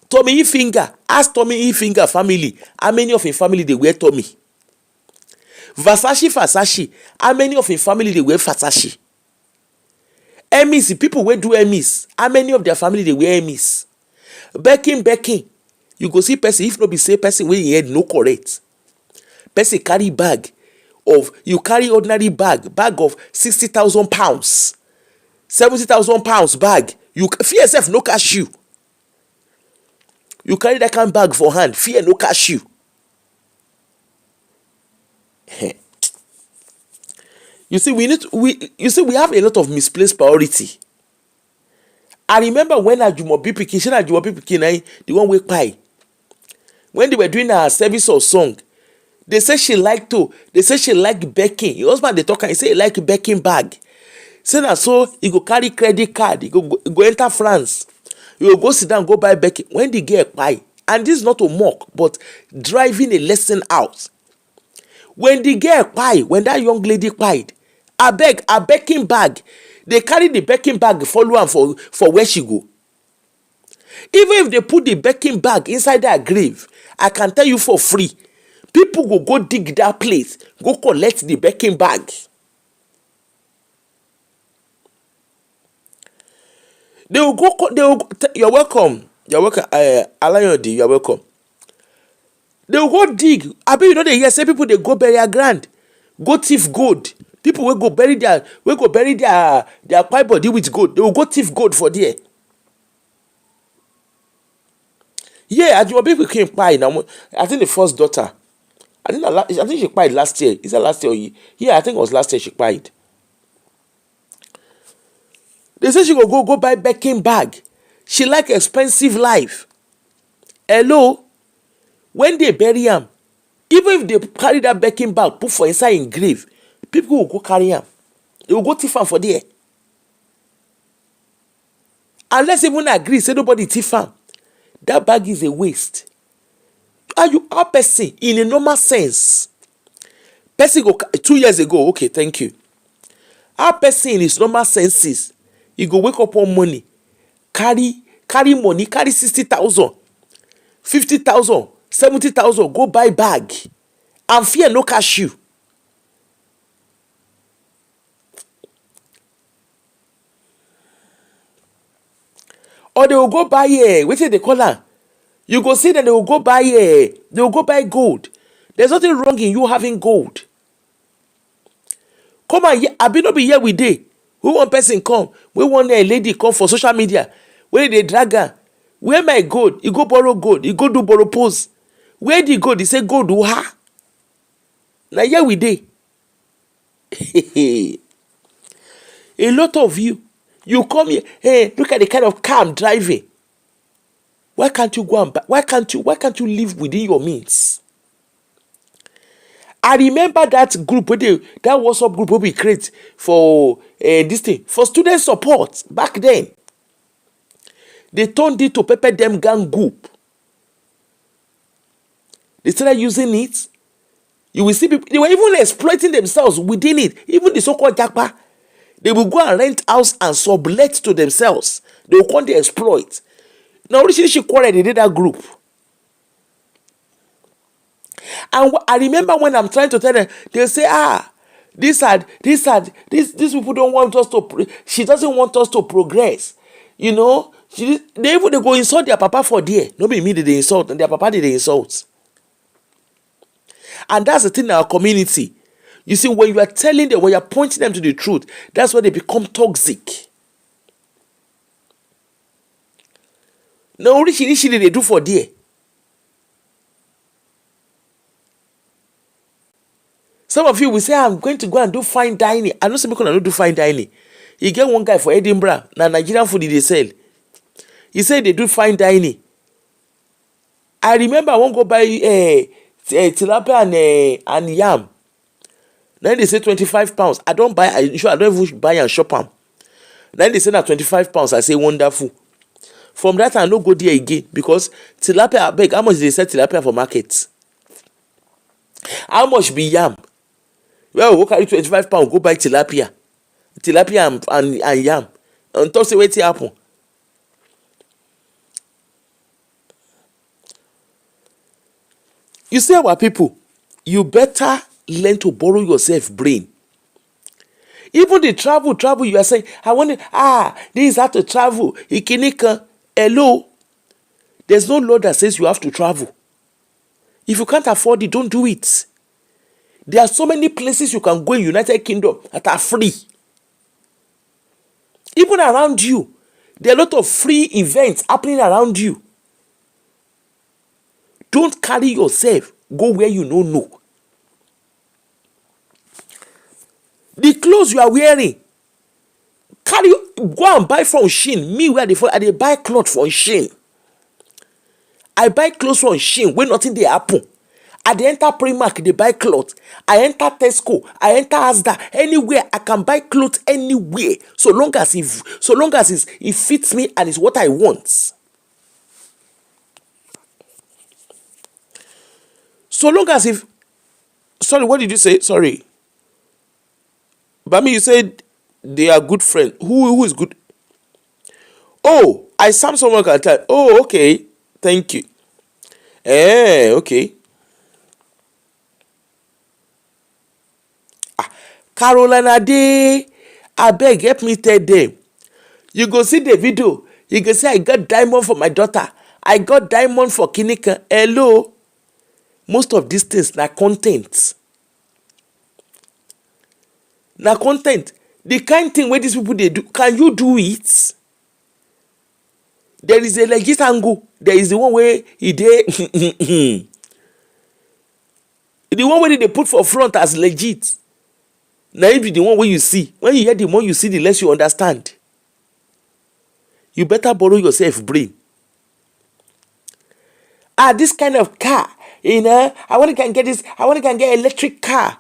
Speaker 1: Tommy Hilfiger, ask Tommy Hilfiger family, how many of his family they wear Tommy? Versace, how many of his family they wear Versace? Emmys, people wey do Emmys, how many of their family they wear Emmys? Becking, you go see person, if not be say person wey head no correct. Person carry you carry ordinary bag of 60,000 pounds, 70,000 pounds bag. You fear yourself no cash you. You carry that kind of bag for hand, fear no cash you. You see, we have a lot of misplaced priority. I remember when Ajumobi Pikin, the one with pie, when they were doing a service of song, they said she liked Becking. Your husband they talk and he say he like Becking bag. Say that so he go carry credit card, he go enter France, he will go sit down, go buy Becking. When they get pie, and this is not to mock, but driving a lesson out. When they get pie, when that young lady pied, a Becking bag, they carry the Becking bag, follow am for where she go. Even if they put the Becking bag inside their grave, I can tell you for free, People go dig that place, go collect the Birkin bag. They will go. You're welcome. You're welcome. Alayodi, you're welcome. They will go dig. I bet you know they hear say people they go bury their grand, go thief gold. People will go bury their pipe body with gold. They will go thief gold for there. Yeah, Ajumobi came by now. I think the first daughter. I think she cried last year. Is that last year? Yeah, I think it was last year she cried. They say she go buy Birkin bag. She like expensive life. Hello, when they bury am, even if they carry that Birkin bag put for inside in grave, people will go carry am. They will go thief am for there. Unless even agree say nobody thief am, that bag is a waste. Are you a person in a normal sense? Person go 2 years ago, okay, thank you. Our person in his normal senses, he go wake up one morning, carry money, carry 60,000, 50,000, 70,000, go buy bag, and fear no catch you. Or they will go buy wetin they call am. You go see them, they will go buy gold. There's nothing wrong in you having gold. Come on, I be not be here with day. Who one person come? We want a lady come for social media. Where they drag her? Where my gold? You go borrow gold. You go do borrow pose. Where the gold? He say gold do ha. Now here we day. A lot of you come here. Hey, look at the kind of car I'm driving. Why can't you go and buy? Why can't you live within your means? I remember that group that WhatsApp group we create for this thing for student support back then. They turned it to pepper them gang group. They started using it. You will see people, they were even exploiting themselves within it. Even the so-called Jakpa, they will go and rent house and sublet to themselves. They will come to exploit. Now, she quarreled, they did that group. And I remember when I'm trying to tell them, they say, these people don't want us to, she doesn't want us to progress. You know, they go insult their papa for there. Nobody me did they insult, and their papa did they insult. And that's the thing in our community. You see, when you are telling them, when you are pointing them to the truth, that's where they become toxic. Now, what they do for there? Some of you will say, I'm going to go and do fine dining. I know some people don't do fine dining. You get one guy for Edinburgh, now Nigerian food they sell. He said they do fine dining. I remember I won't go buy tilapia and yam. Then they say 25 pounds. I don't even buy and shop them. Then they say that 25 pounds. I say wonderful. From that I no go there again because tilapia, I beg, how much they sell tilapia for market? How much be yam? Well, go carry 25 pounds, go buy tilapia and yam. And talk say wetin happen. You see our people, you better learn to borrow yourself brain. Even the travel, you are saying, I want to, this is how to travel. Ikinika, hello. There's no law that says you have to travel. If you can't afford it, don't do it. There are so many places you can go in United Kingdom that are free. Even around you, there are a lot of free events happening around you. Don't carry yourself, go where you don't know. The clothes you are wearing, go and buy from Shein. Me, where I buy clothes from Shein. I buy clothes from Shein when nothing they happen. I enter Primark, they buy clothes. I enter Tesco, I enter Asda. Anywhere I can buy clothes anywhere, so long as it fits me and it's what I want. So long as if, sorry, what did you say? Sorry, Bami, you said they are good friends. Who is good? Oh, I Sam someone can tell. Oh, okay, thank you. Okay. Carolina Day, abeg help me tell them. You go see the video, you go say I got diamond for my daughter, I got diamond for Kinika. Hello, most of these things na content. Na content. The kind thing wey these people dey do, can you do it? There is a legit angle. There is the one wey e dey the one wey they put for front as legit. Na it be the one wey you see. When you hear the more you see, the less you understand. You better borrow yourself brain. This kind of car, I want to can get this, I want to can get electric car.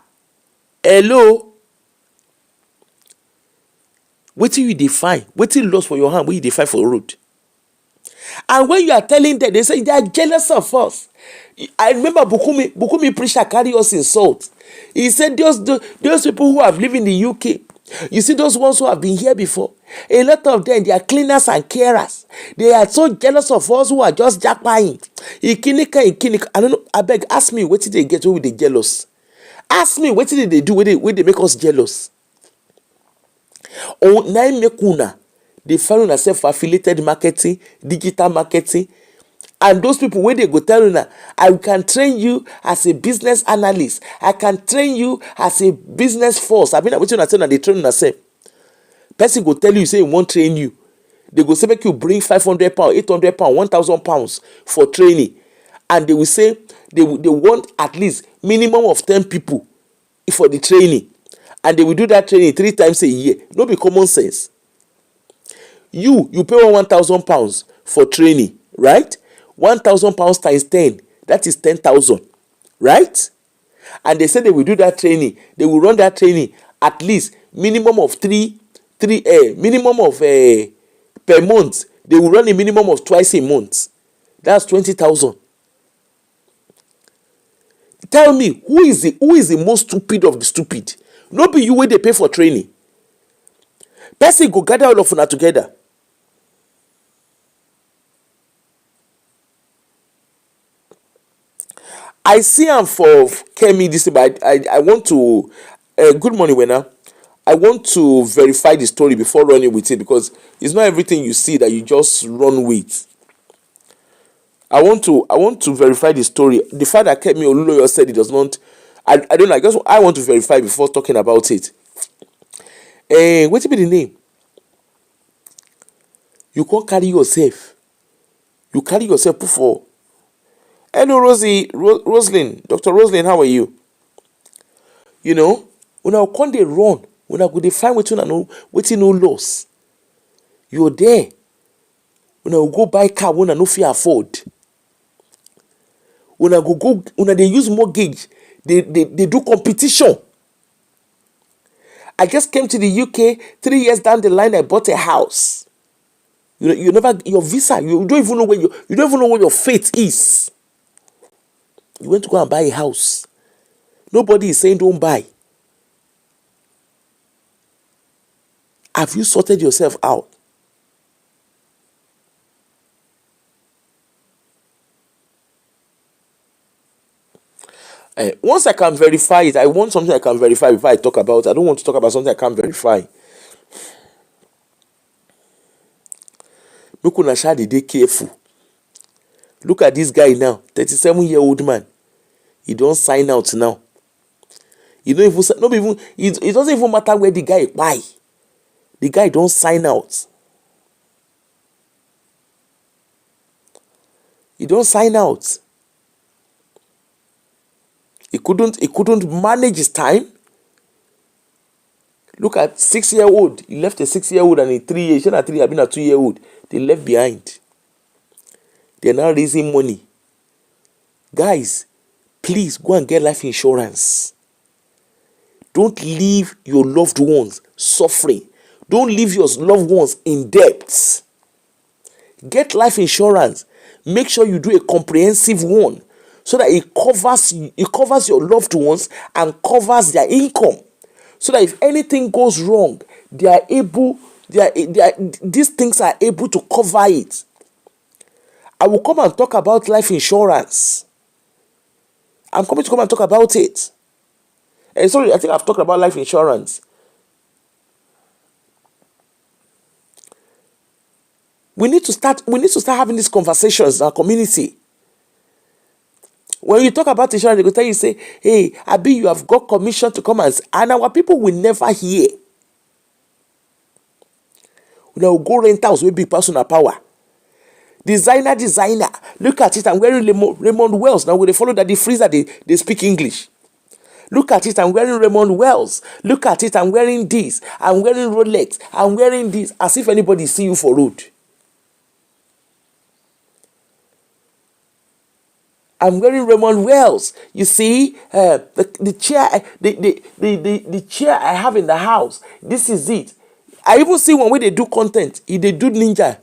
Speaker 1: Hello? Wetin you define? Wetin lost for your hand when you define for road? And when you are telling them, they say they are jealous of us. I remember Bukumi preacher carry us insult. He said those people who have lived in the UK, you see those ones who have been here before, a lot of them, they are cleaners and carers. They are so jealous of us who are just jackpying. Ikinika. I don't know. I beg, ask me, what did they get with the jealous? Ask me, what did they do when they make us jealous? Oh, now make una. They find themselves for affiliated marketing, digital marketing. And those people, when they go tell you, I can train you as a business analyst. I can train you as a business force. I mean, what you tell they train themselves. Person go tell you, say he won't train you. They go say make you bring 500 pounds, 800 pounds, 1,000 pounds for training. And they will say they want at least minimum of 10 people for the training. And they will do that training 3 times a year. No be common sense. You pay 1,000 pounds for training, right? 1,000 pounds times 10, that is 10,000, right? And they say they will do that training. They will run that training at least minimum of minimum of per month. They will run a minimum of twice a month. That's 20,000. Tell me, who is the most stupid of the stupid? No be you wey dey pay for training. Person go gather all of una together. I see am for Kemi this, but I want to good morning, Wena. I want to verify the story before running with it, because it's not everything you see that you just run with. I want to verify the story. The fact that Kemi Oluloyo said it does not. I don't know. I guess I want to verify before talking about it. What be the name? You can't carry yourself. You carry yourself before. Hello, Roslyn. Dr. Roslyn, how are you? You know, when I come they run, when I go they find what you know, no loss. You're there. When I go buy car, when I no fear afford. When I when they use mortgage, they do competition. I just came to the UK 3 years down the line. I bought a house. You never your visa. You don't even know where you don't even know where your fate is. You went to go and buy a house. Nobody is saying don't buy. Have you sorted yourself out? Once I can verify it, I want something I can verify before I talk about it. I don't want to talk about something I can't verify. Make una sha dey careful. Look at this guy now, 37-year-old man. He don't sign out now. He don't even not even it doesn't even matter where the guy buy. The guy don't sign out. He don't sign out. He couldn't manage his time. Look at 6-year-old. He left a 6-year-old and a 3 years. I've been a 2-year-old. They left behind. They're now raising money. Guys, please go and get life insurance. Don't leave your loved ones suffering. Don't leave your loved ones in debt. Get life insurance. Make sure you do a comprehensive one, so that it covers your loved ones and covers their income. So that if anything goes wrong, these things are able to cover it. I will come and talk about life insurance. I'm coming to come and talk about it. Sorry, I think I've talked about life insurance. We need to start having these conversations in our community. When you talk about insurance, they go tell you, say, hey, Abi, you have got commission to come and our people will never hear. Now go rent house with big personal power. Designer. Look at it, I'm wearing Raymond Wells. Now, when they follow that, the freezer, they speak English. Look at it, I'm wearing Raymond Wells. Look at it, I'm wearing this. I'm wearing Rolex. I'm wearing this. As if anybody see you for road. I'm wearing Raymond Wells. You see, the chair, the chair I have in the house. This is it. I even see one where they do content. They do ninja.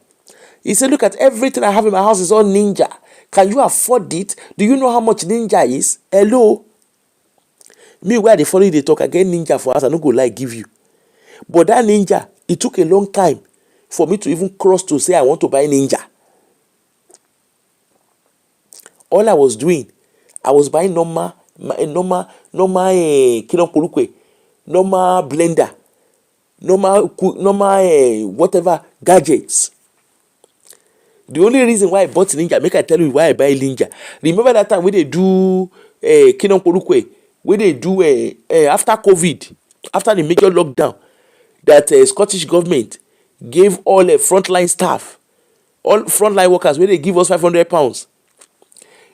Speaker 1: He said, look at everything I have in my house is all ninja. Can you afford it? Do you know how much ninja is? Hello? Me, where they follow they talk, I get ninja for us. I don't go like give you. But that ninja, it took a long time for me to even cross to say I want to buy ninja. All I was doing, I was buying normal blender, normal whatever gadgets. The only reason why I bought ninja, make I tell you why I buy ninja. Remember that time when they do where they do after COVID, after the major lockdown, that Scottish government gave all frontline staff, all frontline workers, where they give us £500.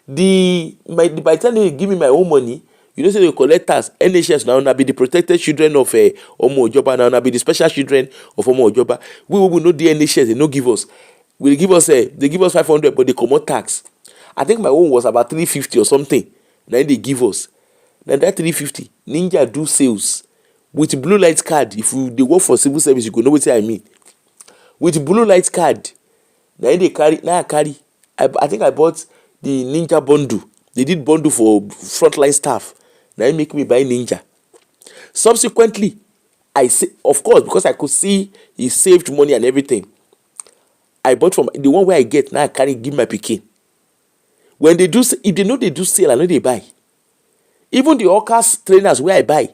Speaker 1: By the time they give me my own money, you know, say they collect tax. NHS now be the protected children of Omo Ojoba, now be the special children of Omo Ojoba. We will know the NHS, they no give us. They give us 500, but they comot tax. I think my own was about 350 or something. Then they give us. Then that 350, Ninja do sales with blue light card. If they work for civil service, you go know what I mean. With blue light card, then they carry. Now I carry. I think I bought the Ninja bundle. They did bundle for frontline staff. Now it make me buy Ninja. Subsequently, I say, of course, because I could see he saved money and everything. I bought from the one where I get now. I carry give my pikin. When they do, if they know they do sale, I know they buy. Even the Hawkers trainers where I buy,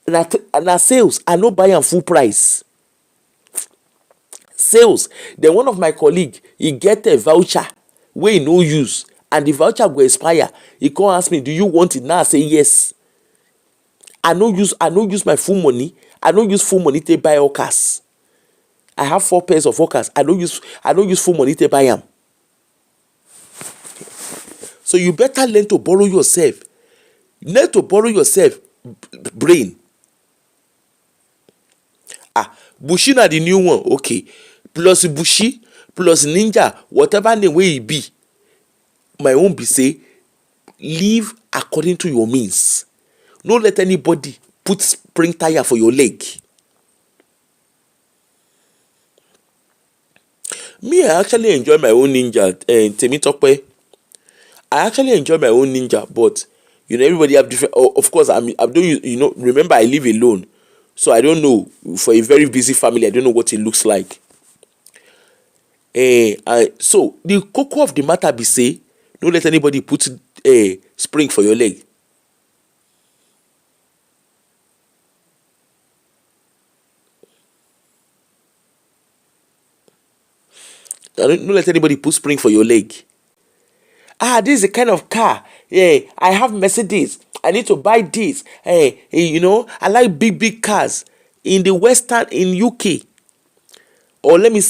Speaker 1: na sales, I no buy am full price. Sales. Then one of my colleague, he get a voucher where he no use, and the voucher go expire. He come ask me, do you want it? Now I say yes. I no use my full money. I no use full money to buy Hawkers. I have 4 pairs of Hawkers. I don't use full money to buy them. So you better learn to borrow yourself. Learn to borrow yourself brain. Bushi na the new one, okay. Plus Bushi, plus Ninja, whatever name way it be. My own be say, live according to your means. Don't let anybody put spring tire for your leg. Me, I actually enjoy my own Ninja. Temitope. I actually enjoy my own Ninja, but you know, everybody have different. Of course, I'm doing. You know, remember I live alone, so I don't know. For a very busy family, I don't know what it looks like. So the cocoa of the matter be say, don't let anybody put a spring for your leg. Don't let anybody put spring for your leg. This is the kind of car. I have Mercedes. I need to buy this. You know, I like big cars. In UK, or let me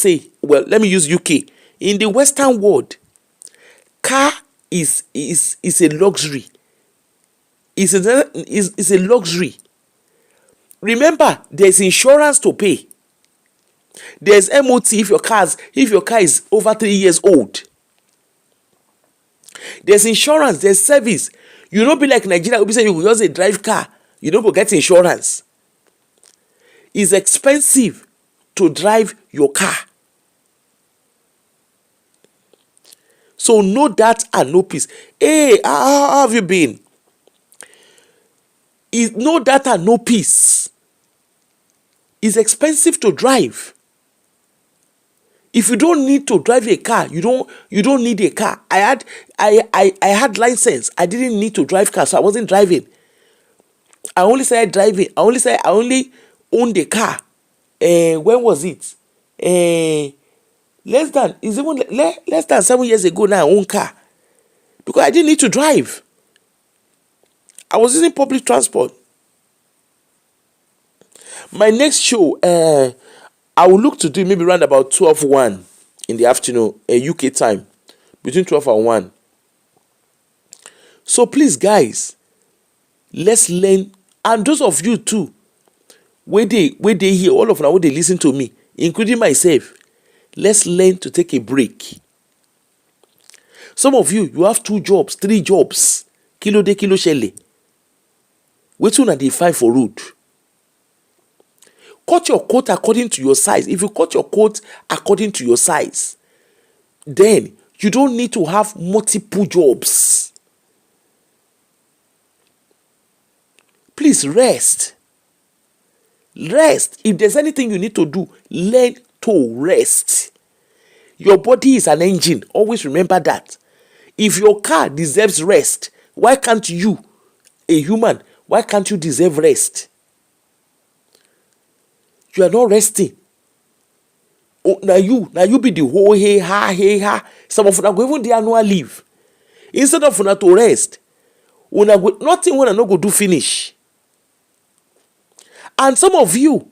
Speaker 1: use UK. In the Western world, car is a luxury. It's a luxury. Remember, there's insurance to pay. There's MOT if your car is over 3 years old. There's insurance, there's service. You don't be like Nigeria, you say you just a drive car. You don't go get insurance. It's expensive to drive your car. So know that and know peace. Hey, how have you been? Know that and know peace. It's expensive to drive. If you don't need to drive a car, you don't need a car. I had license. I didn't need to drive car, so I wasn't driving. I only started driving. I only owned a car. When was it? Less than 7 years ago now. I own car because I didn't need to drive. I was using public transport. My next show, I will look to do maybe around about 12:01 in the afternoon, UK time, between 12 and 1. So please, guys, let's learn. And those of you too, where they hear, all of now, where they listen to me, including myself, let's learn to take a break. Some of you have 2 jobs, 3 jobs. Kilo de kilo shele. Which one are they find for road? Cut your coat according to your size. If you cut your coat according to your size, then you don't need to have multiple jobs. Please rest. Rest. If there's anything you need to do, learn to rest. Your body is an engine. Always remember that. If your car deserves rest, why can't you, a human, why can't you deserve rest? You are not resting. Oh, now you be the whole hey ha. Some of you are going the annual leave. Instead of una to rest, nothing when I not go do finish. And some of you,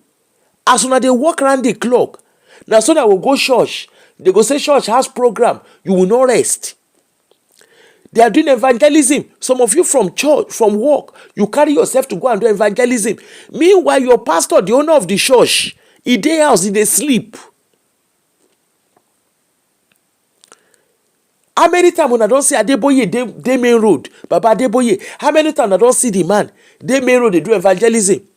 Speaker 1: as soon as they walk around the clock, now so that will go church, they go say church has program, you will not rest. They are doing evangelism. Some of you from church, from work, you carry yourself to go and do evangelism. Meanwhile, your pastor, the owner of the church, he dey house, he dey sleep. How many times when I don't see Adeboye, they main road, Baba Adeboye? How many times I don't see the man, they main road, they do evangelism?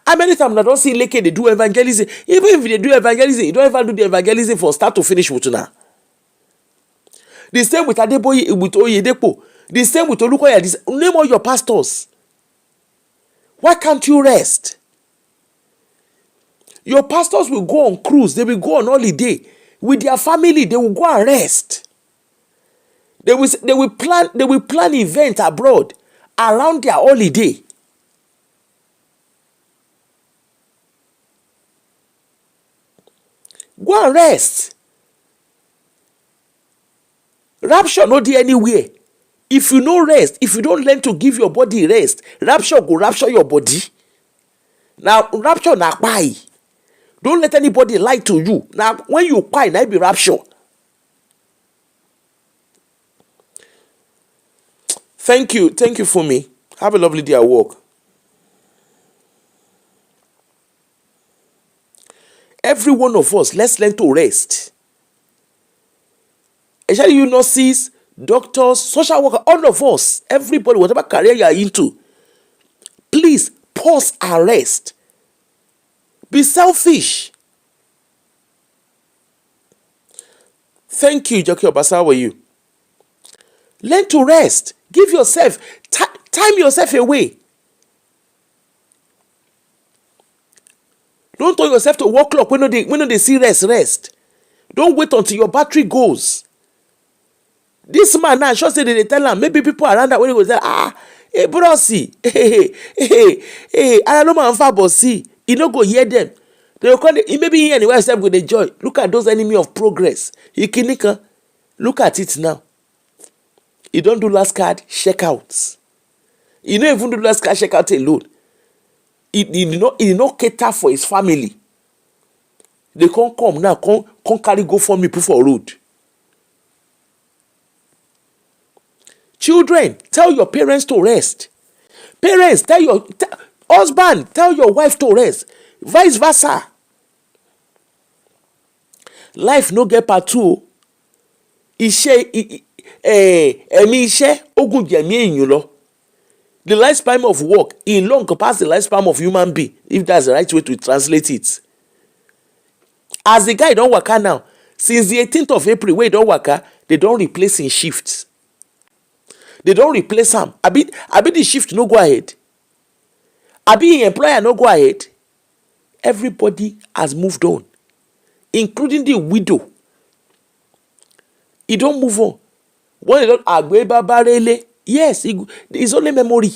Speaker 1: How many times I don't see Leke, they do evangelism? Even if they do evangelism, you don't ever do the evangelism from start to finish with now. The same with Adeboye, with Oyedepo. The same with Olukoya. Name all your pastors. Why can't you rest? Your pastors will go on cruise. They will go on holiday. With their family, they will go and rest. They will plan events abroad around their holiday. Go and rest. Rapture no dey anywhere. If you no rest, if you don't learn to give your body rest, rapture go rapture your body. Now rapture na kpai. Don't let anybody lie to you. Now when you kpai, na be rapture. Thank you for me. Have a lovely day at work. Every one of us, let's learn to rest. Especially you nurses, doctors, social workers, all of us, everybody, whatever career you are into, please pause and rest. Be selfish. Thank you, Jockey Obasa. How are you? Learn to rest. Give yourself, time yourself away. Don't turn yourself to work clock when they see rest. Don't wait until your battery goes. This man now, sure say they tell him, maybe people around that when he go say, hey, brosi, I don't know man but see, he no go hear them. They will call it, maybe he anywhere step with the joy. Look at those enemy of progress. Look at it now. He don't do last card checkouts. He don't even do last card checkout alone. He did not cater for his family. They can't come now, can't carry go for me put for road. Children, tell your parents to rest. Parents, tell your husband, tell your wife to rest. Vice versa. Life no get part 2. The lifespan of work in long past the lifespan of human being, if that's the right way to translate it. As the guy don't work now, since the 18th of April, where he don't work, they don't replace in shifts. They don't replace him. Abi the shift no go ahead. Abi employer no go ahead. Everybody has moved on, including the widow. He don't move on. When they don't agbe babarele, yes, it's only memory.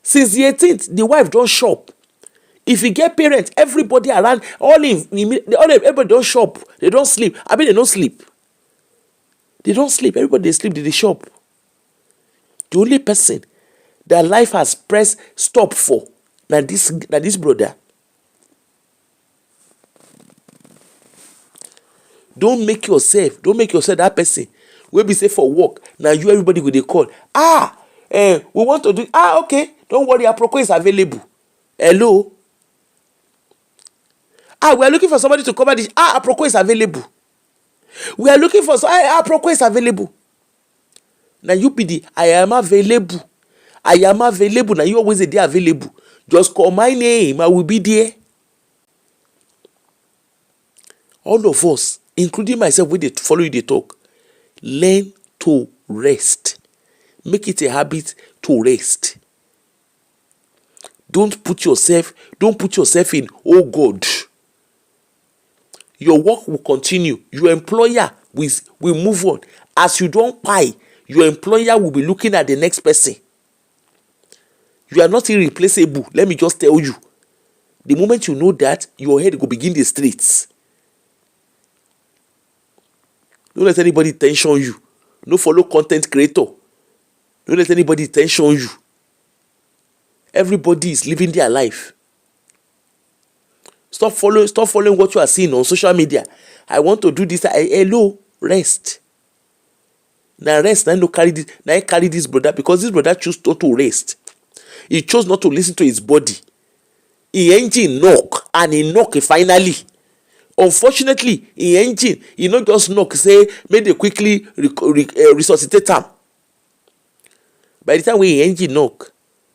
Speaker 1: Since the 18th, the wife don shop. If you get parents, everybody around, everybody don shop. They don sleep. I mean, they don't sleep. They don't sleep. Everybody dey sleep. They shop. The only person that life has pressed stop for na this brother. Don't make yourself that person wey be say for work na you everybody go dey call. We want to do. Okay, don't worry, Aproko is available. Hello. We are looking for somebody to cover this. Aproko is available. We are looking for Aproko is available. Now you be the I am available. I am available. Now you always say they are available. Just call my name. I will be there. All of us, including myself, when they follow you, they talk. Learn to rest. Make it a habit to rest. Don't put yourself in, oh God. Your work will continue. Your employer will move on. As you don't pay, your employer will be looking at the next person. You are not irreplaceable. Let me just tell you. The moment you know that, your head will begin the streets. Don't let anybody tension you. No follow content creator. Don't let anybody tension you. Everybody is living their life. Stop following what you are seeing on social media. I want to do this. Hello, rest. Now rest. Now carry this. Now carry this brother because this brother chose not to rest. He chose not to listen to his body. He engine knock and he knock finally. Unfortunately, he not just knock say make they quickly resuscitate him. By the time when he engine knock,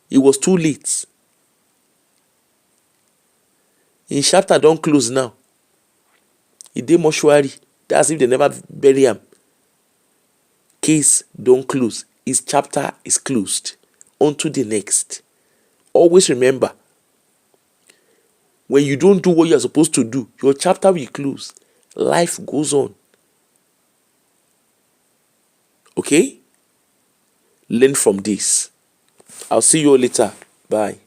Speaker 1: it was too late. In chapter don't close now. He dey mortuary. That's if they never bury him. Case don't close. His chapter is closed. On to the next. Always remember, when you don't do what you're supposed to do, your chapter will close. Life goes on. Okay? Learn from this. I'll see you all later. Bye.